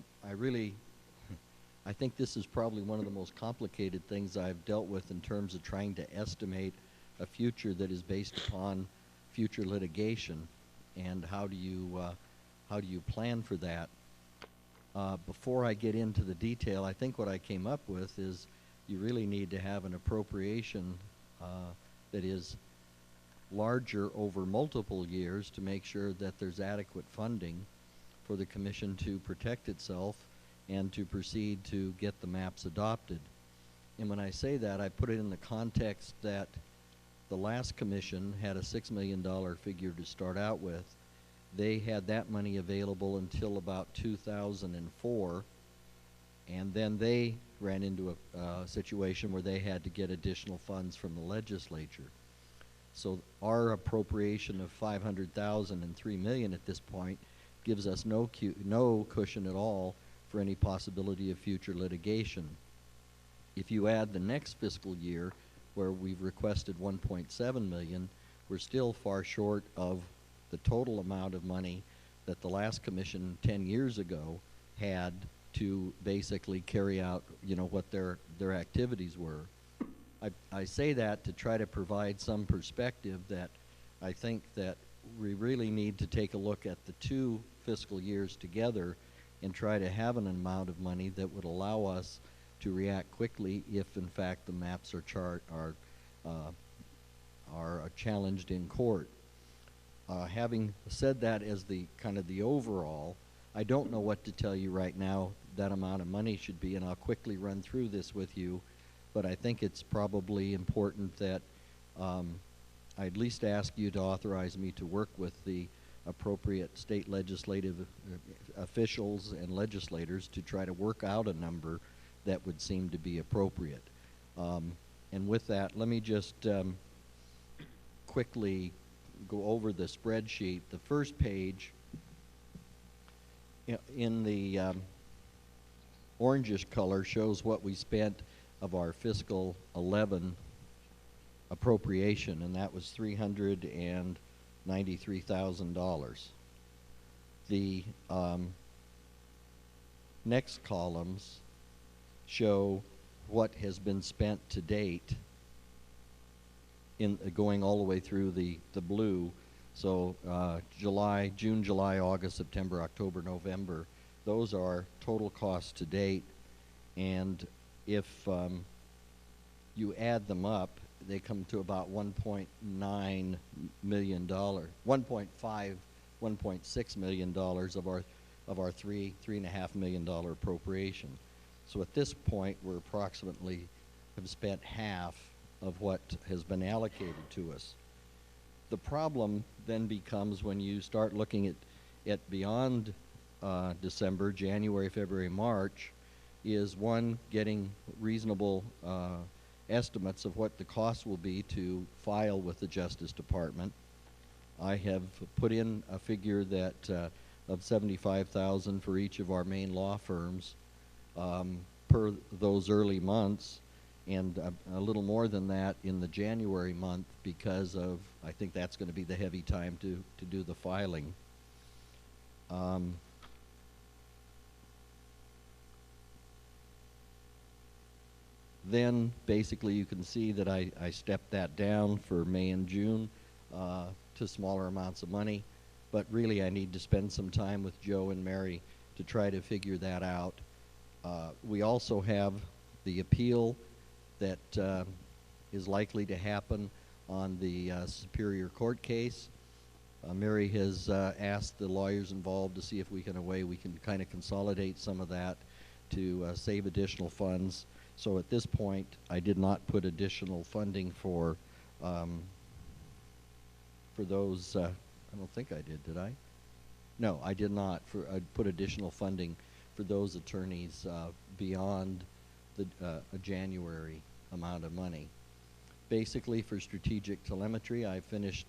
think this is probably one of the most complicated things I've dealt with in terms of trying to estimate a future that is based upon future litigation, and how do you plan for that? Before I get into the detail, I think what I came up with is you really need to have an appropriation that is larger over multiple years to make sure that there's adequate funding for the commission to protect itself and to proceed to get the maps adopted. And when I say that, I put it in the context that the last commission had a $6 million figure to start out with. They had that money available until about 2004, and then they ran into a situation where they had to get additional funds from the legislature. So our appropriation of $500,000 and $3 million at this point gives us no cushion at all for any possibility of future litigation. If you add the next fiscal year, where we've requested $1.7 million, we're still far short of the total amount of money that the last commission 10 years ago had to basically carry out, what their activities were. I say that to try to provide some perspective that I think that we really need to take a look at the 2 fiscal years together and try to have an amount of money that would allow us to react quickly if, in fact, the maps are challenged in court. Having said that as the kind of the overall, I don't know what to tell you right now that amount of money should be, and I'll quickly run through this with you, but I think it's probably important that I at least ask you to authorize me to work with the appropriate state legislative officials and legislators to try to work out a number that would seem to be appropriate. And with that, let me just quickly go over the spreadsheet. The first page in the orangish color shows what we spent of our fiscal 11 appropriation, and that was $393,000. The next columns show what has been spent to date in going all the way through the blue. So June, July, August, September, October, November, those are total costs to date. And if you add them up, they come to about $1.9 million, $1.6 million of our $3.5 million appropriation. So at this point, we're approximately have spent half of what has been allocated to us. The problem then becomes when you start looking at beyond December, January, February, March, is one, getting reasonable estimates of what the cost will be to file with the Justice Department. I have put in a figure that of $75,000 for each of our main law firms per those early months, and a little more than that in the January month, because of, I think that's going to be the heavy time to do the filing. Then basically you can see that I stepped that down for May and June to smaller amounts of money, but really I need to spend some time with Joe and Mary to try to figure that out. We also have the appeal that is likely to happen on the Superior Court case. Mary has asked the lawyers involved to see if we can kind of consolidate some of that to save additional funds. So at this point, I did not put additional funding for those. I don't think I did I? No, I did not. I put additional funding for those attorneys beyond the January amount of money. Basically, for strategic telemetry, I finished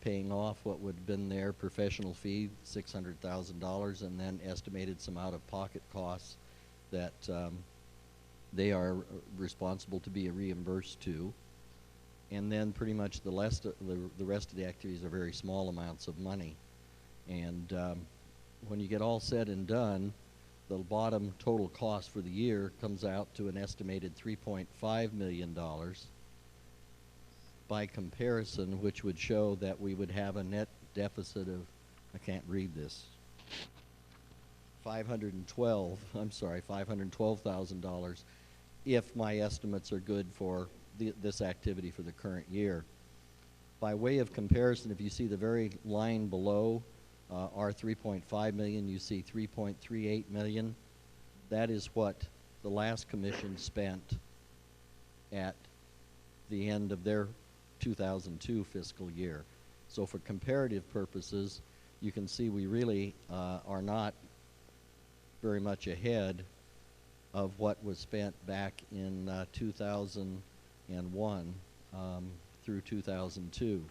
paying off what would have been their professional fee, $600,000, and then estimated some out-of-pocket costs that they are responsible to be reimbursed to. And then pretty much the rest of the activities are very small amounts of money. And when you get all said and done, the bottom total cost for the year comes out to an estimated $3.5 million. By comparison, which would show that we would have a net deficit of, I can't read this, $512,000 if my estimates are good for this activity for the current year. By way of comparison, if you see the very line below our $3.5 million, you see $3.38 million. That is what the last commission spent at the end of their 2002 fiscal year. So for comparative purposes, you can see we really are not very much ahead of what was spent back in 2001 through 2002.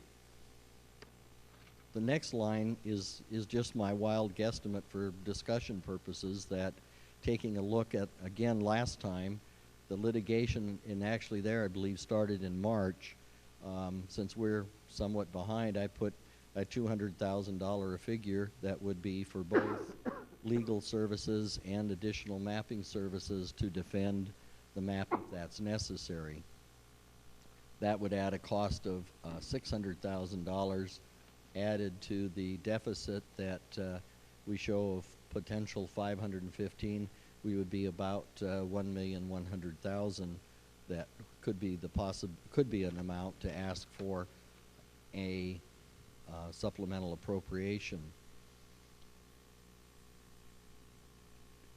The next line is just my wild guesstimate for discussion purposes, that taking a look at, again, last time, the litigation, and actually there I believe started in March. Since we're somewhat behind, I put a $200,000 figure that would be for both legal services and additional mapping services to defend the map if that's necessary. That would add a cost of $600,000 added to the deficit that we show of potential 515. We would be about 1,100,000. That could be an amount to ask for a supplemental appropriation.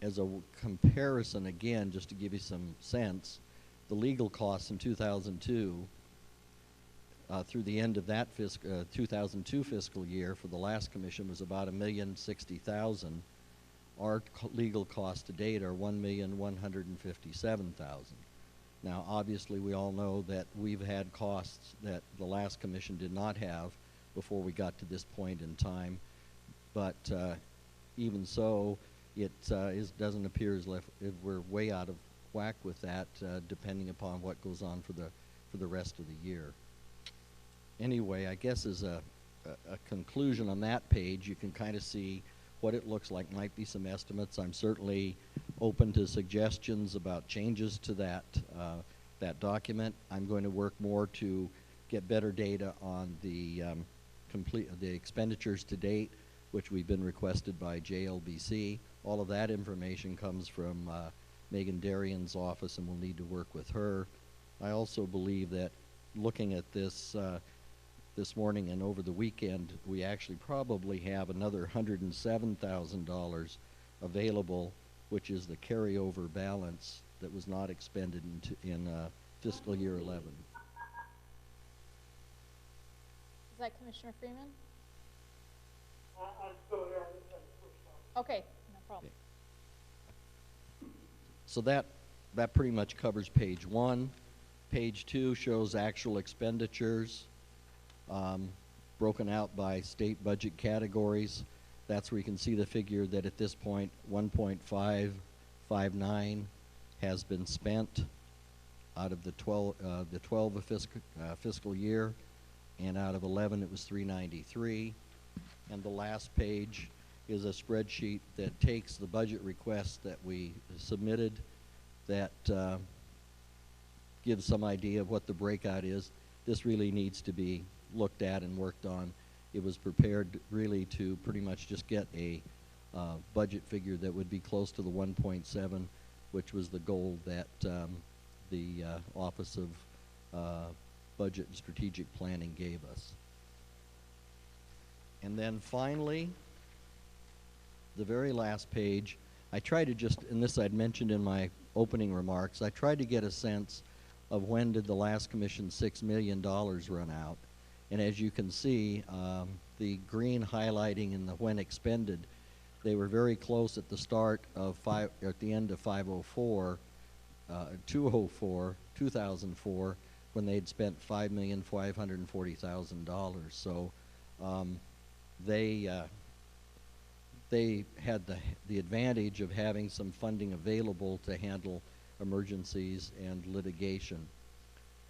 As a comparison, again, just to give you some sense, the legal costs in 2002 through the end of that 2002 fiscal year for the last commission was about $1,060,000. Our legal costs to date are $1,157,000. Now, obviously, we all know that we've had costs that the last commission did not have before we got to this point in time. But even so, it doesn't appear as if we're way out of whack with that, depending upon what goes on for the rest of the year. Anyway, I guess as a conclusion on that page, you can kind of see what it looks like. Might be some estimates. I'm certainly open to suggestions about changes to that document. I'm going to work more to get better data on the expenditures to date, which we've been requested by JLBC. All of that information comes from Megan Darian's office, and we'll need to work with her. I also believe that looking at this this morning and over the weekend, we actually probably have another $107,000 available, which is the carryover balance that was not expended in fiscal year 11. Is that Commissioner Freeman? I'm still here. I just had to switch on. Okay, no problem. Okay. So that pretty much covers page 1. Page 2 shows actual expenditures broken out by state budget categories. That's where you can see the figure that at this point 1.559 has been spent out of the 12 fiscal year, and out of 11 it was 393. And the last page is a spreadsheet that takes the budget requests that we submitted that gives some idea of what the breakout is. This really needs to be looked at and worked on. It was prepared really to pretty much just get a budget figure that would be close to the 1.7, which was the goal that the Office of Budget and Strategic Planning gave us. And then finally, the very last page, I tried to just, and this I'd mentioned in my opening remarks, I tried to get a sense of when did the last commission $6 million run out. And as you can see, the green highlighting in the when expended, they were very close at the start of at the end of 2004, when they'd spent $5,540,000. So they had the advantage of having some funding available to handle emergencies and litigation.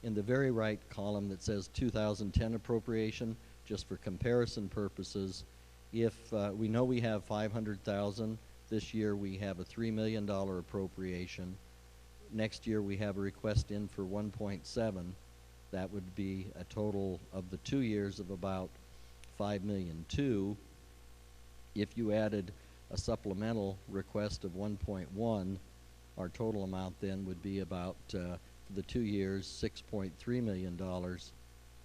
In the very right column that says 2010 appropriation, just for comparison purposes, if we know we have $500,000, this year we have a $3 million appropriation. Next year we have a request in for 1.7. That would be a total of the 2 years of about $5,200,000. If you added a supplemental request of 1.1, our total amount then would be about, for the 2 years, $6.3 million.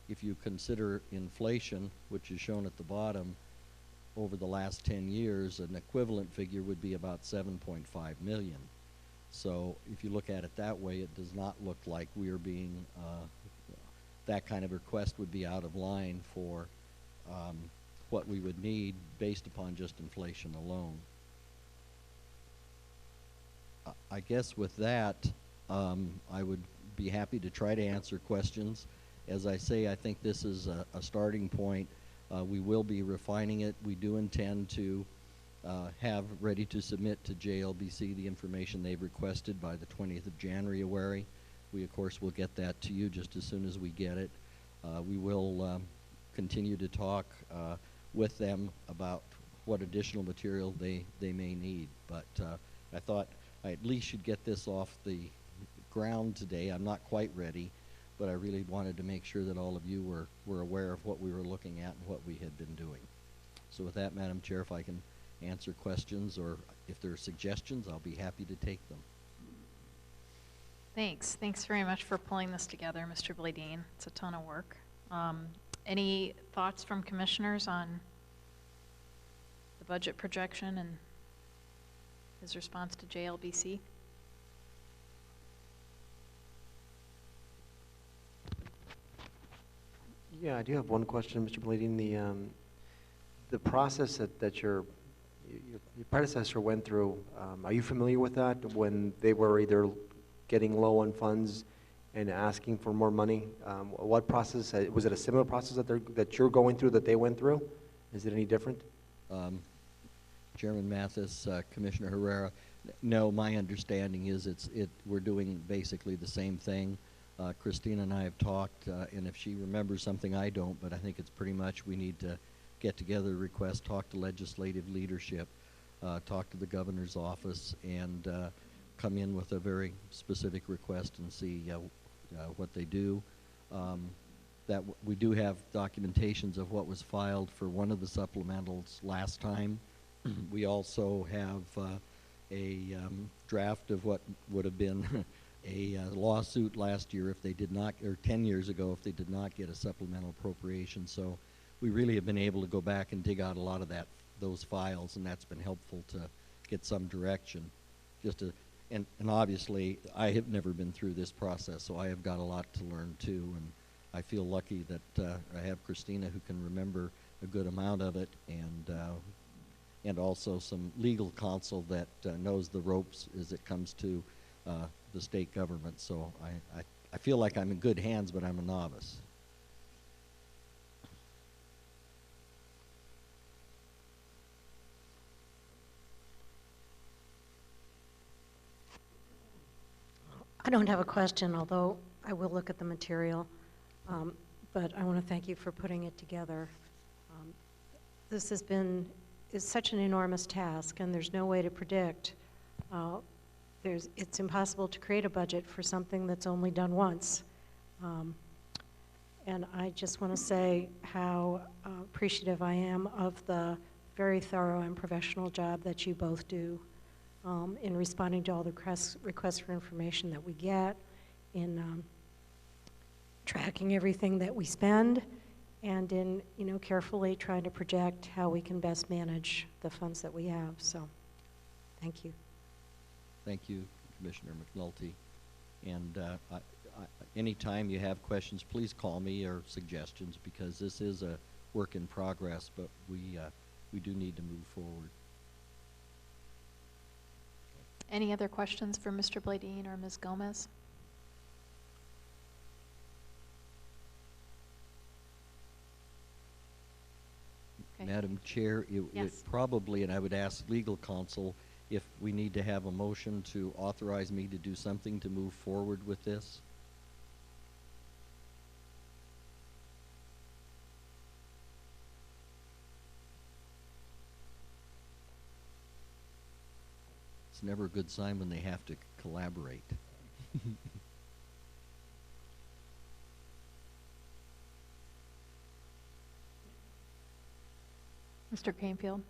If you consider inflation, which is shown at the bottom, over the last 10 years, an equivalent figure would be about $7.5 million. So if you look at it that way, it does not look like we are being, that kind of request would be out of line for what we would need based upon just inflation alone. I guess with that, I would be happy to try to answer questions. As I say, I think this is a starting point. We will be refining it. We do intend to have ready to submit to JLBC the information they've requested by the 20th of January. We, of course, will get that to you just as soon as we get it. We will continue to talk with them about what additional material they may need. But I thought I at least should get this off the ground today. I'm not quite ready, but I really wanted to make sure that all of you were aware of what we were looking at and what we had been doing. So with that, Madam Chair, if I can answer questions or if there are suggestions, I'll be happy to take them. Thanks. Thanks very much for pulling this together, Mr. Bladine. It's a ton of work. Any thoughts from commissioners on the budget projection and his response to JLBC? Yeah, I do have one question, Mr. Blading. The process that your predecessor went through, are you familiar with that when they were either getting low on funds and asking for more money? What process, was it a similar process that you're going through that they went through? Is it any different? Chairman Mathis, Commissioner Herrera, no, my understanding is we're doing basically the same thing. Christina and I have talked, and if she remembers something, I don't, but I think it's pretty much we need to get together, request, talk to legislative leadership, talk to the governor's office, and come in with a very specific request and see what they do. We do have documentations of what was filed for one of the supplementals last time. We also have a draft of what would have been a lawsuit last year if they did not, or 10 years ago if they did not get a supplemental appropriation. So we really have been able to go back and dig out a lot of those files, and that's been helpful to get some direction. And obviously I have never been through this process, so I have got a lot to learn too, and I feel lucky that I have Christina who can remember a good amount of it, and also some legal counsel that knows the ropes as it comes to the state government. So I feel like I'm in good hands, but I'm a novice. I don't have a question, although I will look at the material. But I want to thank you for putting it together. This is such an enormous task, and there's no way to predict. It's impossible to create a budget for something that's only done once. And I just want to say how appreciative I am of the very thorough and professional job that you both do in responding to all the requests for information that we get, in tracking everything that we spend, and in carefully trying to project how we can best manage the funds that we have. So, thank you. Thank you, Commissioner McNulty. And anytime you have questions, please call me, or suggestions, because this is a work in progress, but we do need to move forward. Any other questions for Mr. Bladeen or Ms. Gomez? Okay. Madam Chair, it Yes. probably, and I would ask legal counsel if we need to have a motion to authorize me to do something to move forward with this. It's never a good sign when they have to collaborate. Mr. Canfield?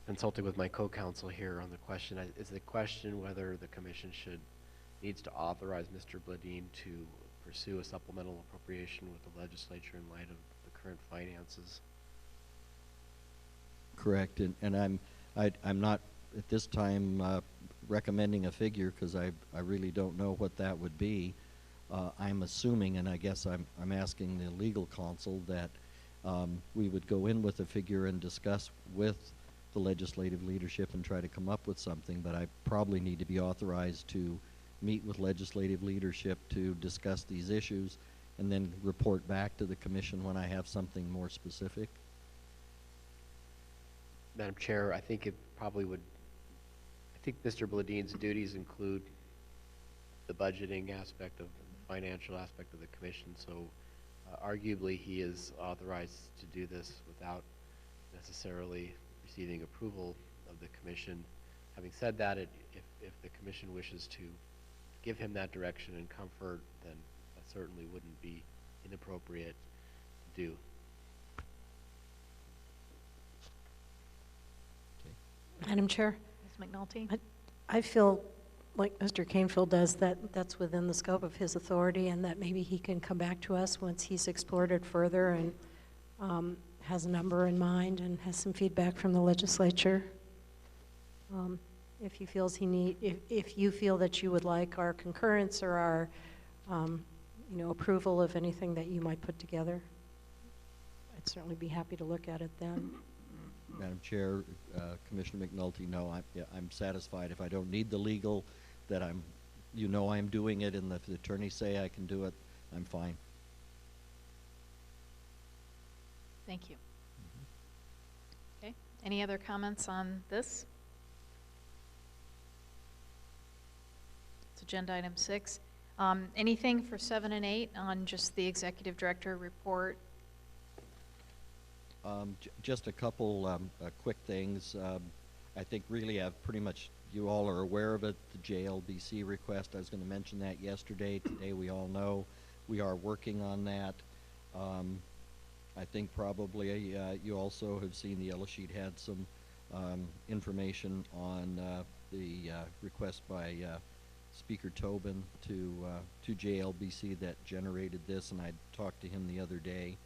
Consulting with my co-counsel here on the question, is the question whether the commission needs to authorize Mr. Bladeen to pursue a supplemental appropriation with the legislature in light of the current finances? Correct, and I'm not at this time recommending a figure, because I really don't know what that would be. I'm assuming, and I guess I'm asking the legal counsel, that we would go in with a figure and discuss with the legislative leadership and try to come up with something, but I probably need to be authorized to meet with legislative leadership to discuss these issues and then report back to the commission when I have something more specific. Madam Chair, I think it probably would, I think Mr. Bladeen's duties include the budgeting aspect of the financial aspect of the commission, so arguably he is authorized to do this without necessarily receiving approval of the commission. Having said that, if the commission wishes to give him that direction and comfort, then that certainly wouldn't be inappropriate to do. Madam Chair, Ms. McNulty? I feel like Mr. Canfield does, that's within the scope of his authority, and that maybe he can come back to us once he's explored it further and has a number in mind and has some feedback from the legislature. If he feels if you feel that you would like our concurrence or our approval of anything that you might put together. I'd certainly be happy to look at it then. Madam Chair, Commissioner McNulty, no, I'm satisfied. If I don't need the legal, that I'm doing it, and if the attorneys say I can do it, I'm fine. Thank you. Okay, any other comments on this? It's agenda item 6. Anything for 7 and 8 on just the executive director report? Just a couple quick things. I think really I've pretty much, you all are aware of it, the JLBC request. I was going to mention that yesterday. Today we all know we are working on that. I think probably you also have seen the yellow sheet had some information on the request by Speaker Tobin to JLBC that generated this, and I talked to him the other day.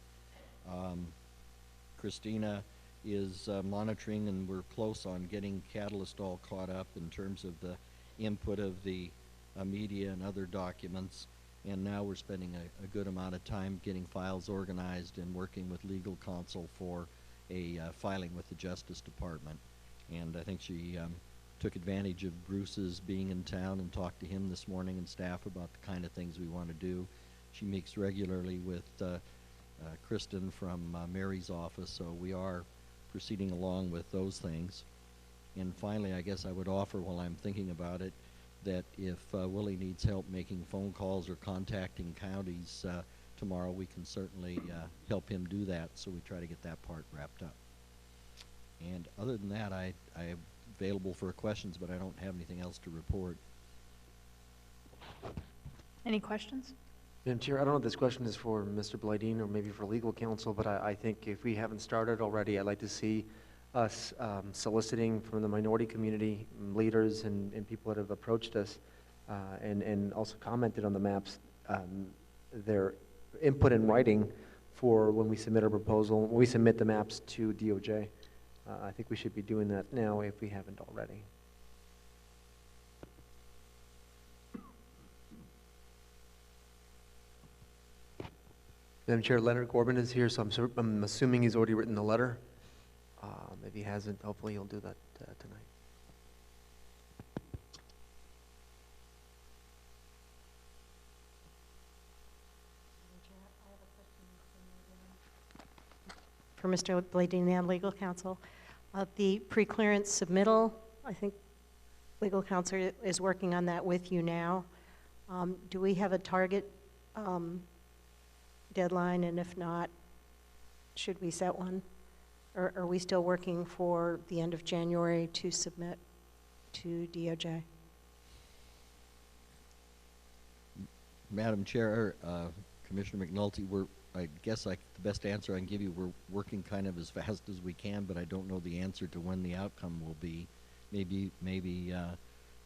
Christina is monitoring, and we're close on getting Catalyst all caught up in terms of the input of the media and other documents. And now we're spending a good amount of time getting files organized and working with legal counsel for a filing with the Justice Department. And I think she took advantage of Bruce's being in town and talked to him this morning and staff about the kind of things we want to do. She meets regularly with Kristen from Mary's office, so we are proceeding along with those things. And finally, I guess I would offer, while I'm thinking about it, that if Willie needs help making phone calls or contacting counties tomorrow, we can certainly help him do that, so we try to get that part wrapped up. And other than that, I'm available for questions, but I don't have anything else to report. Any questions? Madam Chair, I don't know if this question is for Mr. Bladine or maybe for legal counsel, but I think if we haven't started already, I'd like to see us soliciting from the minority community leaders and people that have approached us and also commented on the maps, their input in writing for when we submit our proposal, when we submit the maps to DOJ. I think we should be doing that now if we haven't already. Madam Chair, Leonard Corbin is here, so I'm assuming he's already written the letter. If he hasn't, hopefully he'll do that tonight. For Mr. Bladine and legal counsel, the pre-clearance submittal, I think legal counsel is working on that with you now. Do we have a target deadline, and if not, should we set one? Or are we still working for the end of January to submit to DOJ? Madam Chair, Commissioner McNulty, I guess the best answer I can give you, we're working kind of as fast as we can, but I don't know the answer to when the outcome will be. Maybe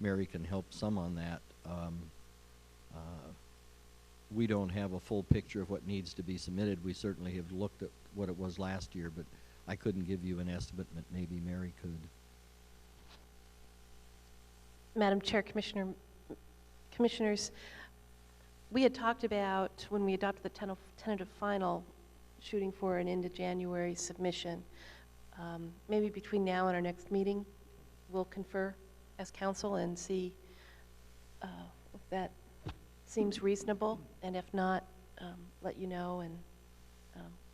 Mary can help some on that. We don't have a full picture of what needs to be submitted. We certainly have looked at what it was last year, but I couldn't give you an estimate, but maybe Mary could. Madam Chair, Commissioners, we had talked about, when we adopted the tentative final, shooting for an end of January submission. Maybe between now and our next meeting, we'll confer as council and see if that seems reasonable, and if not, let you know and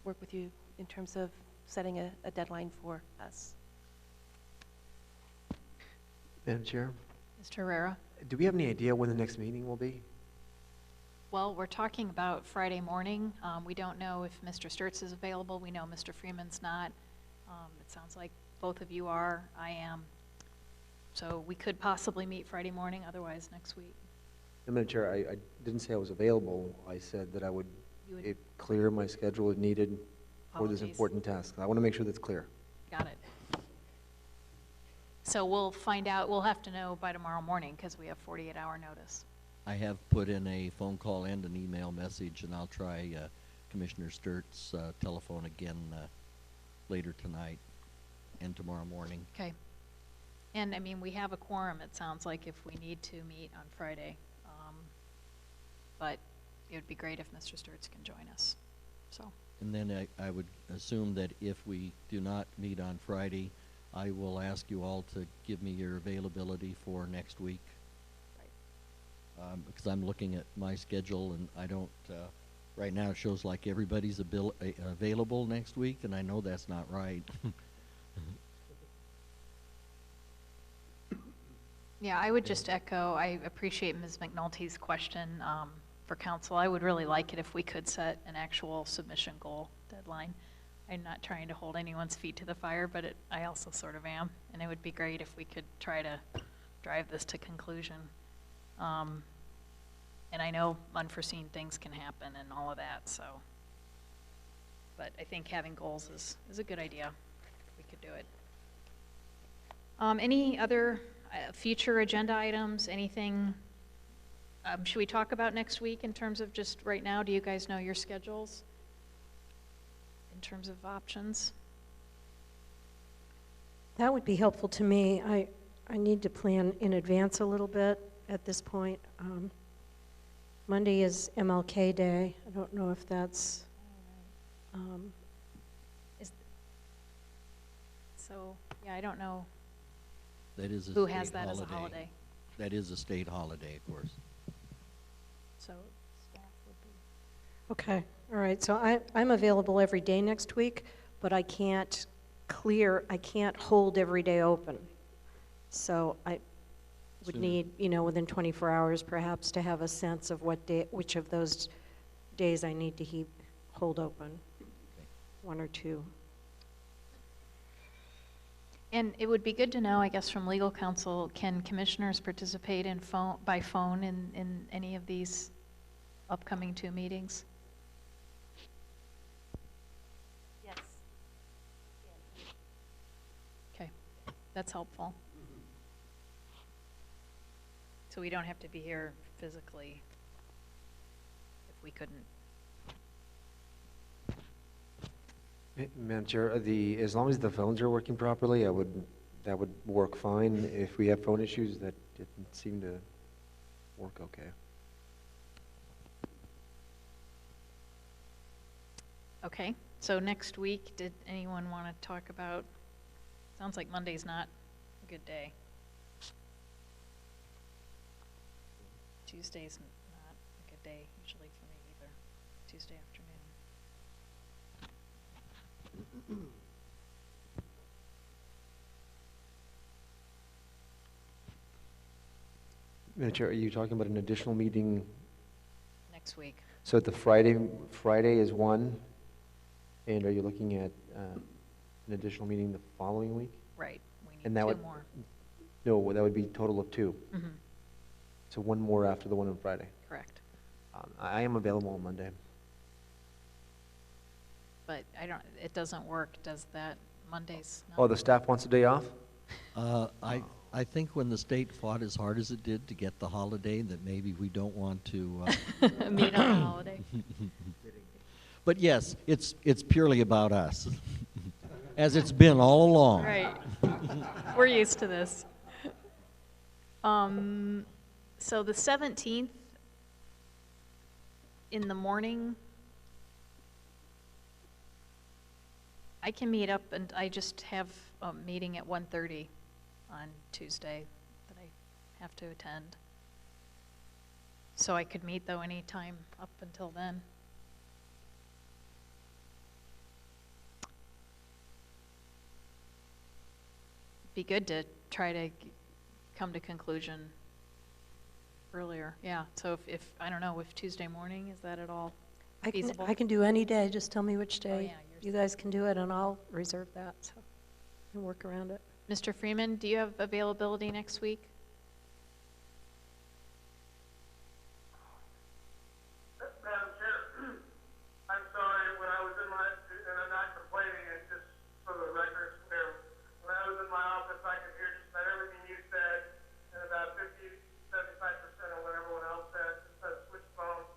work with you in terms of setting a deadline for us. Madam Chair, Mr. Herrera? do we have any idea when the next meeting will be? Well, we're talking about Friday morning. We don't know if Mr. Sturts is available. We know Mr. Freeman's not. It sounds like both of you are. I am. So we could possibly meet Friday morning, otherwise next week. Madam Chair, I didn't say I was available. I said that I would clear my schedule if needed for this important task. I want to make sure that's clear. Got it. So we'll find out. We'll have to know by tomorrow morning because we have 48-hour notice. I have put in a phone call and an email message, and I'll try Commissioner Sturt's telephone again later tonight and tomorrow morning. Okay. And I mean, we have a quorum, it sounds like, if we need to meet on Friday. But it would be great if Mr. Sturts can join us, so. And then I would assume that if we do not meet on Friday, I will ask you all to give me your availability for next week. Because I'm looking at my schedule and I don't, right now it shows like everybody's available next week, and I know that's not right. Yeah, I would just echo, I appreciate Ms. McNulty's question for council. I would really like it if we could set an actual submission goal deadline. I'm not trying to hold anyone's feet to the fire, but I also sort of am. And it would be great if we could try to drive this to conclusion. And I know unforeseen things can happen and all of that, so. But I think having goals is a good idea. We could do it. Any other future agenda items, anything should we talk about next week in terms of just right now? Do you guys know your schedules in terms of options? That would be helpful to me. I need to plan in advance a little bit at this point. Monday is MLK Day. I don't know if that's... So, yeah, I don't know That is a who state has that holiday. as a holiday. That is a state holiday, of course. So staff would be... Okay, all right. So I'm available every day next week, but I can't hold every day open. So I would need, within 24 hours perhaps to have a sense of which of those days I need to hold open. Okay. One or two. And it would be good to know, I guess, from legal counsel, can commissioners participate by phone in any of these upcoming 2 meetings? Yes. Okay, that's helpful. So we don't have to be here physically if we couldn't. Madam Chair, as long as the phones are working properly, that would work fine. If we have phone issues, that didn't seem to work okay. Okay, so next week, did anyone want to talk about, sounds like Monday's not a good day. Tuesday's not a good day usually for me either, Tuesday afternoon. Madam Chair, are you talking about an additional meeting? Next week. So the Friday is one, and are you looking at an additional meeting the following week? Right, we need And that 2 would, more. No, that would be a total of 2. Mm-hmm. So 1 more after the one on Friday. Correct. I am available on Monday. But it doesn't work, does that, Mondays? Oh, the staff wants a day off? I think when the state fought as hard as it did to get the holiday, that maybe we don't want to... meet on a holiday. But yes, it's purely about us, as it's been all along. Right. We're used to this. So the 17th in the morning, I can meet up, and I just have a meeting at 1:30 on Tuesday that I have to attend. So I could meet, though, any time up until then. Be good to try to come to conclusion earlier. Yeah, so if I don't know, if Tuesday morning, is that at all feasible? I can do any day. Just tell me which Oh, day yeah, you guys can do it, and I'll reserve that, so I can work around it. Mr. Freeman, do you have availability next week? Madam Chair, I'm sorry, when I was in and I'm not complaining, it's just for the record, when I was in my office, I could hear just about everything you said, and about 50-75% of what everyone else said. Since I switched phones,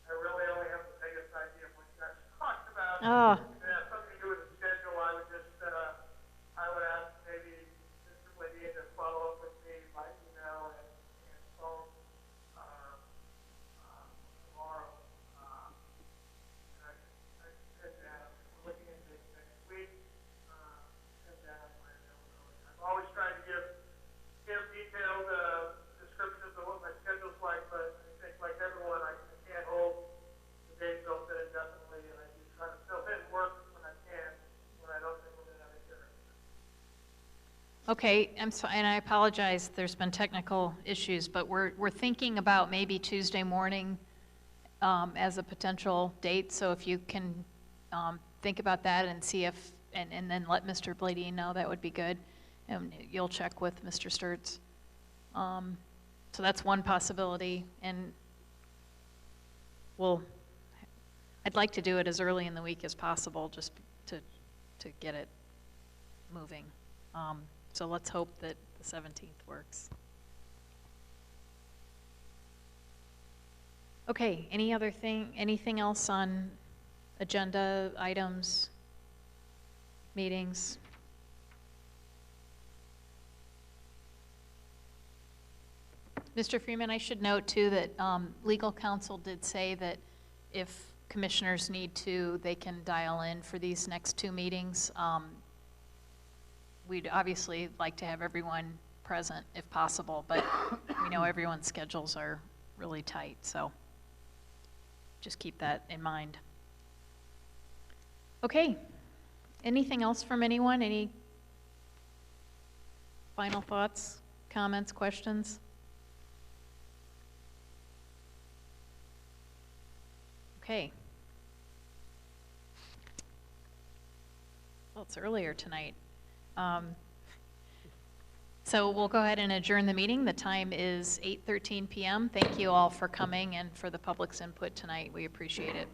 I really only have the biggest idea of what you guys talked about. Oh. If it has something to do with the schedule, I would ask maybe Mr. Lydia to follow up with me by email and phone tomorrow. Okay, I'm sorry, and I apologize, there's been technical issues, but we're thinking about maybe Tuesday morning as a potential date, so if you can think about that and see if, and then let Mr. Bladeen know, that would be good. And you'll check with Mr. Sturts. So that's one possibility, and I'd like to do it as early in the week as possible, just to get it moving. So let's hope that the 17th works. Okay, anything else on agenda items, meetings? Mr. Freeman, I should note too that legal counsel did say that if commissioners need to, they can dial in for these next 2 meetings. We'd obviously like to have everyone present if possible, but we know everyone's schedules are really tight, so just keep that in mind. Okay, anything else from anyone? Any final thoughts, comments, questions? Okay. Well, it's earlier tonight. So we'll go ahead and adjourn the meeting. The time is 8:13 p.m. Thank you all for coming and for the public's input tonight. We appreciate it.